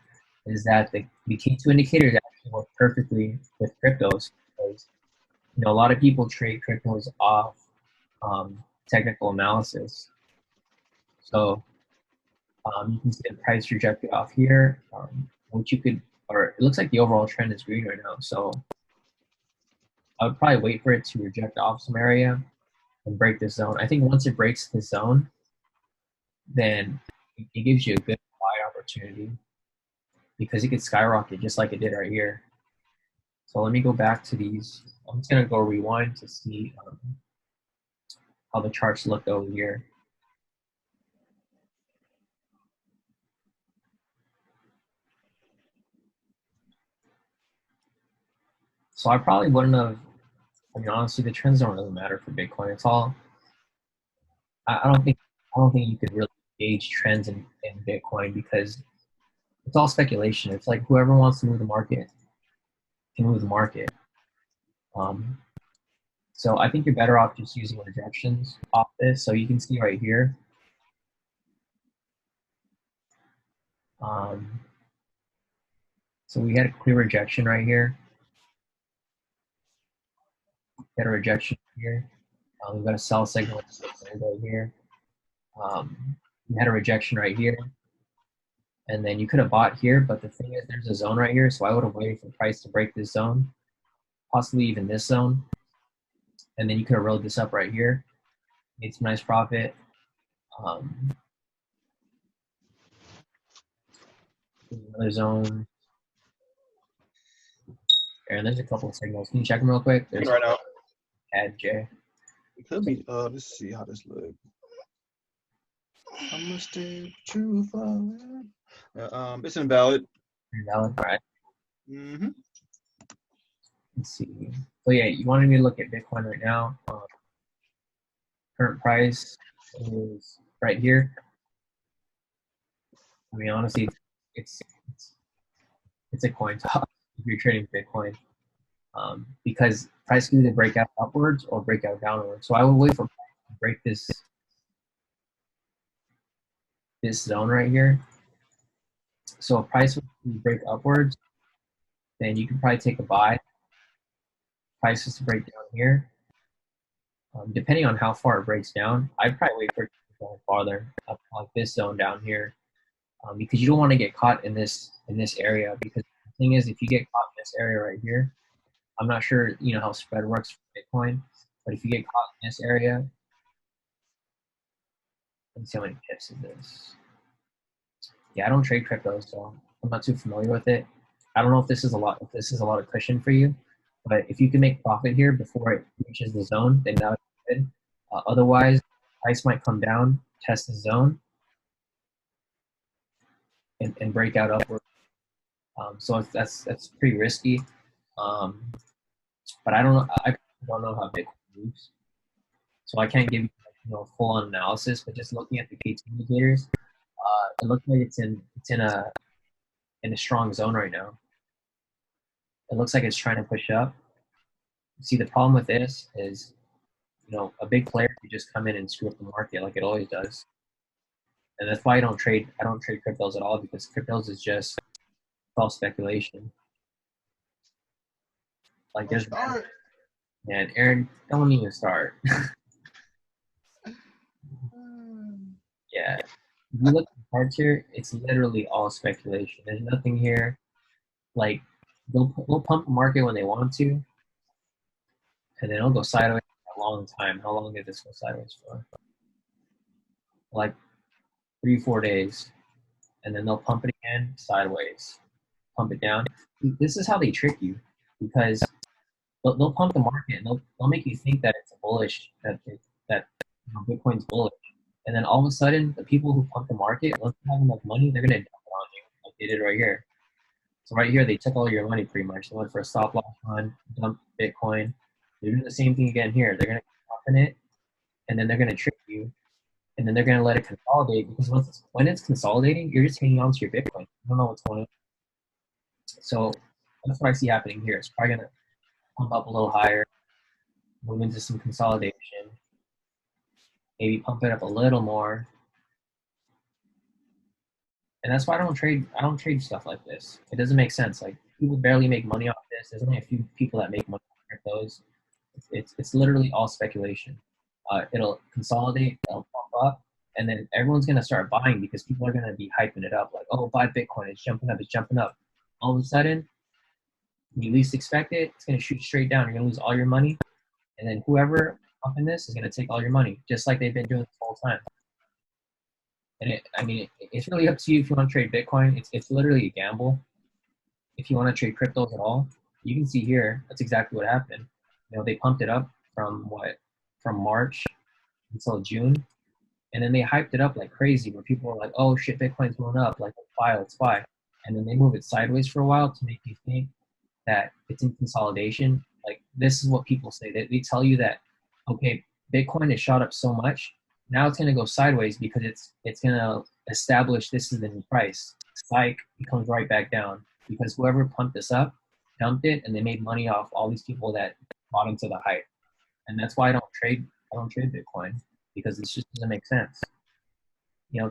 [SPEAKER 1] is that the K2 indicators actually work perfectly with cryptos because a lot of people trade cryptos off technical analysis. So you can see the price rejected off here, which you could, or it looks like the overall trend is green right now. So I would probably wait for it to reject off some area and break this zone. I think once it breaks the zone, then it gives you a good buy opportunity because it could skyrocket just like it did right here. So let me go back to these. I'm just going to go rewind to see how the charts look over here. So I probably wouldn't have, honestly, the trends don't really matter for Bitcoin. It's all, I don't think you could really gauge trends in Bitcoin because it's all speculation. It's like whoever wants to move the market can move the market. So I think you're better off just using rejections off this. So you can see right here. So we had a clear rejection right here. Got a rejection here. We've got a sell signal right here. We had a rejection right here. And then you could have bought here, but the thing is there's a zone right here, so I would have waited for the price to break this zone, possibly even this zone. And then you could have rode this up right here, made some nice profit. Another zone. And there's a couple of signals. Can you check them real quick? There's
[SPEAKER 2] right now.
[SPEAKER 1] Add J.
[SPEAKER 2] It could be. Let's see how this looks. I must stay true for it's invalid.
[SPEAKER 1] Invalid, right?
[SPEAKER 2] Mm-hmm.
[SPEAKER 1] Let's see. So yeah, you wanted me to look at Bitcoin right now. Current price is right here. I mean, honestly, it's a coin toss if you're trading Bitcoin, because price can either break out upwards or break out downwards. So I would wait for price to break this zone right here. So if price would break upwards, then you can probably take a buy. Price is to break down here. Depending on how far it breaks down, I'd probably wait for it to go farther, up like this zone down here, because you don't want to get caught in this area. Because the thing is, if you get caught in this area right here, I'm not sure how spread works for Bitcoin, but if you get caught in this area, let's see how many pips is this. Yeah, I don't trade crypto, so I'm not too familiar with it. I don't know if this is a lot of cushion for you, but if you can make profit here before it reaches the zone, then that would be good. Otherwise, price might come down, test the zone, and break out upward. So that's pretty risky. But I don't know. I don't know how Bitcoin moves, so I can't give you full-on analysis. But just looking at the K2 indicators, it looks like it's in a strong zone right now. It looks like it's trying to push up. See, the problem with this is, a big player could just come in and screw up the market like it always does. And that's why I don't trade cryptos at all, because cryptos is just false speculation. Like
[SPEAKER 2] Don't
[SPEAKER 1] there's
[SPEAKER 2] start.
[SPEAKER 1] man, Aaron, don't even start. Yeah. If you look at the charts here, it's literally all speculation. There's nothing here. Like they'll pump the market when they want to, and then it'll go sideways for a long time. How long did this go sideways for? Like 3-4 days. And then they'll pump it again sideways. Pump it down. This is how they trick you, because they'll pump the market and they'll make you think that it's bullish, that Bitcoin's bullish. And then all of a sudden, the people who pump the market, once they have enough money, they're going to dump it on you, like they did right here. So right here, they took all your money pretty much. They went for a stop loss run, dumped Bitcoin. They're doing the same thing again here. They're going to pump it, and then they're going to trick you, and then they're going to let it consolidate, because when it's consolidating, you're just hanging on to your Bitcoin. You don't know what's going on. So that's what I see happening here. It's probably going to pump up a little higher, move into some consolidation, maybe pump it up a little more. And that's why I don't trade stuff like this. It doesn't make sense. Like, people barely make money off this. There's only a few people that make money off cryptos. It's literally all speculation. It'll consolidate, it'll pump up, and then everyone's gonna start buying, because people are gonna be hyping it up, like, oh, buy Bitcoin, it's jumping up, it's jumping up. All of a sudden, when you least expect it, it's gonna shoot straight down. You're gonna lose all your money, and then whoever pumping this is gonna take all your money, just like they've been doing this whole time. And it's really up to you if you want to trade Bitcoin. It's literally a gamble. If you want to trade cryptos at all, you can see here, that's exactly what happened. They pumped it up from March until June, and then they hyped it up like crazy, where people were like, oh shit, Bitcoin's going up, like let's buy. And then they move it sideways for a while to make you think that it's in consolidation. Like, this is what people say. They tell you that, okay, Bitcoin has shot up so much, now it's going to go sideways because it's going to establish this is the new price. Spike, it comes right back down, because whoever pumped this up dumped it, and they made money off all these people that bought into the hype. And that's why I don't trade Bitcoin, because it just doesn't make sense.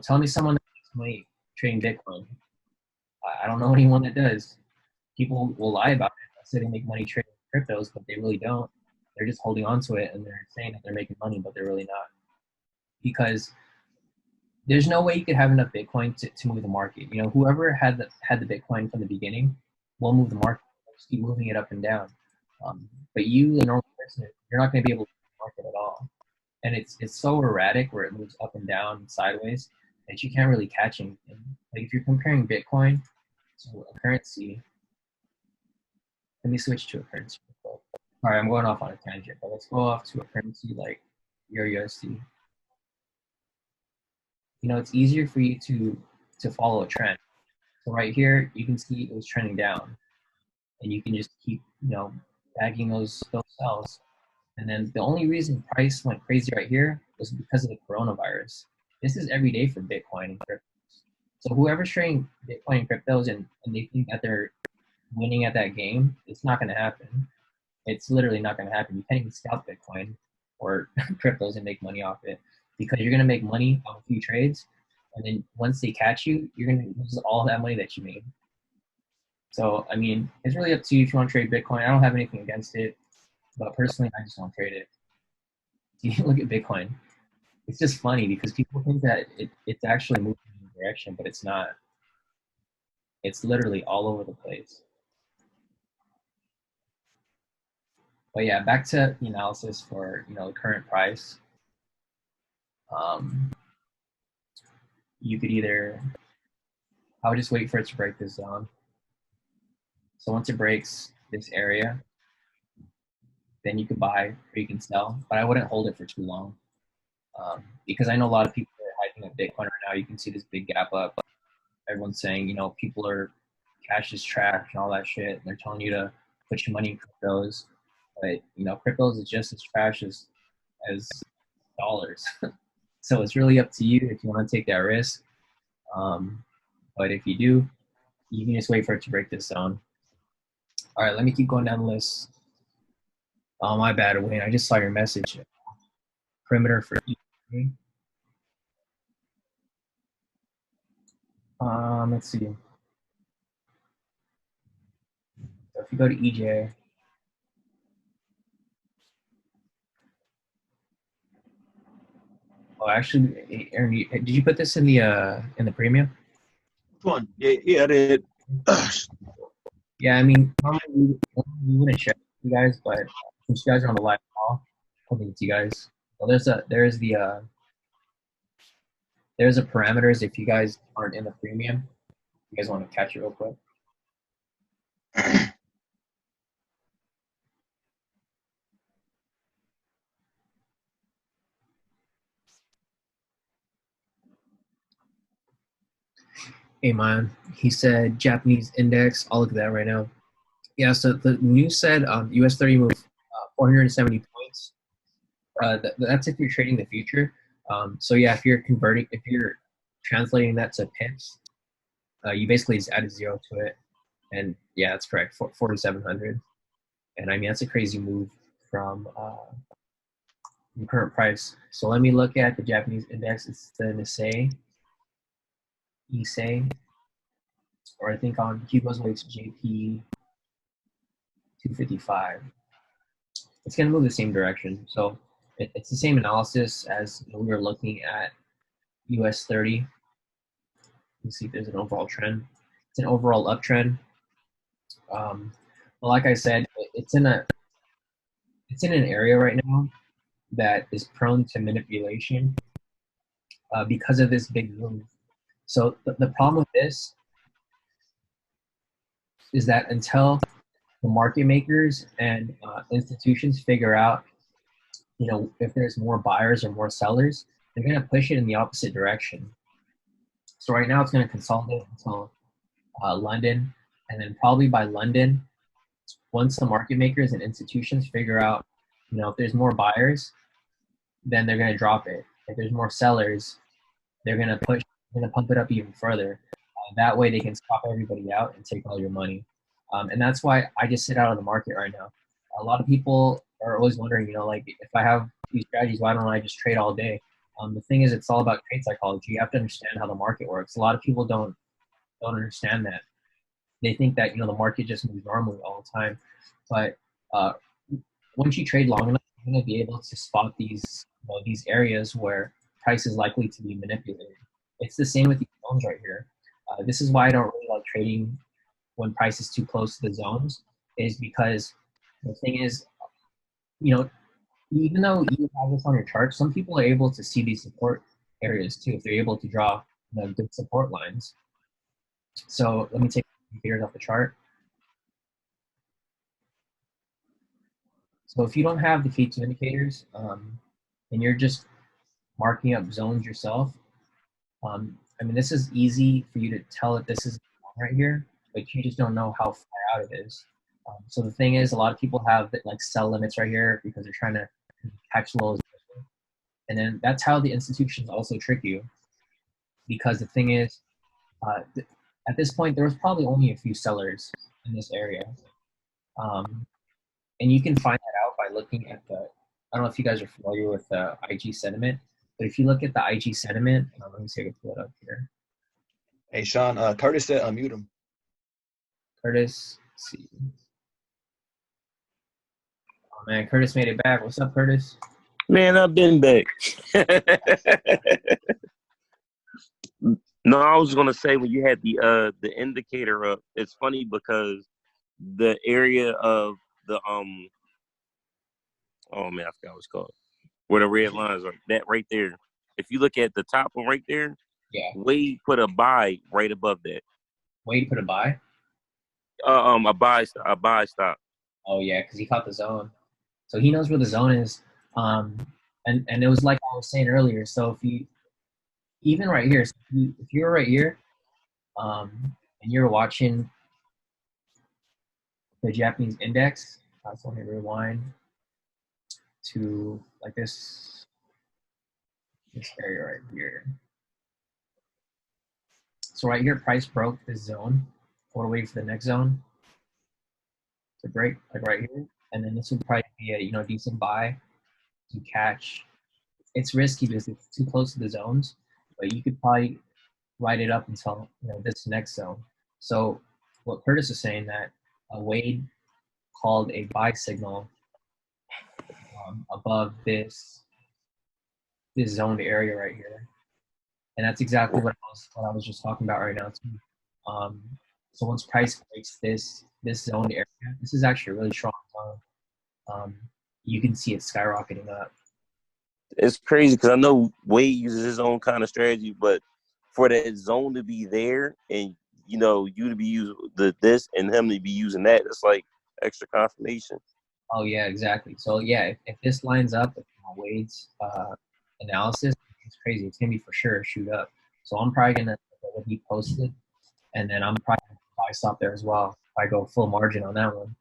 [SPEAKER 1] Tell me someone that makes money trading Bitcoin. I don't know anyone that does. People will lie about it. They say they make money trading cryptos, but they really don't. They're just holding on to it, and they're saying that they're making money, but they're really not. Because there's no way you could have enough Bitcoin to move the market. Whoever had the Bitcoin from the beginning will move the market. Just keep moving it up and down. But you, the normal person, you're not going to be able to move the market at all. And it's so erratic, where it moves up and down and sideways, that you can't really catch anything. Like, if you're comparing Bitcoin to a currency, let me switch to a currency. All right, I'm going off on a tangent, but let's go off to a currency like your USD. It's easier for you to follow a trend. So right here, you can see it was trending down, and you can just keep, bagging those sells. And then the only reason price went crazy right here was because of the coronavirus. This is every day for Bitcoin and cryptos. So whoever's trading Bitcoin and cryptos, and they think that they're winning at that game, it's not going to happen. It's literally not going to happen. You can't even scalp Bitcoin or cryptos and make money off it, because you're going to make money on a few trades, and then once they catch you, you're going to lose all that money that you made. So, it's really up to you if you want to trade Bitcoin. I don't have anything against it, but personally, I just don't trade it. You look at Bitcoin. It's just funny, because people think that it's actually moving in a direction, but it's not. It's literally all over the place. But yeah, back to the analysis for the current price. You could either, I would just wait for it to break this zone. So once it breaks this area, then you can buy or you can sell, but I wouldn't hold it for too long, because I know a lot of people are hyping up Bitcoin right now. You can see this big gap up. Everyone's saying, people are, cash is trash and all that shit. And they're telling you to put your money in cryptos, but cryptos is just as trash as dollars. So it's really up to you if you want to take that risk. But if you do, you can just wait for it to break this zone. All right, let me keep going down the list. Oh, my bad, Wayne. I just saw your message. Perimeter for E. Let's see. So if you go to EJ, oh, actually, Aaron, did you put this in the premium?
[SPEAKER 2] Which one? Yeah, I did.
[SPEAKER 1] Yeah, I mean, normally we wouldn't share with you guys, but since you guys are on the live call, I'll give it to you guys. Well, there's a parameters if you guys aren't in the premium. You guys want to catch it real quick? Hey man, he said Japanese index. I'll look at that right now. Yeah, so the news said US 30 moved 470 points. That's if you're trading the future. So yeah, if you're translating that to pips, you basically just add a zero to it. And yeah, that's correct, 4,700. And I mean, that's a crazy move from current price. So let me look at the Japanese index. It's the Nisei, or I think on Cuba's way it's JP 255. It's going to move the same direction. So it's the same analysis as we were looking at US 30. Let's see if there's an overall trend. It's an overall uptrend. But like I said, it's in an area right now that is prone to manipulation because of this big move. So the problem with this is that until the market makers and institutions figure out, if there's more buyers or more sellers, they're going to push it in the opposite direction. So right now it's going to consolidate until London, and then probably by London, once the market makers and institutions figure out, if there's more buyers, then they're going to drop it. If there's more sellers, they're going to pump it up even further. That way they can stop everybody out and take all your money. And that's why I just sit out of the market right now. A lot of people are always wondering, like if I have these strategies, why don't I just trade all day? The thing is, it's all about trade psychology. You have to understand how the market works. A lot of people don't understand that. They think that the market just moves normally all the time, but once you trade long enough, you're going to be able to spot these areas where price is likely to be manipulated. It's the same with these zones right here. This is why I don't really like trading when price is too close to the zones, is because the thing is, even though you have this on your chart, some people are able to see these support areas too if they're able to draw good support lines. So let me take indicators off the chart. So if you don't have the K2 indicators and you're just marking up zones yourself, I mean, this is easy for you to tell that this is right here, but you just don't know how far out it is. So the thing is, a lot of people have like sell limits right here because they're trying to catch lows. And then that's how the institutions also trick you. Because the thing is, at this point, there was probably only a few sellers in this area. And you can find that out by looking at I don't know if you guys are familiar with IG sentiment, but if you look at the IG sentiment, let me see if I can pull it up here.
[SPEAKER 2] Hey, Sean, Curtis said unmute him.
[SPEAKER 1] Curtis, let's see. Oh man, Curtis made it back. What's up, Curtis?
[SPEAKER 3] Man, I've been back. No, I was gonna say when you had the indicator up, it's funny because the area of the oh man, I forgot what it's called. Where the red lines are, that right there. If you look at the top one right there,
[SPEAKER 1] yeah,
[SPEAKER 3] Wade put a buy right above that.
[SPEAKER 1] Wade put a buy?
[SPEAKER 3] A buy stop.
[SPEAKER 1] Oh yeah, because he caught the zone. So he knows where the zone is. And it was like I was saying earlier. So if you even right here, so if you're right here, and you're watching the Japanese index, so let me rewind to like this area right here. So right here, price broke this zone. We'll wait for the next zone. to break, like right here, and then this would probably be a decent buy to catch. It's risky because it's too close to the zones, but you could probably ride it up until this next zone. So what Curtis is saying that Wade called a buy signal above this zoned area right here, and that's exactly what I was just talking about right now too. So once price breaks this zoned area, this is actually a really strong zone. You can see it skyrocketing up.
[SPEAKER 3] It's crazy because I know Wade uses his own kind of strategy, but for that zone to be there and you to be using this and him to be using that, it's like extra confirmation.
[SPEAKER 1] Oh yeah, exactly. So yeah, if this lines up with Wade's analysis, it's crazy. It's gonna be for sure a shoot up. So I'm probably gonna look at what he posted, and then I'm probably gonna buy stop there as well. I go full margin on that one.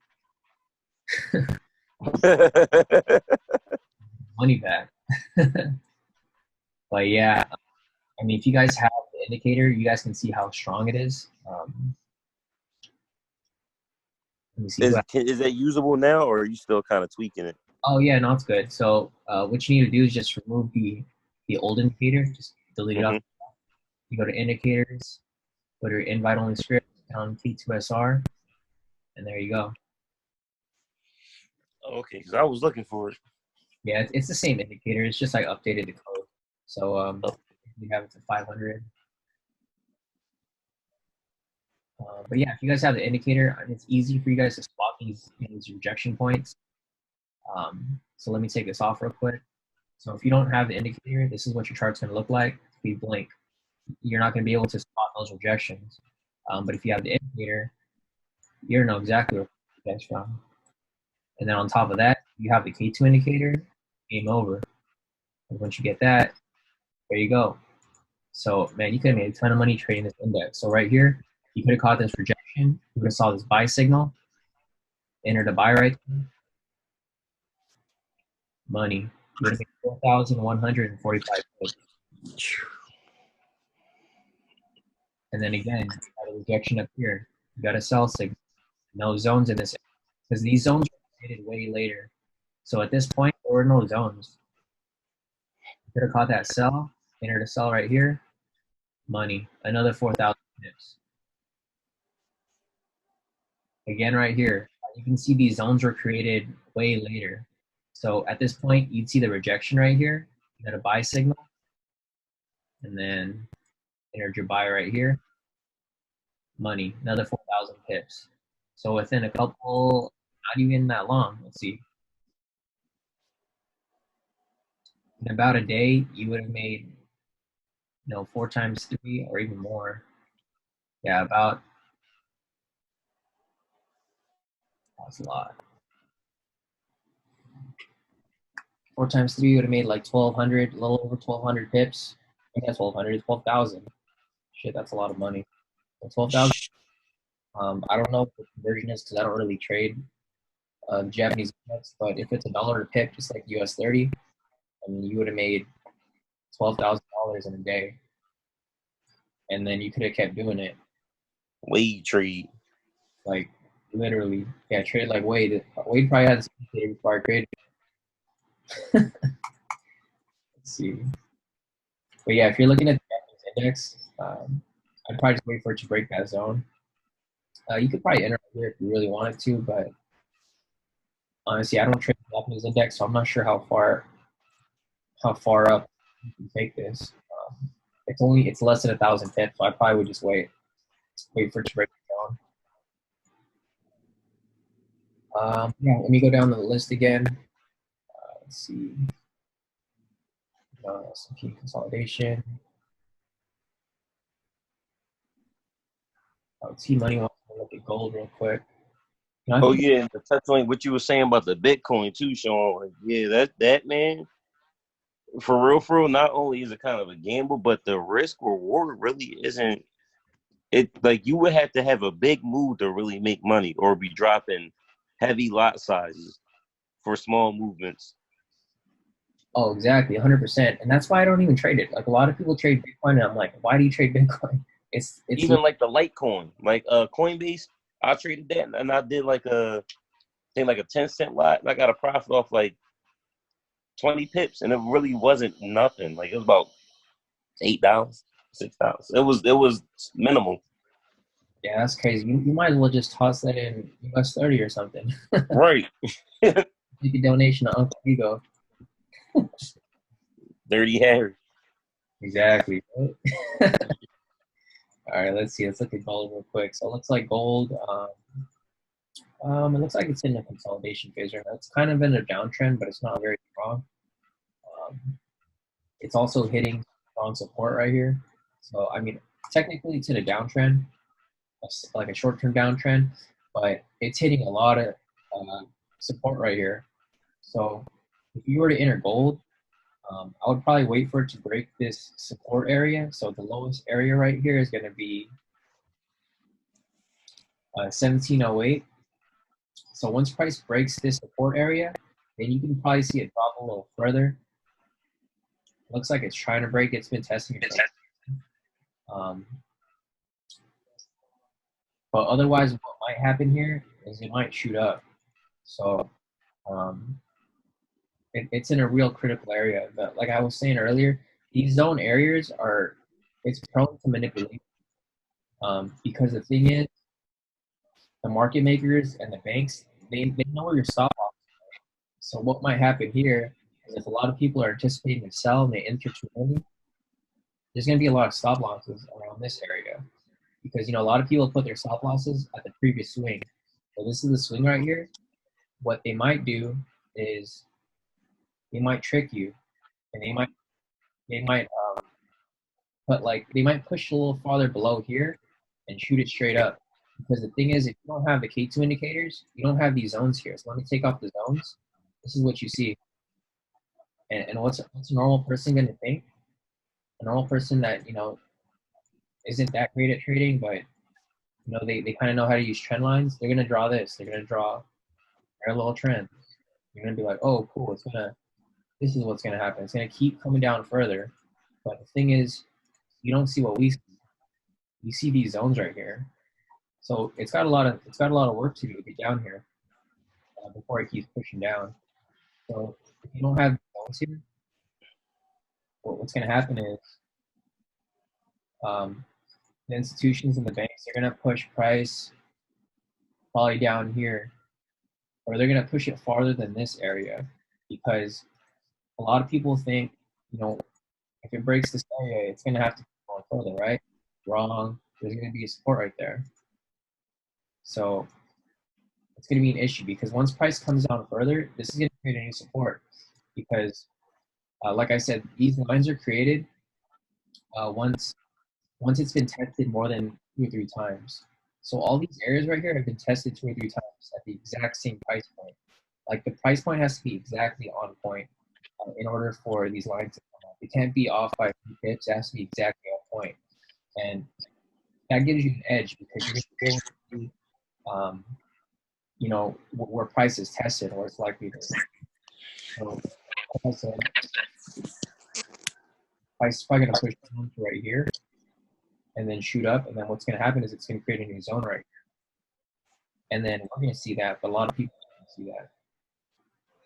[SPEAKER 1] Money back. But yeah, I mean, if you guys have the indicator, you guys can see how strong it is. Let me see.
[SPEAKER 3] Is that usable now, or are you still kind of tweaking it?
[SPEAKER 1] Oh yeah, no, it's good. So what you need to do is just remove the old indicator. Just delete it up. You go to indicators, go to your invite only script on T2SR, and there you go.
[SPEAKER 3] Okay, because I was looking for it.
[SPEAKER 1] Yeah, it's the same indicator. It's just like updated the code. So we have it to 500. But yeah, if you guys have the indicator, it's easy for you guys to spot these rejection points. So let me take this off real quick. So if you don't have the indicator, this is what your chart's going to look like. If you blink, you're not going to be able to spot those rejections. But if you have the indicator, you're going to know exactly where it's from. And then on top of that, you have the K2 indicator, game over. And once you get that, there you go. So, man, you could have made a ton of money trading this index. So right here, you could have caught this rejection. You could have saw this buy signal, entered a buy right there. Money. You would have made 4,145 pips. And then again, you got a rejection up here. You got a sell signal. No zones in this because these zones were created way later. So at this point, there were no zones. You could have caught that sell, entered a sell right here. Money. Another 4,000 pips. Again, right here, you can see these zones were created way later. So at this point, you'd see the rejection right here. You got a buy signal. And then entered your buy right here. Money. Another 4,000 pips. So within a couple, not even that long, let's see. In about a day, you would have made 4 times 3 or even more. Yeah, that's a lot. 4 times 3 would have made like 1,200, a little over 1,200 pips. I guess 1,200, 12,000. Shit, that's a lot of money. 12,000. I don't know what the conversion is because I don't really trade Japanese index, but if it's $1 a pip, just like US 30, I mean, you would have made $12,000 in a day. And then you could have kept doing it.
[SPEAKER 3] Wade trade.
[SPEAKER 1] Like, literally. Yeah, trade like Wade. Wade probably had this indicator before I created it. Let's see. But yeah, if you're looking at the Japanese index, I'd probably just wait for it to break that zone. You could probably enter here if you really wanted to, but honestly, I don't trade the Japanese index, so I'm not sure how far up you can take this. It's less than 1,000 pips, so I probably would just wait for it to break it down. Yeah, let me go down the list again. Let's see. S&P consolidation. T-Money wants to look at gold real quick.
[SPEAKER 3] Oh yeah, and to touch on what you were saying about the Bitcoin too, Sean. Like, yeah, that man, for real, not only is it kind of a gamble, but the risk reward really isn't. It like you would have to have a big move to really make money, or be dropping heavy lot sizes for small movements.
[SPEAKER 1] Oh, exactly, 100%, and that's why I don't even trade it. Like a lot of people trade Bitcoin, and I'm like, why do you trade Bitcoin? It's
[SPEAKER 3] even like the Litecoin, like Coinbase. I traded that, and I did like a think like a 10-cent lot, and I got a profit off like 20 pips, and it really wasn't nothing. Like it was about $8, $6. It was minimal.
[SPEAKER 1] Yeah, that's crazy. You might as well just toss that in US 30 or something.
[SPEAKER 3] Right.
[SPEAKER 1] Make a donation to Uncle Hugo.
[SPEAKER 3] Dirty Harry.
[SPEAKER 1] Exactly. All right, let's see. Let's look at gold real quick. So it looks like gold. It looks like it's in a consolidation phase right now. It's kind of in a downtrend, but it's not very strong. It's also hitting strong support right here. So I mean, technically it's in a downtrend, like a short-term downtrend, but it's hitting a lot of support right here. So if you were to enter gold, I would probably wait for it to break this support area. So the lowest area right here is going to be 1708. So once price breaks this support area, then you can probably see it drop a little further. Looks like it's trying to break. It's been testing it. But otherwise, what might happen here is it might shoot up. So it's in a real critical area. But like I was saying earlier, these zone areas it's prone to manipulation. Because the thing is, the market makers and the banks, they know where your stop loss is. So what might happen here is if a lot of people are anticipating to sell and they enter too early, there's going to be a lot of stop losses around this area. Because, a lot of people put their stop losses at the previous swing. So this is the swing right here. What they might do is they might trick you, and they might they might push a little farther below here and shoot it straight up. Because the thing is, if you don't have the K2 indicators, you don't have these zones here. So let me take off the zones. This is what you see. And what's a normal person going to think? A normal person that, isn't that great at trading, but, they kind of know how to use trend lines. They're going to draw this. They're going to draw parallel trends. You're going to be like, oh, cool. This is what's going to happen. It's going to keep coming down further. But the thing is, you don't see what we see. You see these zones right here. So it's got a lot of work to do to get down here before it keeps pushing down. So if you don't have zones here, what's going to happen is the institutions and the banks are going to push price probably down here, or they're going to push it farther than this area, because a lot of people think, if it breaks this area, it's going to have to go further, right? Wrong. There's going to be a support right there. So it's going to be an issue, because once price comes down further, this is going to create a new support, because like I said, these lines are created once it's been tested more than 2 or 3 times. So all these areas right here have been tested 2 or 3 times at the exact same price point. Like the price point has to be exactly on point in order for these lines to come up. It can't be off by a few pips. It has to be exactly on point. And that gives you an edge, because you're going to be able to see, where price is tested, or it's likely to. So, like I said, price is probably going to push down to right here and then shoot up. And then what's going to happen is it's going to create a new zone right here. And then we're going to see that, but a lot of people don't see that.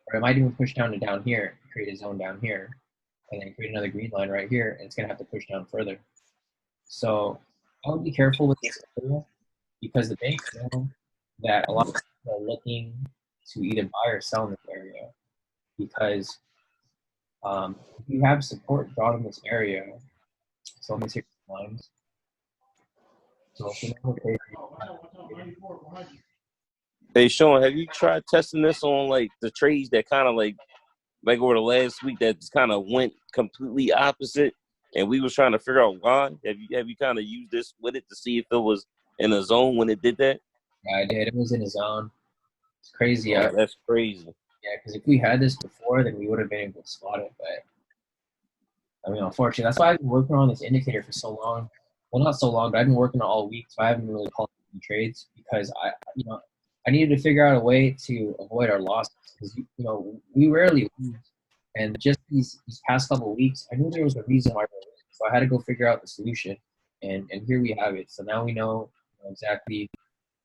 [SPEAKER 1] Or it might even push down to down here, create a zone down here, and then create another green line right here, and it's going to have to push down further. So I would be careful with this area, because the banks know that a lot of people are looking to either buy or sell in this area, because if you have support drawn in this area, so let me take the lines. So if you know,
[SPEAKER 3] Hey, Sean, have you tried testing this on like the trades that kind of like over the last week that just kind of went completely opposite, and we was trying to figure out why? Have you kind of used this with it to see if it was in a zone when it did that?
[SPEAKER 1] Yeah, I did. It was in a zone. It's crazy.
[SPEAKER 3] Oh, that's crazy.
[SPEAKER 1] Yeah, because if we had this before, then we would have been able to spot it. But I mean, unfortunately, that's why I've been working on this indicator for so long. Well, not so long, but I've been working on it all week, so I haven't really called any trades, because I needed to figure out a way to avoid our losses, because we rarely lose. And just these past couple of weeks, I knew there was a reason why we were losing, so I had to go figure out the solution. And here we have it. So now we know exactly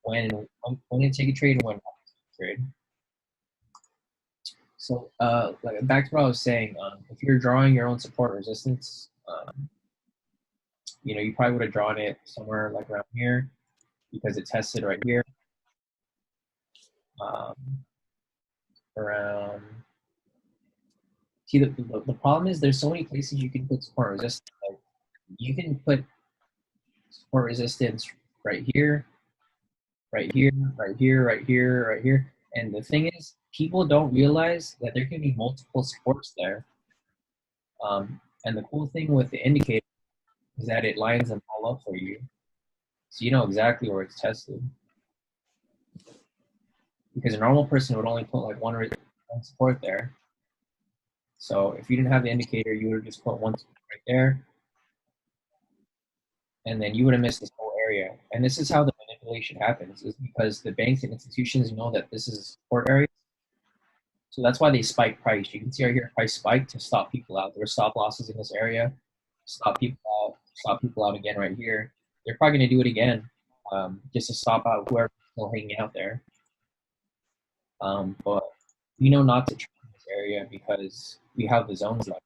[SPEAKER 1] when to take a trade and when not to take a trade. So, like back to what I was saying, if you're drawing your own support resistance, you probably would have drawn it somewhere like around here because it tested right here. Around. See, the problem is there's so many places you can put support resistance. Like, you can put support resistance right here, right here, right here, right here, right here. And the thing is, people don't realize that there can be multiple supports there. And the cool thing with the indicator is that it lines them all up for you. So you know exactly where it's tested. Because a normal person would only put like one support there. So if you didn't have the indicator, you would have just put one right there. And then you would have missed this whole area. And this is how the manipulation happens, is because the banks and institutions know that this is a support area. So that's why they spike price. You can see right here, price spike to stop people out. There were stop losses in this area, stop people out again right here. They're probably going to do it again just to stop out whoever's still hanging out there. But we know not to trade in this area because we have the zones like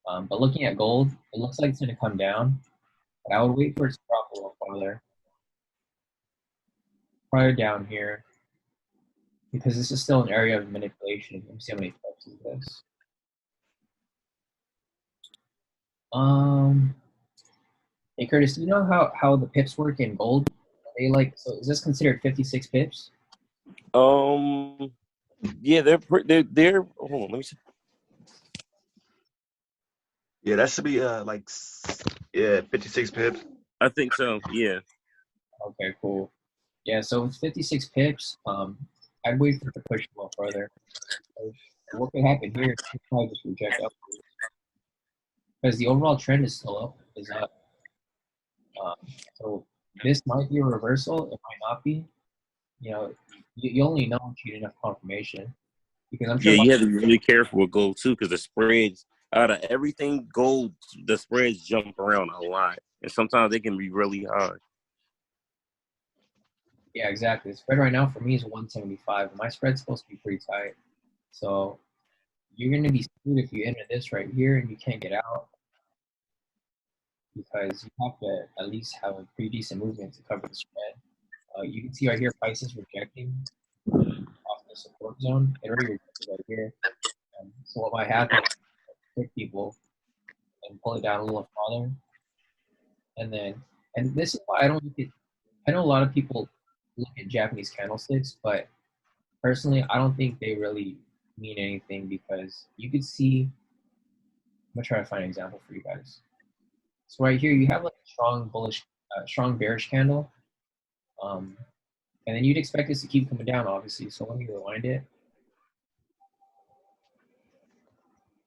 [SPEAKER 1] that. But looking at gold, it looks like it's going to come down. But I would wait for it to drop a little farther. Prior down here, because this is still an area of manipulation. Let me see how many steps is this. Hey Curtis, do you know how the pips work in gold? Are they so is this considered 56 pips?
[SPEAKER 3] Yeah, they're hold on, let me see.
[SPEAKER 2] Yeah, that should be 56 pips.
[SPEAKER 3] I think so. Yeah.
[SPEAKER 1] Okay, cool. Yeah, so with 56 pips, I'd wait for it to push a little further. What could happen here is you probably just reject upwards. Because the overall trend is still up, is up. So this might be a reversal, it might not be. You only know if you didn't have confirmation. Because I'm sure
[SPEAKER 3] you have to be really careful with gold too, because the spreads out of everything gold, the spreads jump around a lot, and sometimes they can be really high.
[SPEAKER 1] Yeah, exactly. The spread right now for me is 175. My spread's supposed to be pretty tight. So you're going to be screwed if you enter this right here and you can't get out. Because you have to at least have a pretty decent movement to cover the spread. You can see right here, prices rejecting off the support zone. It already rejected right here. So what might happen is pick people and pull it down a little farther. And this is why I don't look at, I know a lot of people look at Japanese candlesticks, but personally, I don't think they really mean anything because you could see, I'm gonna try to find an example for you guys. So right here, you have like a strong bullish, strong bearish candle. And then you'd expect this to keep coming down, obviously. So let me rewind it.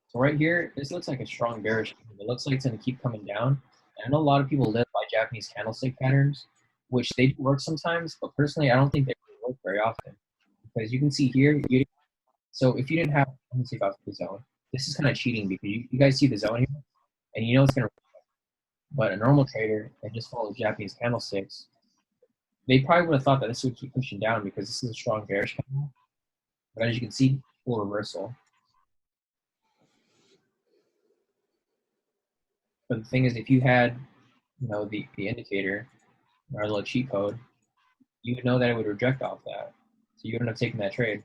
[SPEAKER 1] So right here, this looks like a strong bearish candle. It looks like it's going to keep coming down. And I know a lot of people live by Japanese candlestick patterns, which they do work sometimes, but personally, I don't think they really work very often. Because you can see here, so if you didn't have, let me see if I have the zone. This is kind of cheating because you guys see the zone here, and you know it's going to, but a normal trader that just follows Japanese candlesticks, they probably would have thought that this would keep pushing down because this is a strong bearish candle. But as you can see, full reversal. But the thing is, if you had, the indicator, our little cheat code, you would know that it would reject off that. So you wouldn't have taken that trade.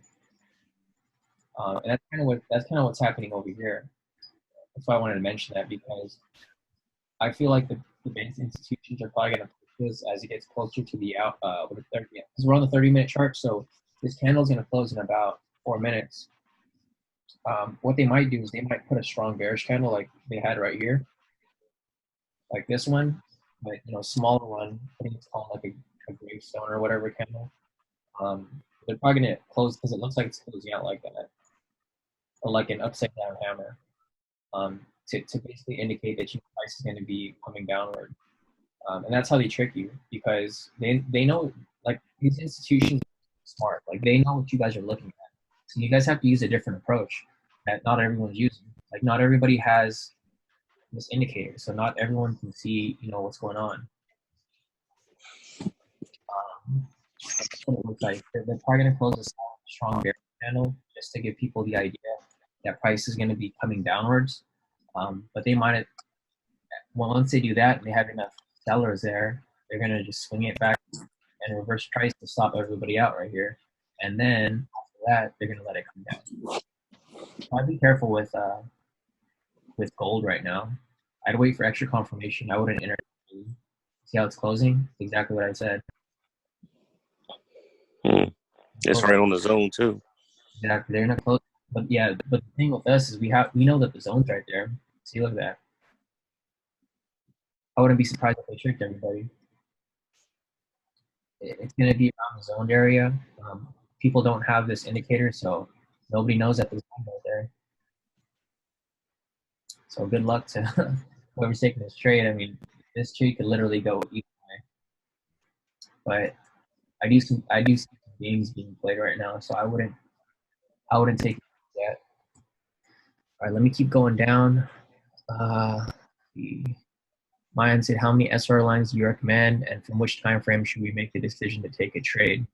[SPEAKER 1] And that's kind of what's happening over here. That's why I wanted to mention that because I feel like the banks institutions are probably going to push this as it gets closer to the out. Because we're on the 30-minute chart, so this candle is going to close in about 4 minutes. What they might do is they might put a strong bearish candle like they had right here, like this one, but smaller one. I think it's called like a gravestone or whatever candle. They're probably going to close because it looks like it's closing out like that, or like an upside down hammer, to basically indicate that your price is going to be coming downward. And that's how they trick you because they know, like, these institutions are smart. Like, they know what you guys are looking at. So you guys have to use a different approach that not everyone's using. Like, not everybody has this indicator, so not everyone can see, what's going on. That's what it looks like. They're probably going to close a strong bear candle just to give people the idea that price is going to be coming downwards. But they might, once they do that and they have enough sellers there, they're going to just swing it back and reverse price to stop everybody out right here. And then after that, they're going to let it come down. So I'd be careful with gold right now. I'd wait for extra confirmation. I wouldn't enter. See how it's closing? Exactly what I said.
[SPEAKER 3] It's right on the zone too.
[SPEAKER 1] Exactly. They're not close. But yeah, but the thing with us is we know that the zone's right there. See, look at that. I wouldn't be surprised if they tricked everybody. It's going to be around the zoned area. People don't have this indicator, so nobody knows that the zone's right there. So good luck to whoever's taking this trade. I mean, this trade could literally go either way. But I do see some games being played right now, so I wouldn't take it yet. All right, let me keep going down. Mayan said, how many SR lines do you recommend, and from which time frame should we make the decision to take a trade,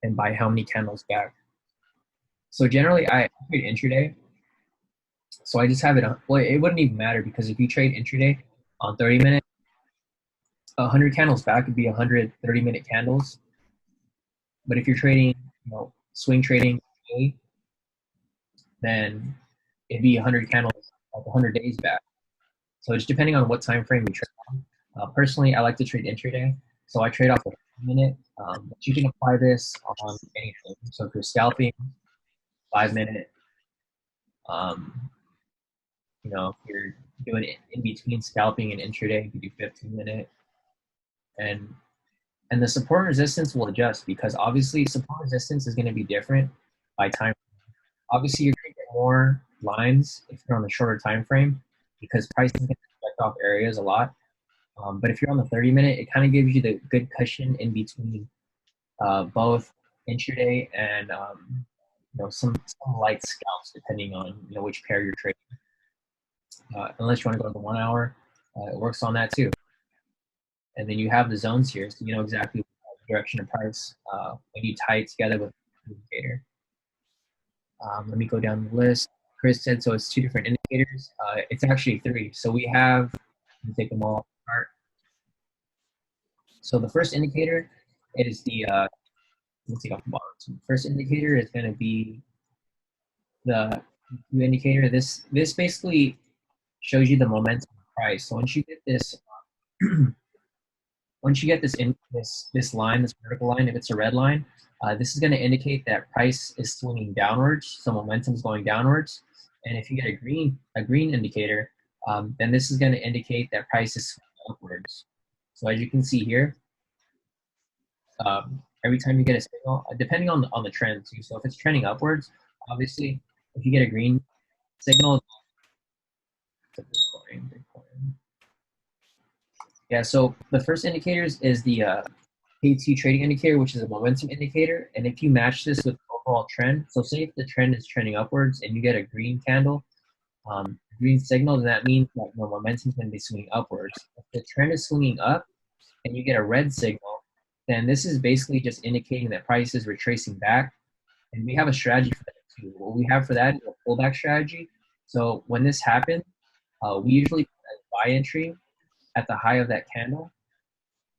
[SPEAKER 1] and buy how many candles back? So generally, I trade intraday. So I just have it on. Well, it wouldn't even matter because if you trade intraday on 30 minutes, 100 candles back would be 100 30-minute candles. But if you're trading, swing trading daily, then it'd be 100 candles, like 100 days back. So it's depending on what time frame you trade on. Personally, I like to trade intraday, so I trade off a minute. But you can apply this on anything. So if you're scalping, 5 minute. If you're doing it in between scalping and intraday, you can do 15 minute. And the support and resistance will adjust because obviously support resistance is going to be different by time. Obviously, you're going to get more lines if you're on the shorter time frame because price is going to reflect off areas a lot. But if you're on the 30-minute, it kind of gives you the good cushion in between both intraday and some light scalps depending on which pair you're trading. Unless you want to go to the 1 hour, it works on that too. And then you have the zones here, so you know exactly the direction of price when you tie it together with the indicator. Let me go down the list. Chris said, so it's 2 different indicators. It's actually 3. So we have, let me take them all apart. So the first indicator is the, let's see off the bottom. So the first indicator is going to be the indicator. This basically shows you the momentum of price. So once you get this, this line, this vertical line, if it's a red line, this is going to indicate that price is swinging downwards, so momentum is going downwards. And if you get a green indicator, then this is going to indicate that price is swinging upwards. So as you can see here, every time you get a signal, depending on the trend too. So if it's trending upwards, obviously, if you get a green signal, yeah. So the first indicators is the Kodi trading indicator, which is a momentum indicator. And if you match this with the overall trend, so say if the trend is trending upwards and you get a green candle, green signal, then that means that momentum is going to be swinging upwards. If the trend is swinging up and you get a red signal, then this is basically just indicating that price is retracing back. And we have a strategy for that too. What we have for that is a pullback strategy. So when this happens, we usually put a buy entry at the high of that candle,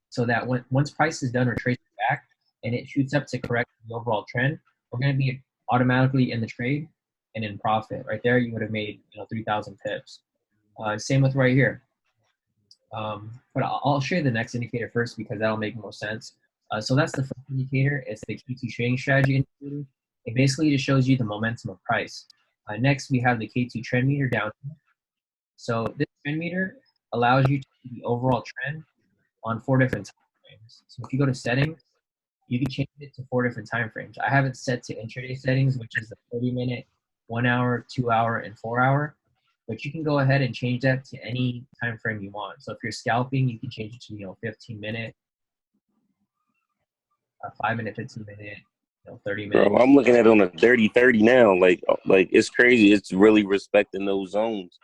[SPEAKER 1] so that once price is done retracing back and it shoots up to correct the overall trend, we're going to be automatically in the trade and in profit. Right there, you would have made 3,000 pips. Same with right here. But I'll show you the next indicator first because that'll make more sense. So that's the first indicator. It's the Kodi trading strategy indicator. It basically just shows you the momentum of price. Next, we have the Kodi trend meter down here. So this trend meter allows you to see the overall trend on 4 different time frames. So if you go to settings, you can change it to 4 different time frames. I have it set to intraday settings, which is the 30-minute, 1 hour, 2 hour, and 4 hour. But you can go ahead and change that to any time frame you want. So if you're scalping, you can change it to 15-minute, 5-minute, 15-minute, 30 minutes.
[SPEAKER 3] Bro, I'm looking at it on a 30-30 now. Like it's crazy. It's really respecting those zones.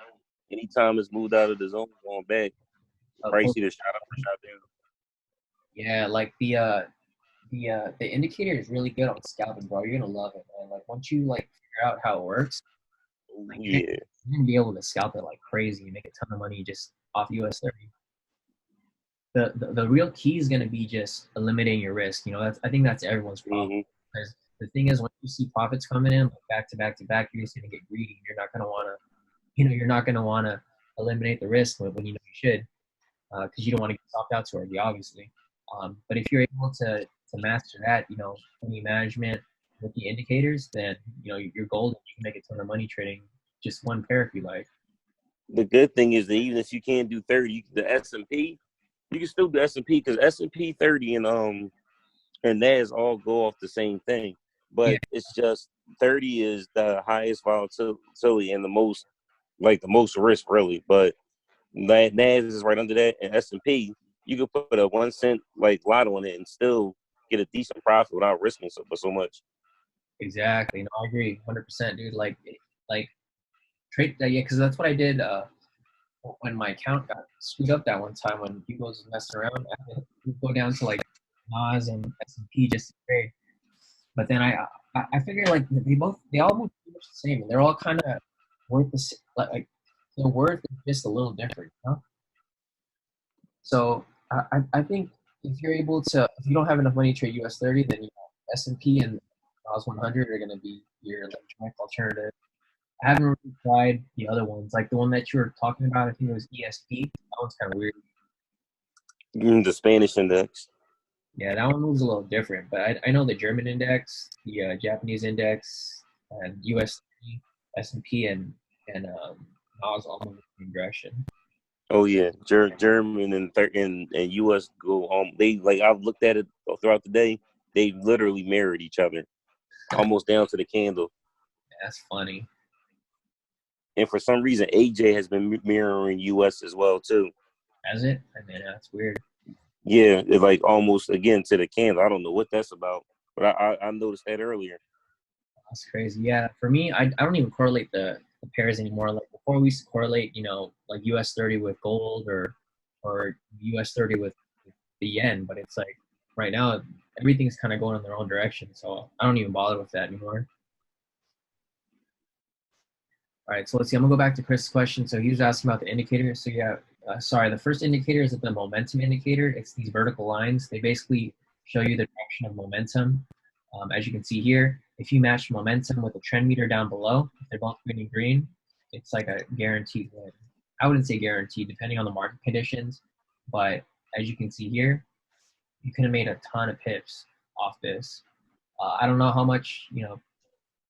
[SPEAKER 3] Anytime it's moved out of the zone, going back, price either shot up or shot down.
[SPEAKER 1] Yeah, like the the indicator is really good on scalping, bro. You're gonna love it, man. Like once you like figure out how it works, like
[SPEAKER 3] Yeah.
[SPEAKER 1] you're gonna be able to scalp it like crazy and make a ton of money just off US 30. The real key is gonna be just eliminating your risk. You know, I think that's everyone's problem.
[SPEAKER 3] Hmm.
[SPEAKER 1] Because the thing is, when you see profits coming in like back to back to back, you're just gonna get greedy. You're not gonna wanna, you're not gonna wanna eliminate the risk when you know you should, because you don't want to get stopped out too early, obviously. But if you're able to master that, money management with the indicators, then you're golden. You can make a ton of money trading just one pair if you like.
[SPEAKER 3] The good thing is that even if you can't do 30, the S&P, you can still do S&P because S&P 30 and NAS all go off the same thing.
[SPEAKER 1] Yeah,
[SPEAKER 3] But it's just 30 is the highest volatility and the most risk really. But NAS is right under that, and S&P, you could put a 1 cent lot on it and still get a decent profit without risking so much.
[SPEAKER 1] exactly. No, I agree, 100%, dude. Like trade that, yeah, because that's what I did. When my account got screwed up that one time when people was messing around, I had to go down to like Nas and S&P just to trade. But then I figured like they all move pretty much the same, and they're all kind of worth the like their worth is just a little different, you know? So I think if you don't have enough money to trade US 30, then S&P and Nas 100 are gonna be your like direct alternative. I haven't really tried the other ones, like the one that you were talking about. I think it was ESP. That one's kind of weird.
[SPEAKER 3] The Spanish index.
[SPEAKER 1] Yeah, that one moves a little different, but I know the German index, the Japanese index, and US S&P and Nas all move in the same direction.
[SPEAKER 3] Oh yeah, German and U.S. go They I've looked at it throughout the day. They literally mirrored each other, almost down to the candle.
[SPEAKER 1] That's funny.
[SPEAKER 3] And for some reason, AJ has been mirroring U.S. as well too.
[SPEAKER 1] Has it? I mean, that's weird.
[SPEAKER 3] Yeah, it's almost again to the candle. I don't know what that's about, but I noticed that earlier.
[SPEAKER 1] That's crazy. Yeah, for me, I don't even correlate the pairs anymore. Like before, we used to correlate, like US 30 with gold or US 30 with the yen. But it's like right now, everything's kind of going in their own direction. So I don't even bother with that anymore. All right, so let's see. I'm gonna go back to Chris' question. So he was asking about the indicator. So yeah, sorry. The first indicator is the momentum indicator. It's these vertical lines. They basically show you the direction of momentum. As you can see here, if you match momentum with the trend meter down below, if they're both green and green, it's like a guaranteed win. I wouldn't say guaranteed, depending on the market conditions, but as you can see here, you could have made a ton of pips off this. I don't know how much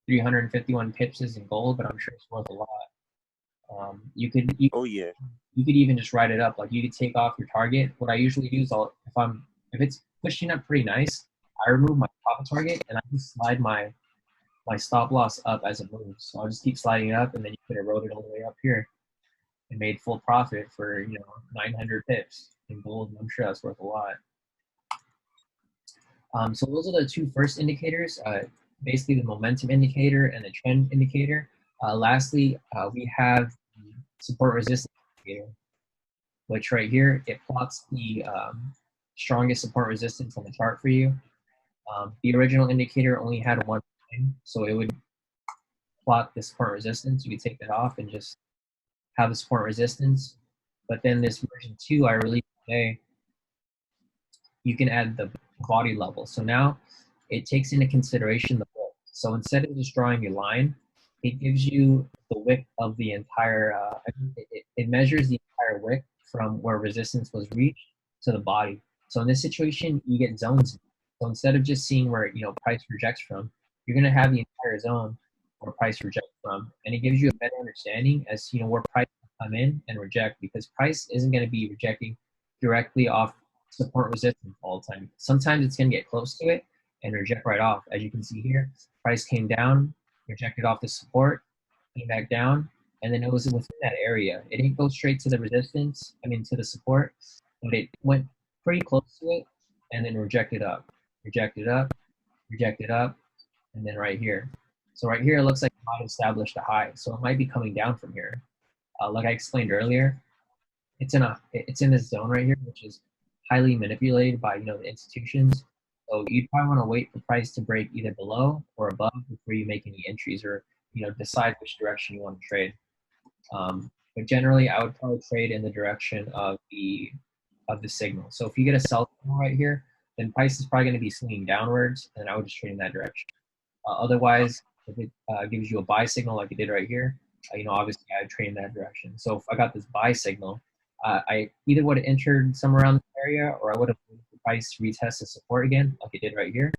[SPEAKER 1] 351 pips is in gold, but I'm sure it's worth a lot. You could
[SPEAKER 3] Oh yeah.
[SPEAKER 1] you could even just write it up. Like you could take off your target. What I usually do is if it's pushing up pretty nice, I remove my profit target and I just slide my stop loss up as it moves. So I'll just keep sliding it up, and then you could erode it all the way up here and made full profit for 900 pips in gold. And I'm sure that's worth a lot. So those are the two first indicators, basically the momentum indicator and the trend indicator. Lastly, we have the support resistance indicator, which right here, it plots the strongest support resistance on the chart for you. The original indicator only had one line, so it would plot the support resistance. You could take that off and just have the support resistance. But then this version 2 I released today, you can add the body level. So now it takes into consideration the width. So instead of just drawing a line, it gives you the width of the entire, it measures the entire width from where resistance was reached to the body. So in this situation, you get zones. So instead of just seeing where, price rejects from, you're going to have the entire zone where price rejects from. And it gives you a better understanding as, where price will come in and reject, because price isn't going to be rejecting directly off support resistance all the time. Sometimes it's going to get close to it and reject right off. As you can see here, price came down, rejected off the support, came back down, and then it was within that area. It didn't go straight to the resistance, to the support, but it went pretty close to it and then rejected up, rejected up, rejected up, and then right here. So right here, it looks like it might establish a high. So it might be coming down from here. Like I explained earlier, it's in this zone right here, which is highly manipulated by the institutions. So you'd probably want to wait for price to break either below or above before you make any entries or decide which direction you want to trade. But generally, I would probably trade in the direction of the signal. So if you get a sell signal right here, then price is probably going to be swinging downwards, and I would just trade in that direction. Otherwise, if it gives you a buy signal like it did right here, obviously I would trade in that direction. So if I got this buy signal, I either would have entered somewhere around this area, or I would have waited for price to retest the support again, like it did right here.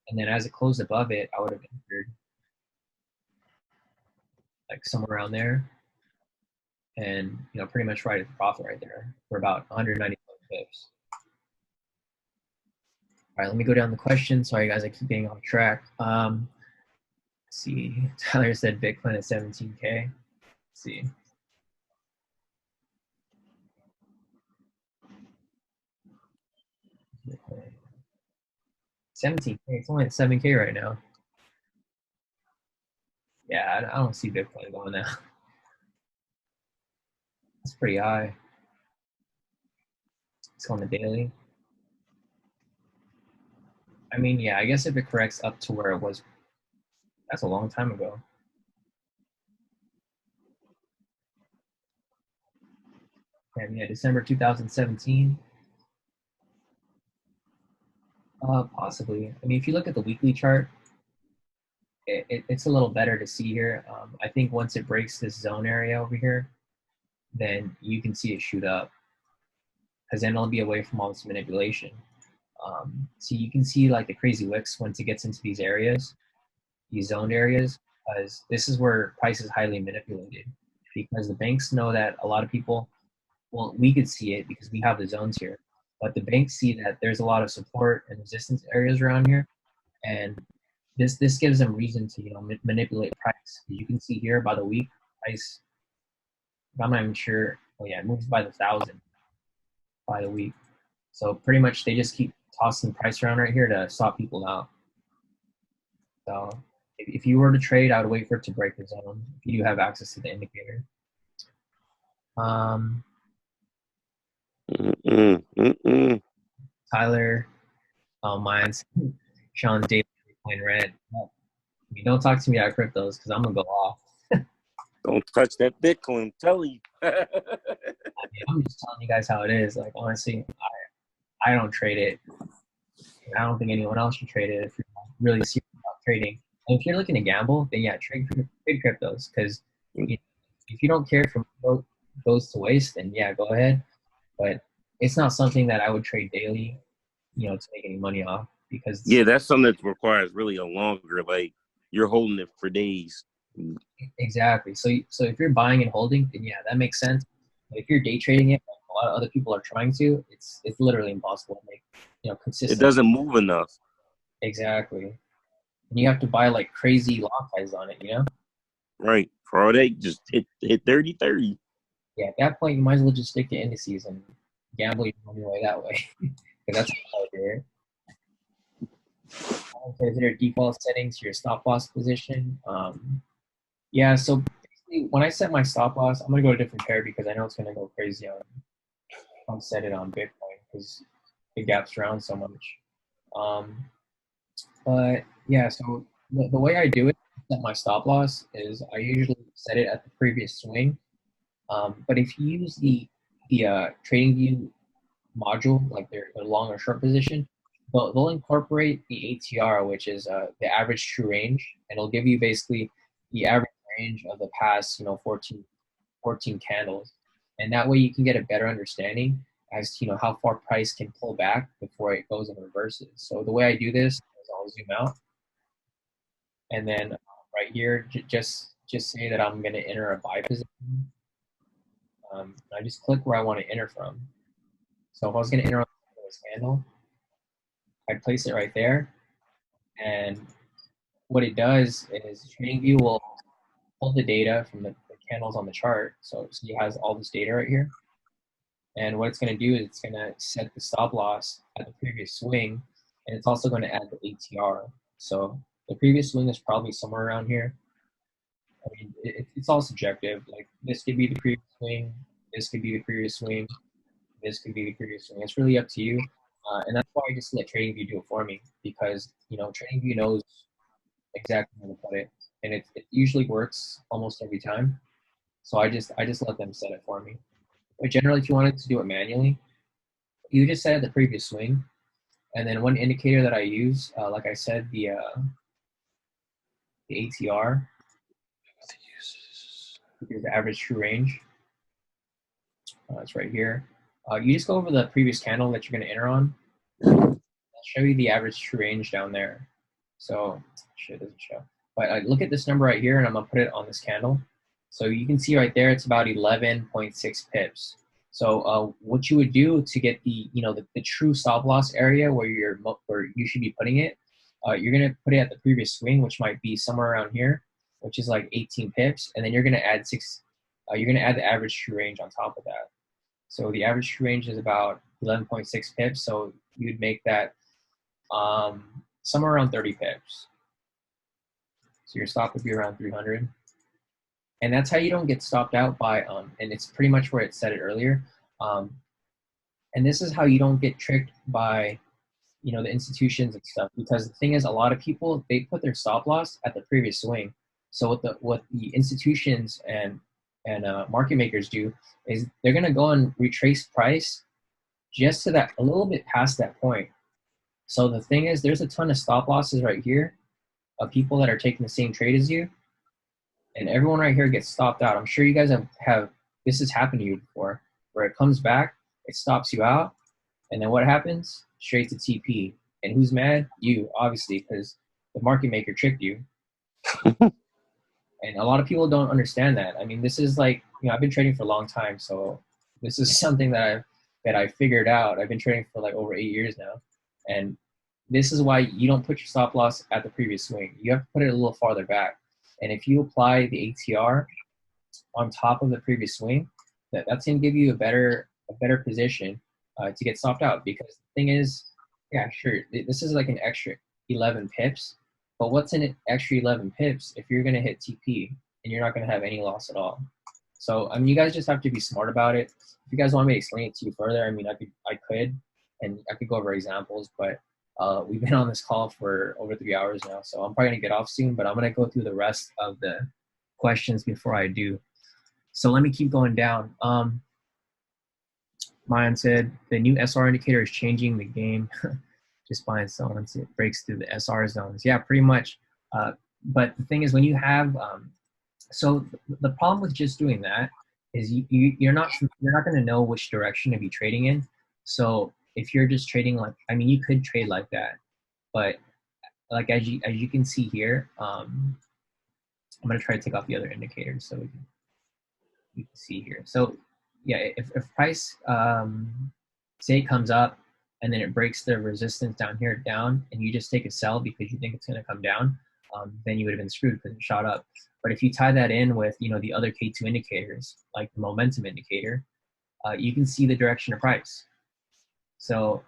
[SPEAKER 1] And then as it closed above it, I would have entered like somewhere around there, and pretty much right at the profit right there for about 190 pips. All right, let me go down the question. Sorry, guys, I keep getting off track. Let's see, Tyler said Bitcoin at 17K. Let's see. Bitcoin. 17K, it's only at 7K right now. Yeah, I don't see Bitcoin going now. That's pretty high. It's on the daily. I mean, yeah, I guess if it corrects up to where it was, that's a long time ago. And yeah, December 2017. Possibly. I mean, if you look at the weekly chart, it's a little better to see here. I think once it breaks this zone area over here, then you can see it shoot up, because then it'll be away from all this manipulation. So you can see like the crazy wicks once it gets into these areas, these zoned areas, because this is where price is highly manipulated, because the banks know that a lot of people, well, we could see it because we have the zones here, but the banks see that there's a lot of support and resistance areas around here, and this gives them reason to manipulate price. You can see here by the week price, I'm not even sure. Oh yeah, it moves by the 1,000 by the week. So pretty much they just keep tossing price around right here to stop people out. So if you were to trade, I would wait for it to break the zone if you do have access to the indicator. Tyler, mine's Sean's daily Bitcoin rant. I mean, don't talk to me about cryptos because I'm gonna go off.
[SPEAKER 3] Don't touch that Bitcoin, I'm telling you.
[SPEAKER 1] I mean, I'm just telling you guys how it is. Like honestly, I don't trade it. I don't think anyone else should trade it if you're really serious about trading. And if you're looking to gamble, then yeah, trade cryptos, because if you don't care if it goes to waste, then yeah, go ahead. But it's not something that I would trade daily, to make any money off, because
[SPEAKER 3] yeah, that's something that requires really a longer, like you're holding it for days.
[SPEAKER 1] Exactly. So if you're buying and holding, then yeah, that makes sense. But if you're day trading it, like a lot of other people are trying to, it's literally impossible to make consistent.
[SPEAKER 3] It doesn't move enough.
[SPEAKER 1] Exactly. And you have to buy like crazy lot size on it,
[SPEAKER 3] Right. For all that, just hit 30-30.
[SPEAKER 1] Yeah, at that point, you might as well just stick to indices and gamble your money away that way. Because that's what I do. Consider your default settings, your stop loss position. Yeah, so basically, when I set my stop loss, I'm going to go to a different pair because I know it's going to go crazy on set it on Bitcoin because it gaps around so much. But yeah, so the way I do it, set my stop loss, is I usually set it at the previous swing. But if you use the TradingView module, like their long or short position, they'll incorporate the ATR, which is the average true range, and it'll give you basically the average range of the past 14 candles, and that way you can get a better understanding as to how far price can pull back before it goes and reverses. So the way I do this is I'll zoom out, and then right here just say that I'm going to enter a buy position. I just click where I want to enter from. So if I was going to enter on this candle, I'd place it right there. And what it does is TradingView will pull the data from the candles on the chart. So it has all this data right here. And what it's going to do is it's going to set the stop loss at the previous swing. And it's also going to add the ATR. So the previous swing is probably somewhere around here. I mean, it's all subjective. Like this could be the previous swing. This could be the previous swing. This could be the previous swing. It's really up to you. And that's why I just let TradingView do it for me, because TradingView knows exactly how to put it, and it usually works almost every time. So I just let them set it for me. But generally, if you wanted to do it manually, you just set it the previous swing, and then one indicator that I use, like I said, the ATR, the average true range. It's right here. You just go over the previous candle that you're going to enter on. I'll show you the average true range down there. So, shit, doesn't show. But look at this number right here, and I'm going to put it on this candle. So you can see right there, it's about 11.6 pips. So what you would do to get the true stop loss area where you should be putting it, you're going to put it at the previous swing, which might be somewhere around here, which is like 18 pips, and then you're going to add the average true range on top of that. So the average true range is about 11.6 pips. So you'd make that somewhere around 30 pips. So your stop would be around 300. And that's how you don't get stopped out by, and it's pretty much where it said it earlier. And this is how you don't get tricked by, the institutions and stuff. Because the thing is, a lot of people, they put their stop loss at the previous swing. So what the institutions and market makers do is they're going to go and retrace price just to that, a little bit past that point. So the thing is, there's a ton of stop losses right here of people that are taking the same trade as you, and everyone right here gets stopped out. I'm sure you guys have this has happened to you before, where it comes back, it stops you out, and then what happens? Straight to TP. And who's mad? You, obviously, because the market maker tricked you. And a lot of people don't understand that. I mean, this is like, I've been trading for a long time, so this is something that I figured out. I've been trading for like over 8 years now, and this is why you don't put your stop loss at the previous swing. You have to put it a little farther back. And if you apply the ATR on top of the previous swing, that's going to give you a better position to get stopped out. Because the thing is, yeah, sure, this is like an extra 11 pips. But what's in an extra 11 pips if you're going to hit TP and you're not going to have any loss at all? So, I mean, you guys just have to be smart about it. If you guys want me to explain it to you further, I mean, I could, and I could go over examples, but we've been on this call for over 3 hours now, so I'm probably going to get off soon, but I'm going to go through the rest of the questions before I do. So let me keep going down. Mayan said, the new SR indicator is changing the game. Just buying zones, it breaks through the SR zones. Yeah, pretty much. But the thing is, when you have, so the problem with just doing that is you're not going to know which direction to be trading in. So if you're just trading like, I mean, you could trade like that, but like as you can see here, I'm going to try to take off the other indicators so you can see here. So yeah, if price say it comes up and then it breaks the resistance down here down, and you just take a sell because you think it's going to come down, then you would have been screwed because it shot up. But if you tie that in with the other K2 indicators, like the momentum indicator, you can see the direction of price. So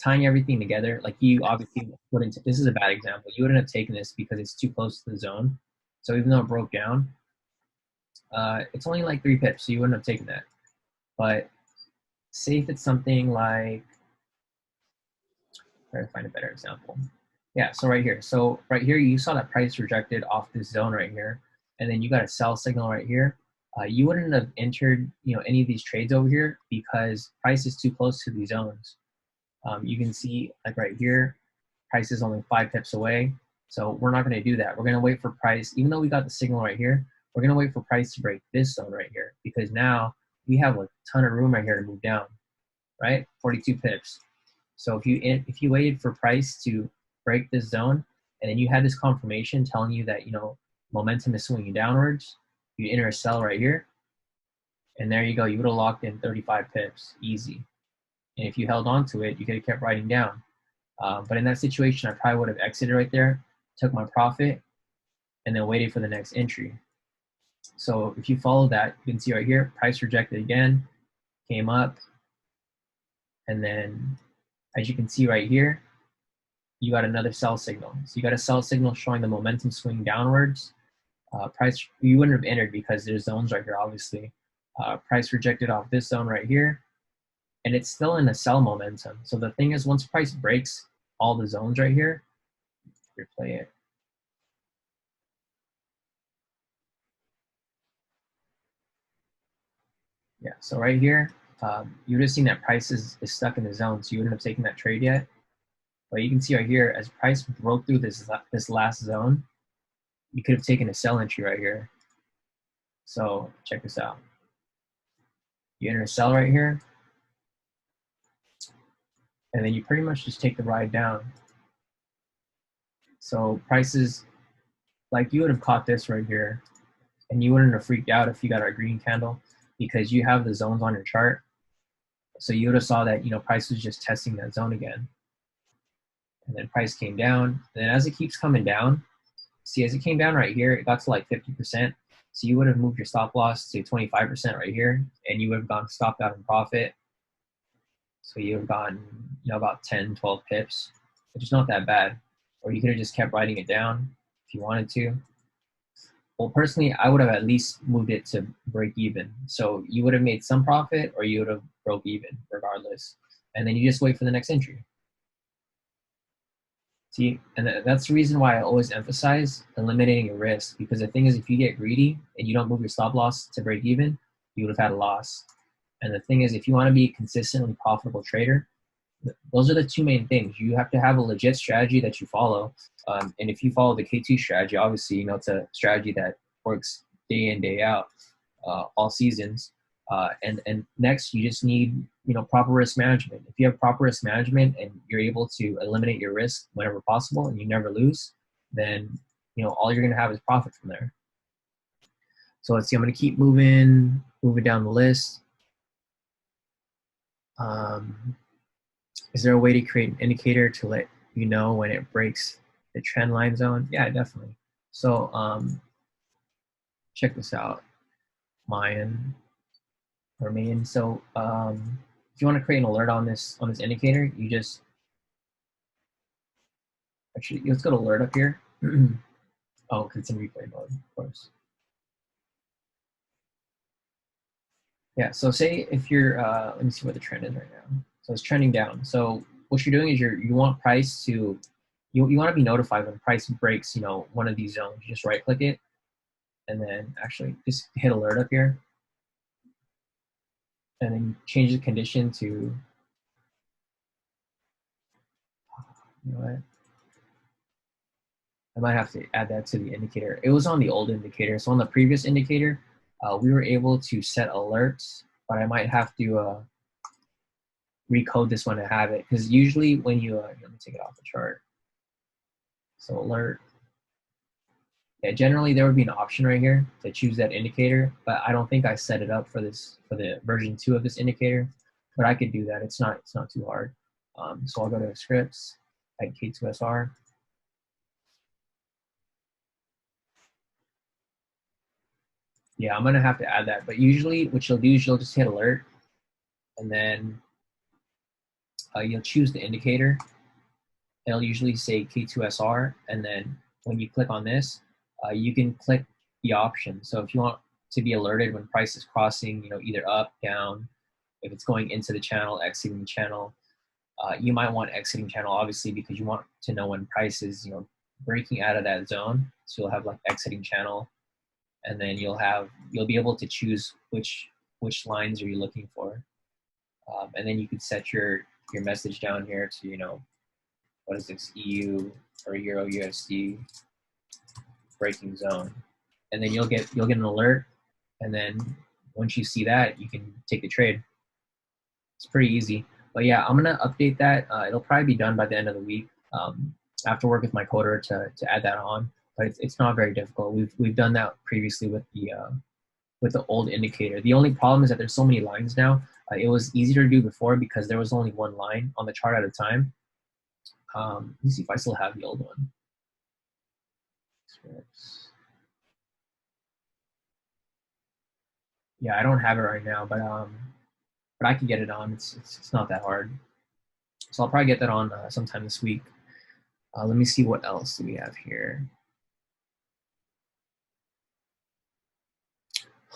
[SPEAKER 1] tying everything together, like you obviously wouldn't, this is a bad example, you wouldn't have taken this because it's too close to the zone. So even though it broke down, it's only like 3 pips, so you wouldn't have taken that. But say if it's something like, try to find a better example. Yeah, so right here. So right here, you saw that price rejected off this zone right here, and then you got a sell signal right here. You wouldn't have entered, any of these trades over here because price is too close to these zones. You can see like right here, price is only 5 pips away. So we're not going to do that. We're going to wait for price, even though we got the signal right here, we're going to wait for price to break this zone right here, because now we have a ton of room right here to move down, right? 42 pips. So if you waited for price to break this zone, and then you had this confirmation telling you that, momentum is swinging downwards, you enter a sell right here, and there you go. You would have locked in 35 pips, easy. And if you held on to it, you could have kept writing down. But in that situation, I probably would have exited right there, took my profit, and then waited for the next entry. So if you follow that, you can see right here, price rejected again, came up, and then as you can see right here, you got another sell signal. So you got a sell signal showing the momentum swing downwards. Price, you wouldn't have entered because there's zones right here, obviously. Price rejected off this zone right here. and it's still in a sell momentum. So the thing is, once price breaks all the zones right here, replay it. Yeah, so right here, you would have seen that price is stuck in the zone, so you wouldn't have taken that trade yet. But you can see right here, as price broke through this last zone, you could have taken a sell entry right here. So check this out. You enter a sell right here, and then you pretty much just take the ride down. So prices, like you would have caught this right here, and you wouldn't have freaked out if you got a green candle because you have the zones on your chart. So you would have saw that, you know, price was just testing that zone again. And then price came down. And then as it keeps coming down, see, as it came down right here, it got to like 50%. So you would have moved your stop loss to 25% right here, and you would have gone stopped out in profit. So you would have gotten, you know, about 10, 12 pips, which is not that bad. Or you could have just kept writing it down if you wanted to. Well, personally, I would have at least moved it to break even. So you would have made some profit, or you would have broke even regardless. And then you just wait for the next entry. See, and that's the reason why I always emphasize eliminating your risk, because the thing is, if you get greedy and you don't move your stop loss to break even, you would have had a loss. And the thing is, if you want to be a consistently profitable trader, those are the two main things. You have to have a legit strategy that you follow. And if you follow the K2 strategy, obviously, you know, it's a strategy that works day in, day out, all seasons. And next, you just need, you know, proper risk management. If you have proper risk management and you're able to eliminate your risk whenever possible and you never lose, then, you know, all you're going to have is profit from there. So let's see, I'm going to keep moving down the list. Is there a way to create an indicator to let you know when it breaks the trend line zone? Yeah, definitely. So check this out, Mayan. So if you want to create an alert on this indicator, you just actually let's go to alert up here. Oh, because it's in replay mode, of course. Yeah. So say if you're let me see what the trend is right now. So it's trending down. So what you're doing is you want price to you want to be notified when price breaks, you know, one of these zones. You just right click it, and then actually just hit alert up here, and then change the condition to, you know what, I might have to add that to the indicator. It was on the old indicator. So on the previous indicator, we were able to set alerts, but I might have to recode this one to have it. Because usually when you, let me take it off the chart. So alert. Yeah, generally there would be an option right here to choose that indicator, but I don't think I set it up for this, for the version 2 of this indicator, but I could do that. It's not too hard. So I'll go to scripts, type K2SR. Yeah, I'm gonna have to add that, but usually what you'll do is you'll just hit alert, and then you'll choose the indicator. It'll usually say K2SR, and then when you click on this, you can click the option. So if you want to be alerted when price is crossing, you know, either up, down, if it's going into the channel, exiting the channel, you might want exiting channel, obviously, because you want to know when price is, you know, breaking out of that zone. So you'll have like exiting channel, and then you'll be able to choose which lines are you looking for, and then you can set your message down here to, you know, what is this, EU or Euro USD breaking zone, and then you'll get an alert, and then once you see that, you can take the trade. It's pretty easy. But yeah, I'm gonna update that. It'll probably be done by the end of the week. I have to work with my coder to add that on, but it's not very difficult. We've done that previously with the old indicator. The only problem is that there's so many lines now. It was easier to do before because there was only one line on the chart at a time. Let me see if I still have the old one. Yeah, I don't have it right now, but I can get it on. It's not that hard. So I'll probably get that on sometime this week. Let me see what else do we have here.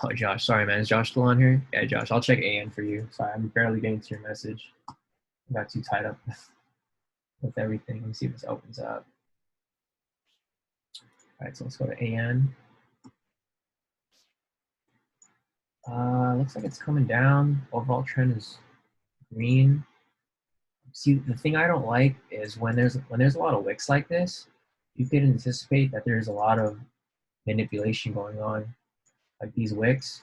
[SPEAKER 1] Oh, Josh, sorry, man. Is Josh still on here? Yeah, Josh, I'll check AN for you. Sorry, I'm barely getting to your message. I got too tied up with everything. Let me see if this opens up. All right, so let's go to AN. Looks like it's coming down. Overall trend is green. See, the thing I don't like is when there's a lot of wicks like this, you can anticipate that there's a lot of manipulation going on, like these wicks,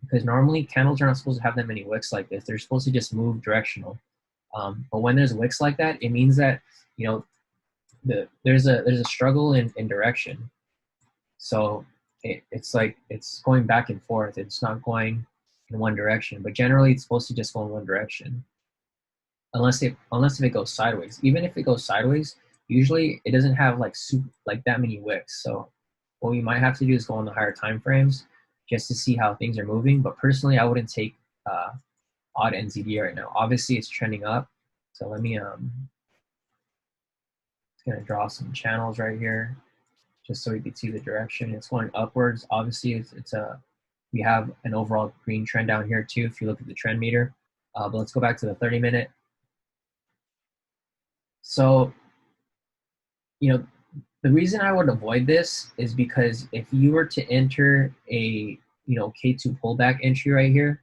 [SPEAKER 1] because normally candles are not supposed to have that many wicks like this. They're supposed to just move directional. But when there's wicks like that, it means that there's a struggle in direction. So it's like it's going back and forth. It's not going in one direction. But generally, it's supposed to just go in one direction, unless if it goes sideways. Even if it goes sideways, usually it doesn't have like that many wicks. So what we might have to do is go on the higher time frames just to see how things are moving. But personally, I wouldn't take odd NZD right now. Obviously, it's trending up. So let me gonna draw some channels right here, just so we can see the direction. It's going upwards. Obviously, we have an overall green trend down here too. If you look at the trend meter, but let's go back to the 30-minute. So, the reason I would avoid this is because if you were to enter a K2 pullback entry right here,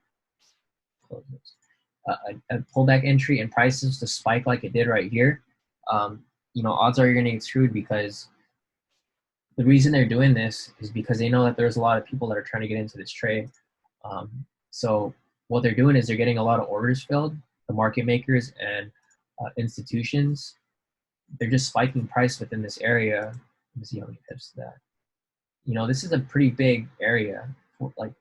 [SPEAKER 1] a pullback entry and prices to spike like it did right here, odds are you're going to get screwed, because the reason they're doing this is because they know that there's a lot of people that are trying to get into this trade. So what they're doing is they're getting a lot of orders filled. The market makers and institutions, they're just spiking price within this area. Let me see how many pips to that. This is a pretty big area, like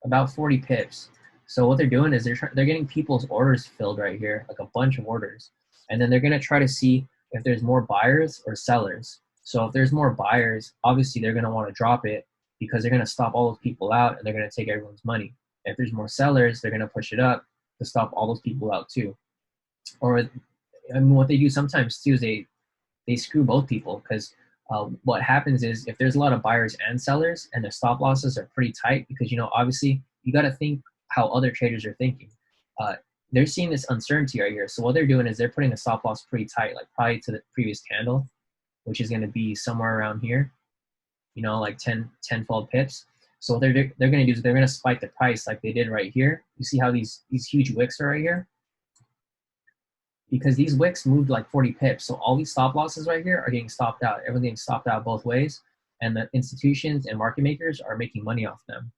[SPEAKER 1] about 40 pips. So what they're doing is they're getting people's orders filled right here, like a bunch of orders. And then they're going to try to see if there's more buyers or sellers. So if there's more buyers, obviously they're going to want to drop it, because they're going to stop all those people out and they're going to take everyone's money. If there's more sellers, they're going to push it up to stop all those people out too. Or what they do sometimes too is they screw both people, because what happens is if there's a lot of buyers and sellers and the stop losses are pretty tight, because obviously you got to think how other traders are thinking. They're seeing this uncertainty right here. So what they're doing is they're putting a stop loss pretty tight, like probably to the previous candle, which is going to be somewhere around here, like 10-fold pips. So what they're going to do is they're going to spike the price like they did right here. You see how these huge wicks are right here? Because these wicks moved like 40 pips. So all these stop losses right here are getting stopped out. Everything's stopped out both ways. And the institutions and market makers are making money off them.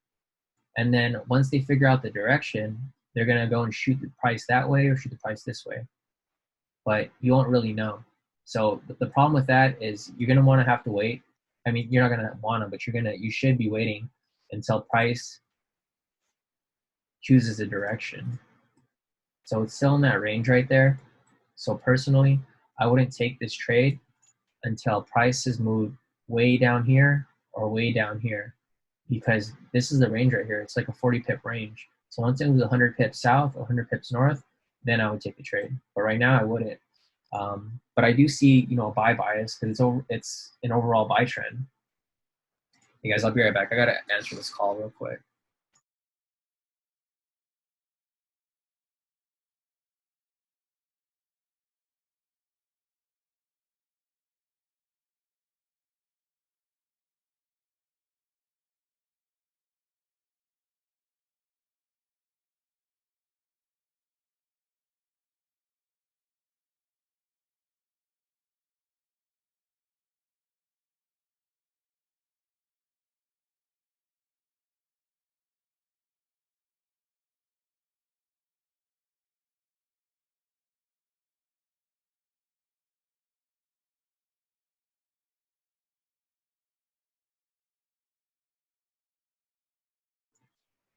[SPEAKER 1] And then once they figure out the direction, they're going to go and shoot the price that way or shoot the price this way. But you won't really know. So the problem with that is you're going to want to have to wait. I mean, you're not going to want to, but you should be waiting until price chooses a direction. So it's still in that range right there. So personally, I wouldn't take this trade until prices move way down here or way down here, because this is the range right here. It's like a 40 pip range. So once it moves 100 pips south, 100 pips north, then I would take the trade. But right now I wouldn't. But I do see, a buy bias, because it's an overall buy trend. Hey guys, I'll be right back. I gotta answer this call real quick.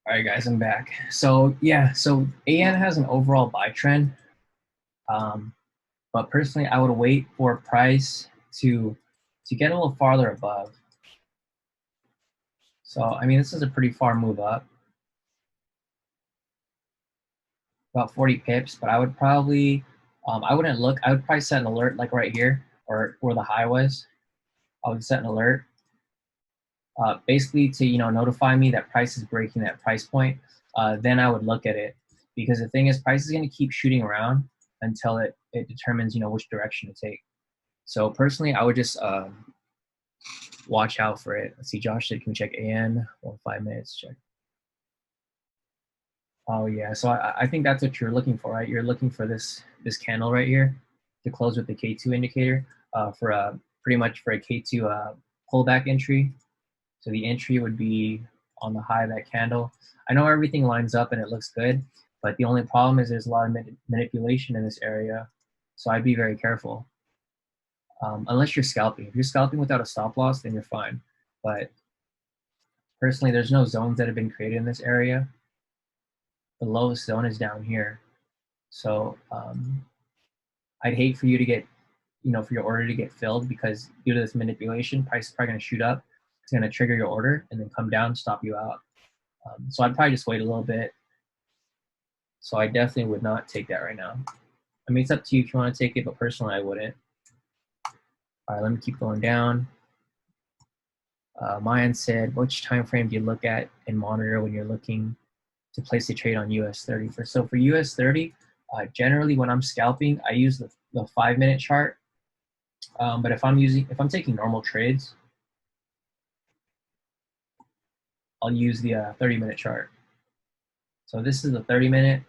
[SPEAKER 1] All right, guys, I'm back. So yeah, so AN has an overall buy trend, but personally, I would wait for price to get a little farther above. So I mean, this is a pretty far move up, about 40 pips. But I would probably, I wouldn't look. I would probably set an alert like right here, or where the high was. I would set an alert basically to, you know, notify me that price is breaking that price point, then I would look at it. Because the thing is, price is going to keep shooting around until it determines, you know, which direction to take. So personally, I would just watch out for it. Let's see, Josh said, can we check AN? 5 minutes, check. Oh yeah, so I think that's what you're looking for, right? You're looking for this candle right here to close with the K2 indicator for pretty much for a K2 pullback entry. So the entry would be on the high of that candle. I know everything lines up and it looks good, but the only problem is there's a lot of manipulation in this area. So I'd be very careful. Unless you're scalping. If you're scalping without a stop loss, then you're fine. But personally, there's no zones that have been created in this area. The lowest zone is down here. So I'd hate for you to get, you know, for your order to get filled, because due to this manipulation, price is probably going to shoot up. It's going to trigger your order and then come down, stop you out. So I'd probably just wait a little bit. So I definitely would not take that right now. I mean, it's up to you if you want to take it, but personally, I wouldn't. All right, let me keep going down. Mayan said, which time frame do you look at and monitor when you're looking to place a trade on US 30? So for US 30, generally when I'm scalping, I use the 5 minute chart. But if I'm taking normal trades, I'll use the 30 minute chart. So this is the 30 minute.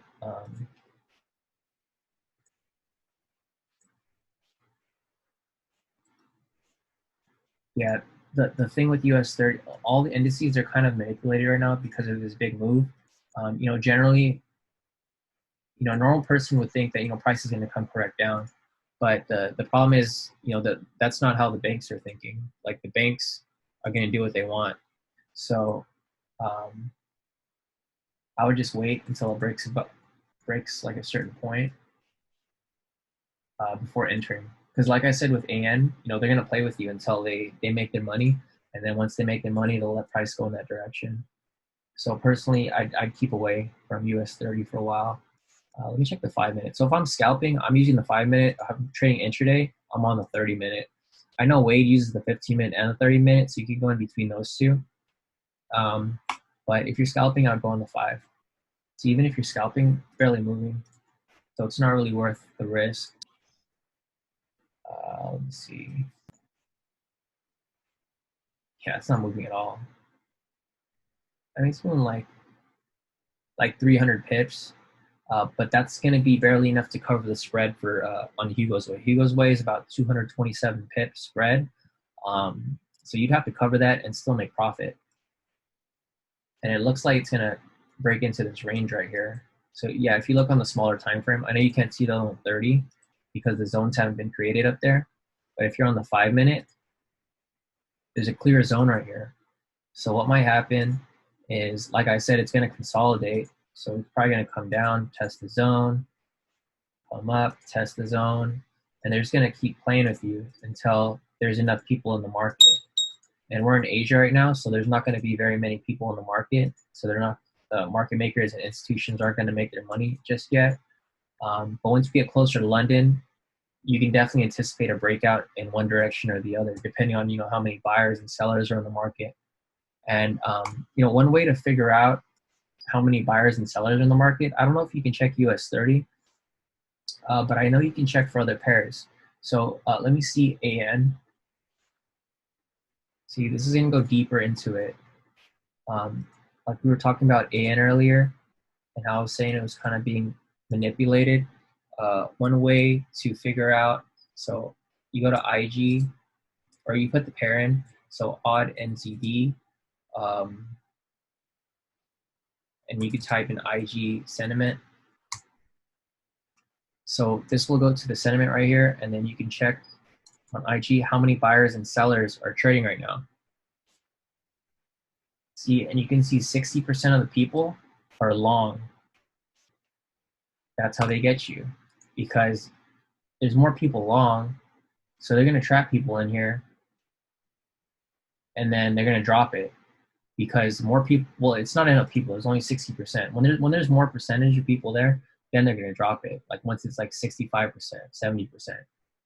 [SPEAKER 1] Yeah, the thing with US 30, all the indices are kind of manipulated right now because of this big move. You know, generally, you know, a normal person would think that, you know, price is going to come correct down. But the problem is, you know, that's not how the banks are thinking. Like, the banks are going to do what they want. So I would just wait until it breaks like a certain point before entering. Because like I said with AN, you know, they're going to play with you until they make their money. And then once they make their money, they'll let price go in that direction. So personally, I'd keep away from US 30 for a while. Let me check the 5 minute. So if I'm scalping, I'm using the 5 minute. I'm trading intraday, I'm on the 30 minute. I know Wade uses the 15 minute and the 30 minute, so you can go in between those two. But if you're scalping, I'd go on the 5. So even if you're scalping, barely moving. So it's not really worth the risk. Let's see. Yeah, it's not moving at all. I mean, it's moving like 300 pips. But that's going to be barely enough to cover the spread for on Hugo's Way. Hugo's Way is about 227 pips spread. So you'd have to cover that and still make profit. And it looks like it's going to break into this range right here. So yeah, if you look on the smaller time frame, I know you can't see that on 30 because the zones haven't been created up there. But if you're on the 5 minute, there's a clear zone right here. So what might happen is, like I said, it's going to consolidate. So it's probably going to come down, test the zone, come up, test the zone, and they're just going to keep playing with you until there's enough people in the market. And we're in Asia right now, so there's not going to be very many people in the market. So they're not, market makers and institutions aren't going to make their money just yet. But once we get closer to London, you can definitely anticipate a breakout in one direction or the other, depending on, you know, how many buyers and sellers are in the market. And you know, one way to figure out how many buyers and sellers are in the market, I don't know if you can check US 30, but I know you can check for other pairs. So let me see AN. See, this is going to go deeper into it. Like we were talking about AN earlier, and how I was saying it was kind of being manipulated. One way to figure out, so you go to IG, or you put the pair in, so odd NZD, and you can type in IG sentiment. So this will go to the sentiment right here, and then you can check on IG how many buyers and sellers are trading right now. See, and you can see 60% of the people are long. That's how they get you, because there's more people long, so they're going to trap people in here, and then they're going to drop it, because more people, well, it's not enough people, it's only 60%. When there's more percentage of people there, then they're going to drop it, like once it's like 65%, 70%,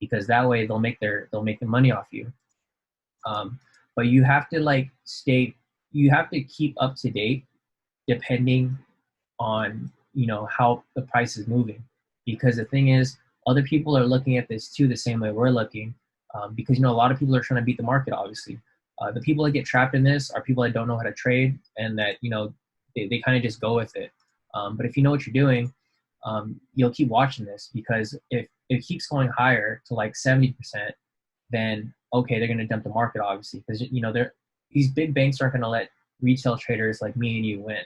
[SPEAKER 1] because that way they'll make the money off you. but you have to like you have to keep up to date depending on, you know, how the price is moving. Because the thing is, other people are looking at this too the same way we're looking. Because, you know, a lot of people are trying to beat the market, obviously. The people that get trapped in this are people that don't know how to trade, and that, you know, they kind of just go with it. But if you know what you're doing, you'll keep watching this, because if it keeps going higher to like 70%, then okay, they're going to dump the market, obviously, because, you know, these big banks aren't going to let retail traders like me and you win,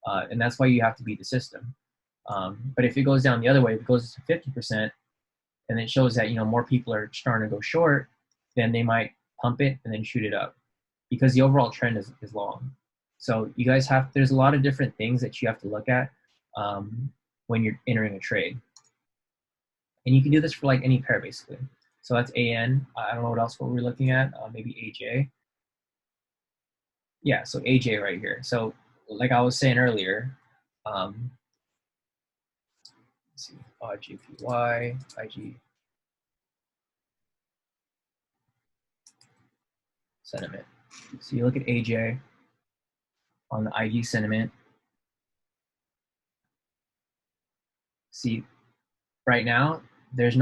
[SPEAKER 1] and that's why you have to beat the system. But if it goes down the other way, if it goes to 50%, and it shows that, you know, more people are starting to go short, then they might pump it and then shoot it up, because the overall trend is long. So you guys there's a lot of different things that you have to look at when you're entering a trade. And you can do this for like any pair, basically. So that's AN. I don't know what else we're looking at. Maybe AJ. Yeah, so AJ right here. So like I was saying earlier, let's see, GPY, IG sentiment. So you look at AJ on the IG sentiment. See, right now, it's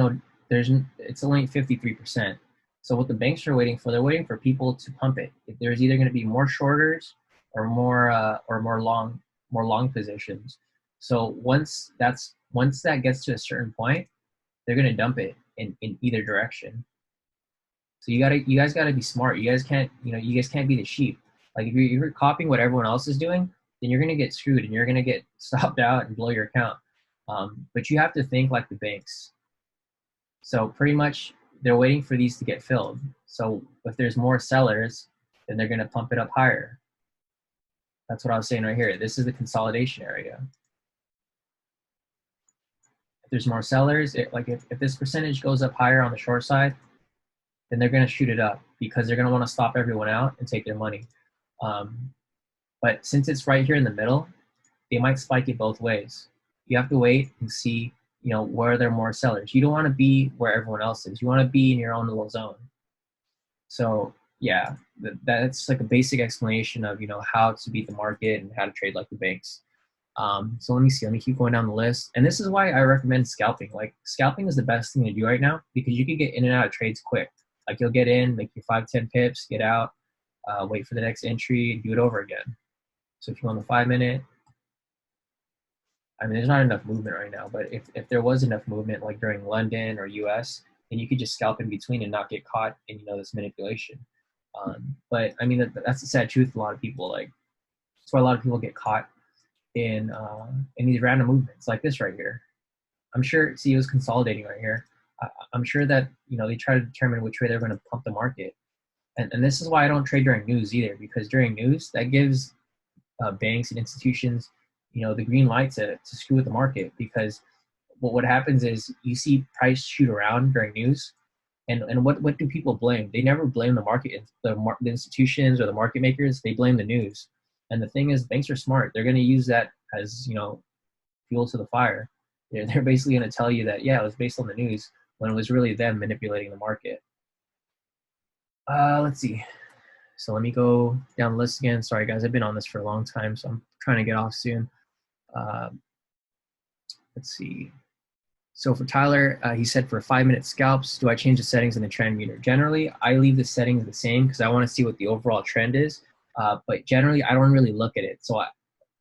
[SPEAKER 1] only 53%. So what the banks are waiting for, they're waiting for people to pump it. If there's either going to be more shorters or more long positions. So once that gets to a certain point, they're going to dump it in either direction. So you guys gotta be smart. You guys can't be the sheep. Like if you're copying what everyone else is doing, then you're gonna get screwed and you're gonna get stopped out and blow your account. But you have to think like the banks. So pretty much they're waiting for these to get filled. So if there's more sellers, then they're gonna pump it up higher. That's what I was saying right here. This is the consolidation area. If there's more sellers, if this percentage goes up higher on the short side, then they're going to shoot it up, because they're going to want to stop everyone out and take their money. But since it's right here in the middle, they might spike it both ways. You have to wait and see, you know, where there are more sellers. You don't want to be where everyone else is. You want to be in your own little zone. So yeah, that's like a basic explanation of, you know, how to beat the market and how to trade like the banks. So let me see. Let me keep going down the list. And this is why I recommend scalping. Like scalping is the best thing to do right now, because you can get in and out of trades quick. Like you'll get in, make your 5-10 pips, get out, wait for the next entry, and do it over again. So if you want the 5-minute, I mean, there's not enough movement right now, but if there was enough movement, like during London or US, then you could just scalp in between and not get caught in, you know, this manipulation. But I mean, that's the sad truth. A lot of people, like, that's why a lot of people get caught in these random movements like this right here. I'm sure CEOs consolidating right here. I'm sure that, you know, they try to determine which way they're going to pump the market. And this is why I don't trade during news either, because during news, that gives banks and institutions, you know, the green light to screw with the market. Because what happens is you see price shoot around during news, and what do people blame? They never blame the market, the institutions or the market makers. They blame the news. And the thing is, banks are smart. They're going to use that as, you know, fuel to the fire. They're basically going to tell you that, yeah, it was based on the news, when it was really them manipulating the market. Let's see. So let me go down the list again. Sorry, guys, I've been on this for a long time, so I'm trying to get off soon. Let's see. So for Tyler, he said for 5-minute scalps, do I change the settings in the trend meter? Generally, I leave the settings the same because I want to see what the overall trend is. But generally, I don't really look at it. So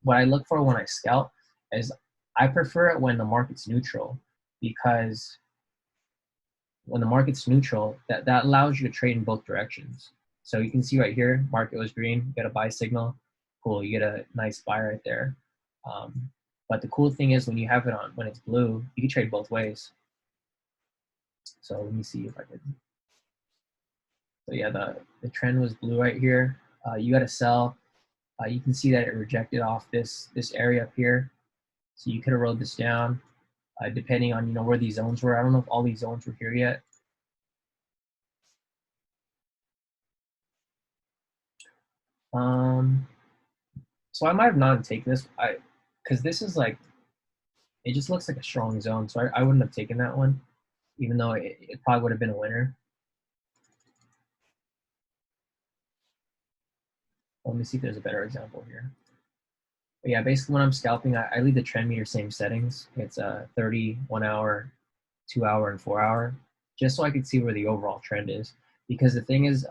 [SPEAKER 1] what I look for when I scalp is I prefer it when the market's neutral, because when the market's neutral, that allows you to trade in both directions. So you can see right here, market was green, you get a buy signal, cool, you get a nice buy right there. But the cool thing is when you have it on, when it's blue, you can trade both ways. So let me see if I could. So yeah, the trend was blue right here. You got to sell. You can see that it rejected off this area up here. So you could have rode this down, depending on, you know, where these zones were. I don't know if all these zones were here yet. So I might have not taken this, because this is like, it just looks like a strong zone. So I wouldn't have taken that one, even though it probably would have been a winner. Let me see if there's a better example here. But yeah, basically when I'm scalping, I leave the trend meter same settings. It's 30, 1 hour, 2 hour, and 4 hour, just so I can see where the overall trend is. Because the thing is,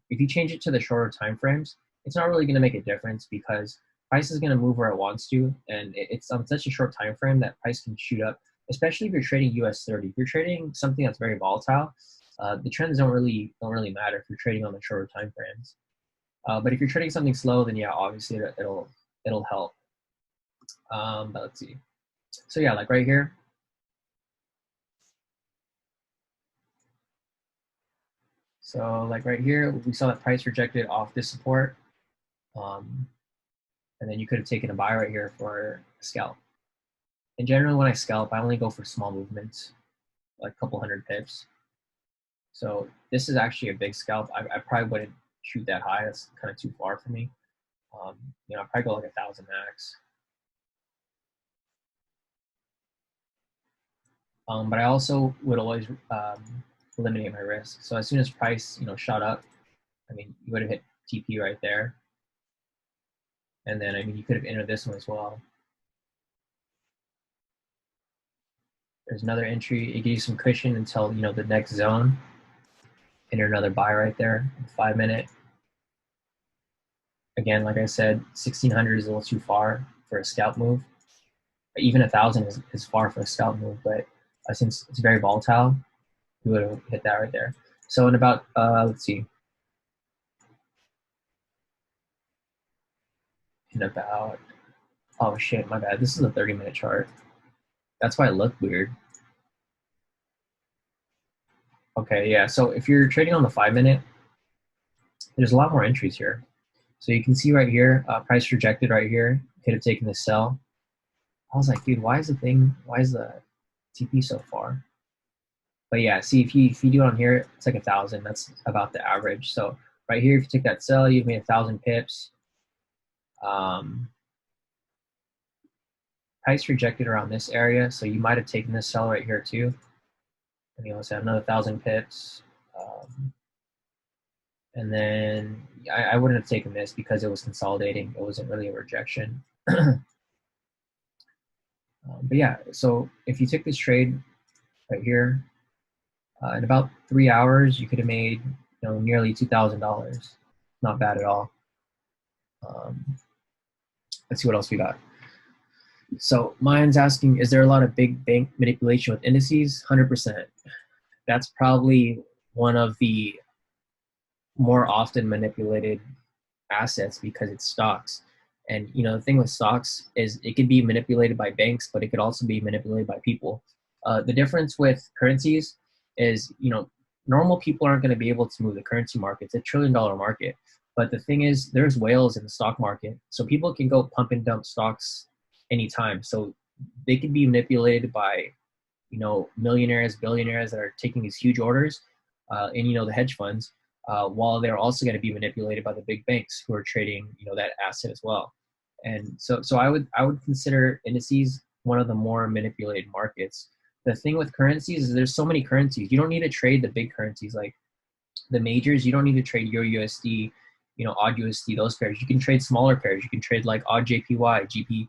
[SPEAKER 1] if you change it to the shorter time frames, it's not really going to make a difference because price is going to move where it wants to, and it's on such a short time frame that price can shoot up. Especially if you're trading US 30. If you're trading something that's very volatile, the trends don't really matter if you're trading on the shorter time frames. But if you're trading something slow, then yeah, obviously it'll help. But let's see. So yeah, like right here. So like right here, we saw that price rejected off this support. And then you could have taken a buy right here for a scalp. In general, when I scalp, I only go for small movements, like a couple hundred pips. So this is actually a big scalp. I probably wouldn't shoot that high. That's kind of too far for me. You know, I'd probably go like 1,000 max. But I also would always eliminate my risk. So as soon as price, you know, shot up, I mean, you would have hit TP right there. And then, I mean, you could have entered this one as well. There's another entry. It gives you some cushion until, you know, the next zone. Enter another buy right there, 5 minute. Again, like I said, 1,600 is a little too far for a scalp move. Even 1,000 is far for a scalp move, but since it's very volatile, you would have hit that right there. So in about, let's see. In about, oh shit, my bad. This is a 30-minute chart. That's why it looked weird. Okay, yeah, so if you're trading on the 5 minute, there's a lot more entries here. So you can see right here, price rejected right here. Could have taken the sell. I was like, dude, why is the TP so far? But yeah, see, if you do it on here, it's like 1,000. That's about the average. So right here, if you take that sell, you've made 1,000 pips. Price rejected around this area, so you might have taken this sell right here too. And you also have another 1,000 pips. And then I wouldn't have taken this because it was consolidating. It wasn't really a rejection. But yeah, so if you took this trade right here, in about 3 hours, you could have made, you know, nearly $2,000. Not bad at all. Let's see what else we got. So Mayan's asking, is there a lot of big bank manipulation with indices? 100%. That's probably one of the more often manipulated assets because it's stocks. And you know, the thing with stocks is it can be manipulated by banks, but it could also be manipulated by people. The difference with currencies is, you know, normal people aren't going to be able to move the currency market. It's $1 trillion market. But the thing is, there's whales in the stock market. So people can go pump and dump stocks anytime. So they can be manipulated by, you know, millionaires, billionaires that are taking these huge orders, and, you know, the hedge funds, while they're also going to be manipulated by the big banks who are trading, you know, that asset as well. And so I would consider indices one of the more manipulated markets. The thing with currencies is there's so many currencies. You don't need to trade the big currencies like the majors. You don't need to trade Euro USD, you know, AUD USD, those pairs. You can trade smaller pairs. You can trade like AUD JPY,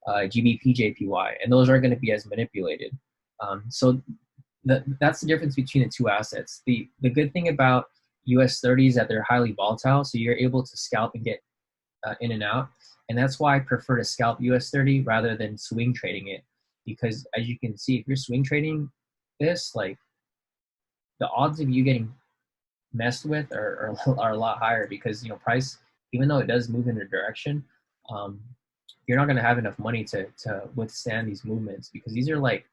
[SPEAKER 1] GBP JPY, and those aren't going to be as manipulated. So that's the difference between the two assets. The good thing about US 30 is that they're highly volatile, so you're able to scalp and get in and out. And that's why I prefer to scalp US 30 rather than swing trading it. Because as you can see, if you're swing trading this, like the odds of you getting messed with are a lot higher because, you know, price, even though it does move in a direction, you're not going to have enough money to withstand these movements because these are like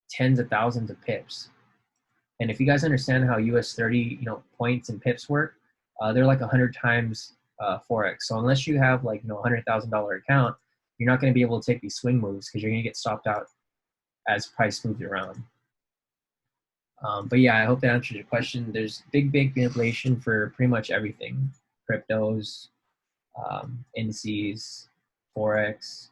[SPEAKER 1] tens of thousands of pips. And if you guys understand how US 30, you know, points and pips work, they're like 100 times FOREX. So unless you have like, you know, $100,000 account, you're not going to be able to take these swing moves because you're going to get stopped out as price moves around. But yeah, I hope that answers your question. There's big manipulation for pretty much everything. Cryptos, indices, Forex.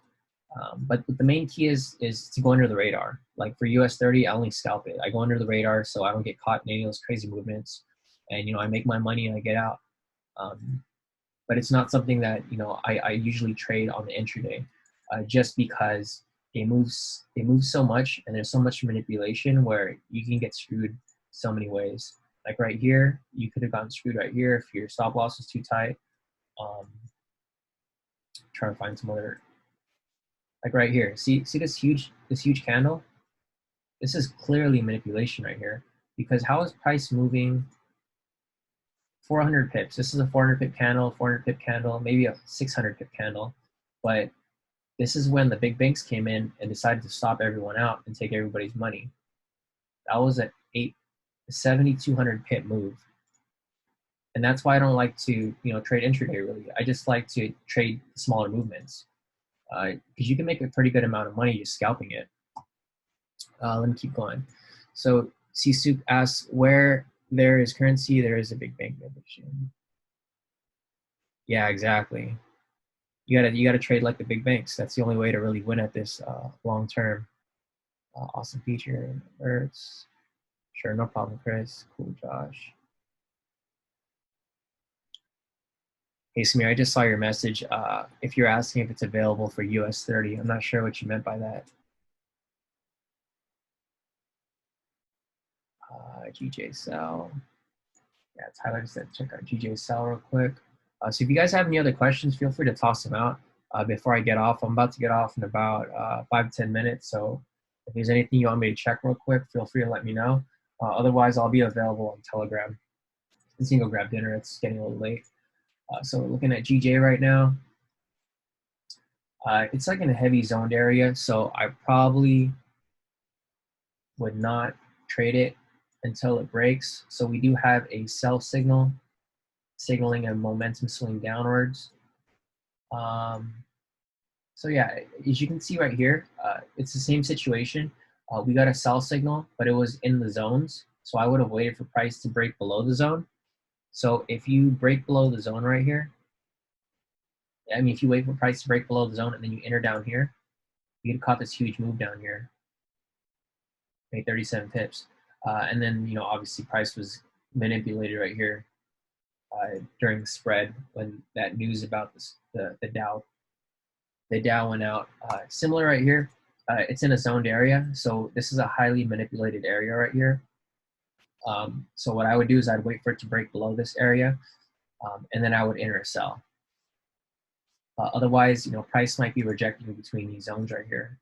[SPEAKER 1] But the main key is to go under the radar. Like for US 30, I only scalp it. I go under the radar so I don't get caught in any of those crazy movements. And, you know, I make my money and I get out. but it's not something that I usually trade on the intraday, just because it moves so much, and there's so much manipulation where you can get screwed so many ways. Like right here, you could have gotten screwed right here if your stop loss was too tight. Trying to find some other, like right here. See this huge candle? This is clearly manipulation right here, because how is price moving 400 pips? This is a 400 pip candle, 400 pip candle, maybe a 600 pip candle, but this is when the big banks came in and decided to stop everyone out and take everybody's money. That was a 7,200 pip move. And that's why I don't like to, trade intraday really. I just like to trade smaller movements, because you can make a pretty good amount of money just scalping it. Let me keep going. So C-Soup asks, where there is currency, there is a big bank membership. Yeah, exactly. You gotta trade like the big banks. That's the only way to really win at this long term. Awesome feature, Ertz. Sure, no problem, Chris. Cool, Josh. Hey, Samir, I just saw your message. If you're asking if it's available for US 30, I'm not sure what you meant by that. GJ Sell. Yeah, Tyler said check out GJ Sell real quick. So if you guys have any other questions, feel free to toss them out before I get off. I'm about to get off in about 5 to 10 minutes. So if there's anything you want me to check real quick, feel free to let me know. Otherwise, I'll be available on Telegram. Let's go grab dinner. It's getting a little late. So we're looking at GJ right now. It's like in a heavy zoned area, so I probably would not trade it until it breaks. So we do have a sell signal signaling a momentum swing downwards. So yeah, as you can see right here, it's the same situation. We got a sell signal, but it was in the zones. So I would have waited for price to break below the zone. So if you break below the zone right here, I mean, if you wait for price to break below the zone and then you enter down here, you could have caught this huge move down here, made 37 pips. And then, obviously price was manipulated right here during the spread when that news about the Dow went out. Similar right here, it's in a zoned area. So this is a highly manipulated area right here. So what I would do is I'd wait for it to break below this area, and then I would enter a sell. Otherwise, price might be rejecting between these zones right here.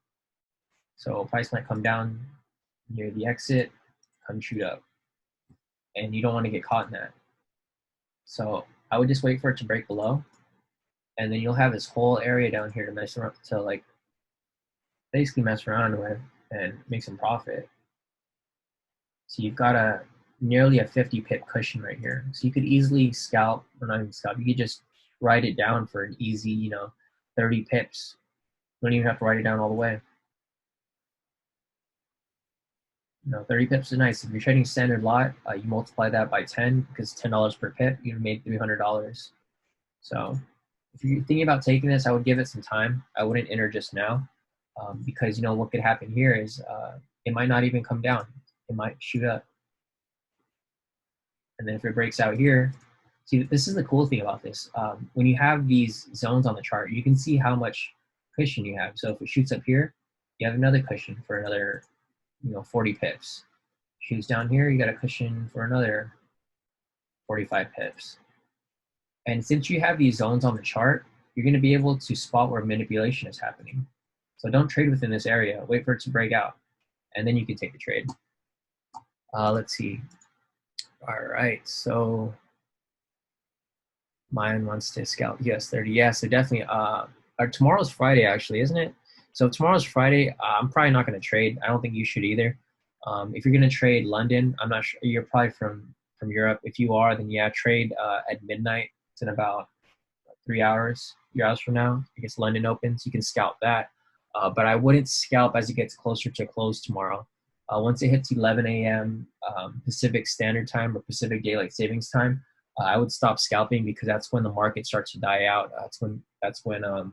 [SPEAKER 1] So price might come down near the exit, come shoot up. And you don't want to get caught in that. So I would just wait for it to break below. And then you'll have this whole area down here to mess around, to like basically mess around with and make some profit. So you've got nearly a 50 pip cushion right here. So you could easily scalp, or not even scalp, you could just write it down for an easy, 30 pips. You don't even have to write it down all the way. 30 pips is nice. If you're trading standard lot, you multiply that by 10 because $10 per pip, you've made $300. So if you're thinking about taking this, I would give it some time. I wouldn't enter just now because what could happen here is it might not even come down. It might shoot up. And then if it breaks out here, see, this is the cool thing about this. When you have these zones on the chart, you can see how much cushion you have. So if it shoots up here, you have another cushion for another 40 pips. Shoots down here, you got a cushion for another 45 pips. And since you have these zones on the chart, you're going to be able to spot where manipulation is happening. So don't trade within this area. Wait for it to break out, and then you can take the trade. Let's see. All right, so Mayan wants to scalp US 30. Yeah, so definitely. Tomorrow's Friday, actually, isn't it? So tomorrow's Friday. I'm probably not going to trade. I don't think you should either. If you're going to trade London, I'm not sure. You're probably from Europe. If you are, then yeah, trade at midnight. It's in about 3 hours from now. I guess London opens. You can scalp that. But I wouldn't scalp as it gets closer to close tomorrow. Once it hits 11 a.m. Pacific Standard Time or Pacific Daylight Savings Time, I would stop scalping because that's when the market starts to die out. That's when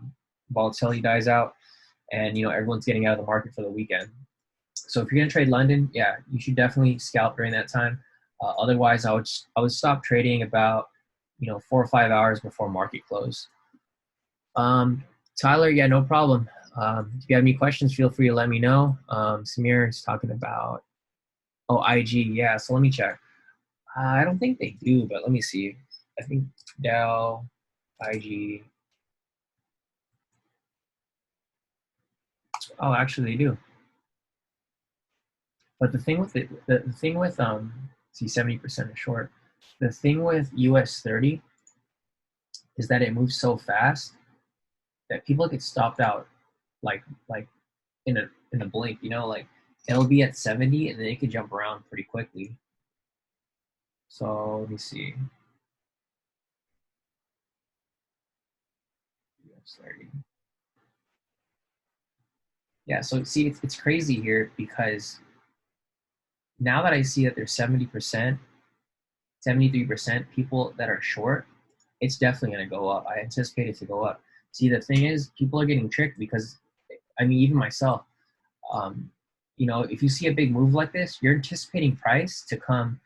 [SPEAKER 1] volatility dies out, and everyone's getting out of the market for the weekend. So if you're gonna trade London, yeah, you should definitely scalp during that time. Otherwise, I would stop trading about 4 or 5 hours before market close. Tyler, yeah, no problem. If you have any questions, feel free to let me know. Samir is talking about, IG, yeah, so let me check. I don't think they do, but let me see. I think Dow, IG. Oh, actually they do. But the thing with the thing with see 70% is short. The thing with US 30 is that it moves so fast that people get stopped out like in a blink, like it'll be at 70 and then it could jump around pretty quickly. So let me see. US 30. Yeah, so see, it's crazy here because now that I see that there's 70%, 73% people that are short, it's definitely going to go up. I anticipate it to go up. See, the thing is, people are getting tricked because, I mean, even myself, if you see a big move like this, you're anticipating price to come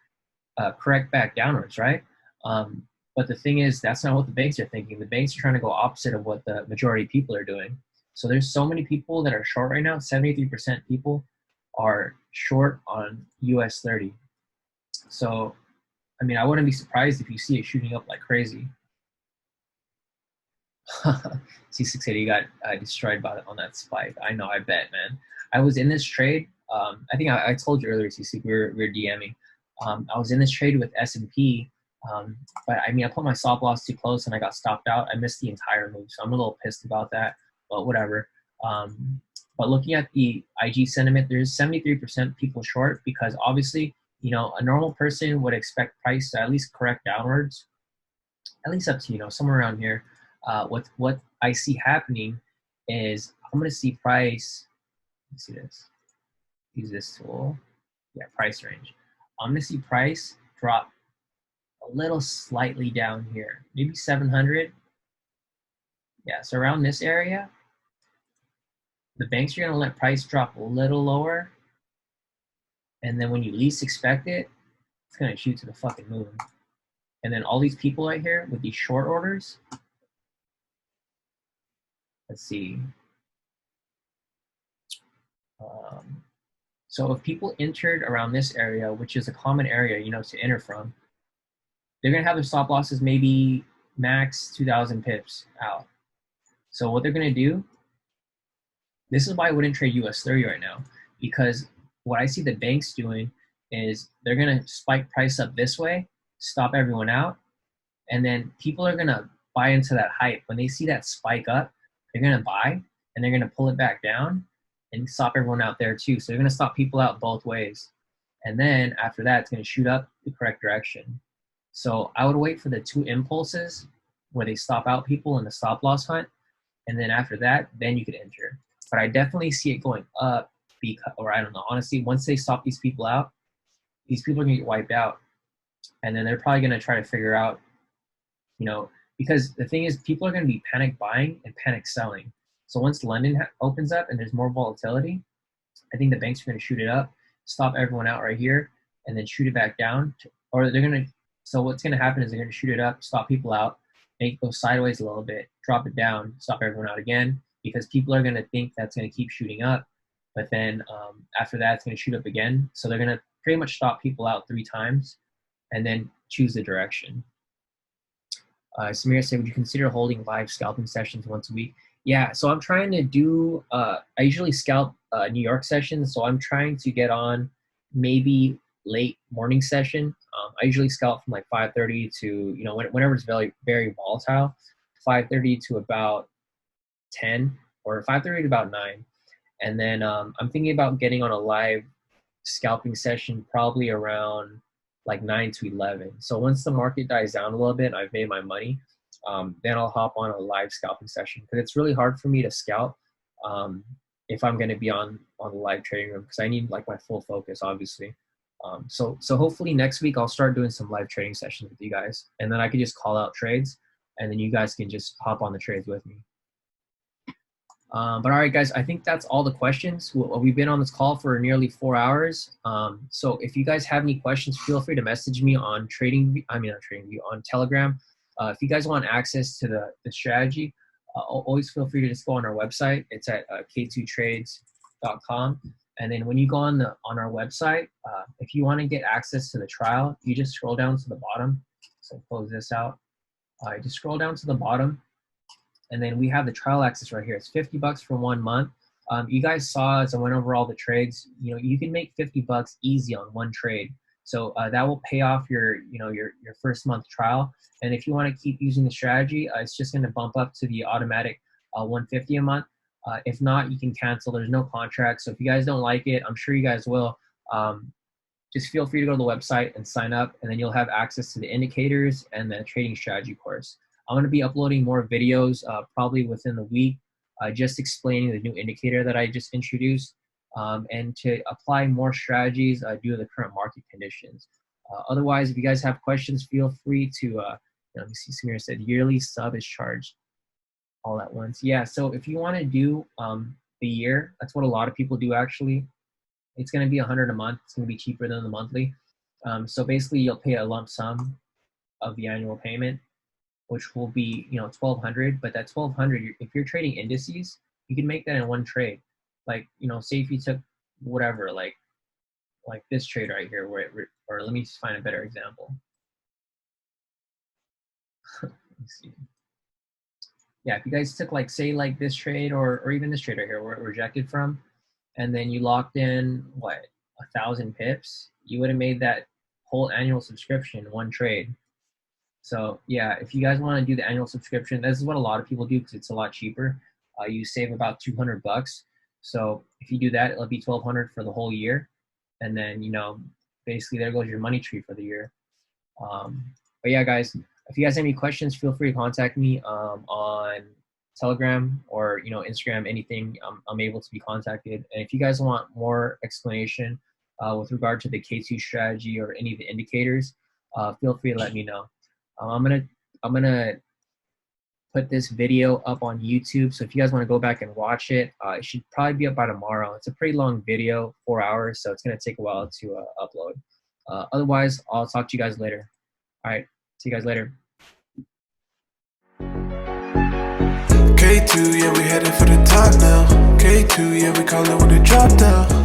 [SPEAKER 1] correct back downwards, right? But the thing is, that's not what the banks are thinking. The banks are trying to go opposite of what the majority of people are doing. So there's so many people that are short right now. 73% people are short on US 30. So, I mean, I wouldn't be surprised if you see it shooting up like crazy. C680 got destroyed on that spike. I know, I bet, man. I was in this trade. I think I told you earlier, CC, we were DMing. I was in this trade with S&P, but I mean, I put my stop loss too close and I got stopped out. I missed the entire move, so I'm a little pissed about that, but whatever. But looking at the IG sentiment, there's 73% people short because obviously, a normal person would expect price to at least correct downwards, at least up to, somewhere around here. What I see happening is I'm going to see price, let's see this, use this tool, yeah, price range. I'm going to see price drop a little slightly down here, maybe 700. Yeah, so around this area, the banks are going to let price drop a little lower, and then when you least expect it, it's going to shoot to the fucking moon. And then all these people right here with these short orders, let's see. So if people entered around this area, which is a common area, to enter from, they're going to have their stop losses maybe max 2,000 pips out. So what they're going to do, this is why I wouldn't trade US 30 right now, because what I see the banks doing is they're going to spike price up this way, stop everyone out, and then people are going to buy into that hype. When they see that spike up, they're going to buy, and they're going to pull it back down and stop everyone out there too. So they're going to stop people out both ways. And then after that, it's going to shoot up the correct direction. So I would wait for the two impulses where they stop out people in the stop loss hunt. And then after that, then you could enter. But I definitely see it going up because, or I don't know, honestly, once they stop these people out, these people are going to get wiped out. And then they're probably going to try to figure out, because the thing is, people are going to be panic buying and panic selling. So once London opens up and there's more volatility, I think the banks are going to shoot it up, stop everyone out right here, and then shoot it back down. Or they're going to, so what's going to happen is they're going to shoot it up, stop people out, make it go sideways a little bit, drop it down, stop everyone out again, because people are going to think that's going to keep shooting up. But then after that, it's going to shoot up again. So they're going to pretty much stop people out 3 times and then choose the direction. Samir said, would you consider holding live scalping sessions once a week? Yeah, so I'm trying to do, I usually scalp New York sessions, so I'm trying to get on maybe late morning session. I usually scalp from like 5:30 to, whenever it's very, very volatile, 5:30 to about 10 or 5:30 to about 9. And then I'm thinking about getting on a live scalping session probably around like 9 to 11. So once the market dies down a little bit, I've made my money, then I'll hop on a live scalping session, because it's really hard for me to scalp if I'm going to be on the live trading room, because I need like my full focus, obviously. So hopefully next week I'll start doing some live trading sessions with you guys, and then I can just call out trades, and then you guys can just hop on the trades with me. But all right, guys, I think that's all the questions. We've been on this call for nearly 4 hours. So if you guys have any questions, feel free to message me on on Telegram. If you guys want access to the strategy, always feel free to just go on our website. It's at k2trades.com. And then when you go on our website, if you want to get access to the trial, you just scroll down to the bottom. So close this out. Just scroll down to the bottom, and then we have the trial access right here. It's $50 for 1 month. You guys saw as I went over all the trades. You can make $50 easy on one trade. So that will pay off your first month trial. And if you want to keep using the strategy, it's just going to bump up to the automatic $150 a month. If not, you can cancel. There's no contract. So if you guys don't like it, I'm sure you guys will. Just feel free to go to the website and sign up, and then you'll have access to the indicators and the trading strategy course. I'm going to be uploading more videos probably within the week, just explaining the new indicator that I just introduced, and to apply more strategies due to the current market conditions. Otherwise, if you guys have questions, feel free to, let me see, Samir said yearly sub is charged all at once. Yeah, so if you want to do the year, that's what a lot of people do actually. It's going to be $100 a month. It's going to be cheaper than the monthly. So basically, you'll pay a lump sum of the annual payment, which will be $1,200. But that $1,200, if you're trading indices, you can make that in one trade. Like say if you took whatever, like this trade right here, or let me just find a better example. Let me see. Yeah, if you guys took say this trade or even this trade right here, where it rejected from, and then you locked in, 1,000 pips, you would have made that whole annual subscription in one trade. So yeah, if you guys want to do the annual subscription, this is what a lot of people do because it's a lot cheaper. You save about $200. So if you do that, it'll be $1,200 for the whole year. And then, basically there goes your money tree for the year. But yeah, guys, if you guys have any questions, feel free to contact me on Telegram or Instagram, anything. I'm able to be contacted. And if you guys want more explanation with regard to the K2 strategy or any of the indicators, feel free to let me know. I'm gonna put this video up on YouTube, so if you guys want to go back and watch it, it should probably be up by tomorrow. It's a pretty long video, 4 hours, so it's gonna take a while to upload. Otherwise, I'll talk to you guys later. All right, see you guys later.
[SPEAKER 4] K2, yeah, we headed for the top now. K2, yeah, we call it when it drop down.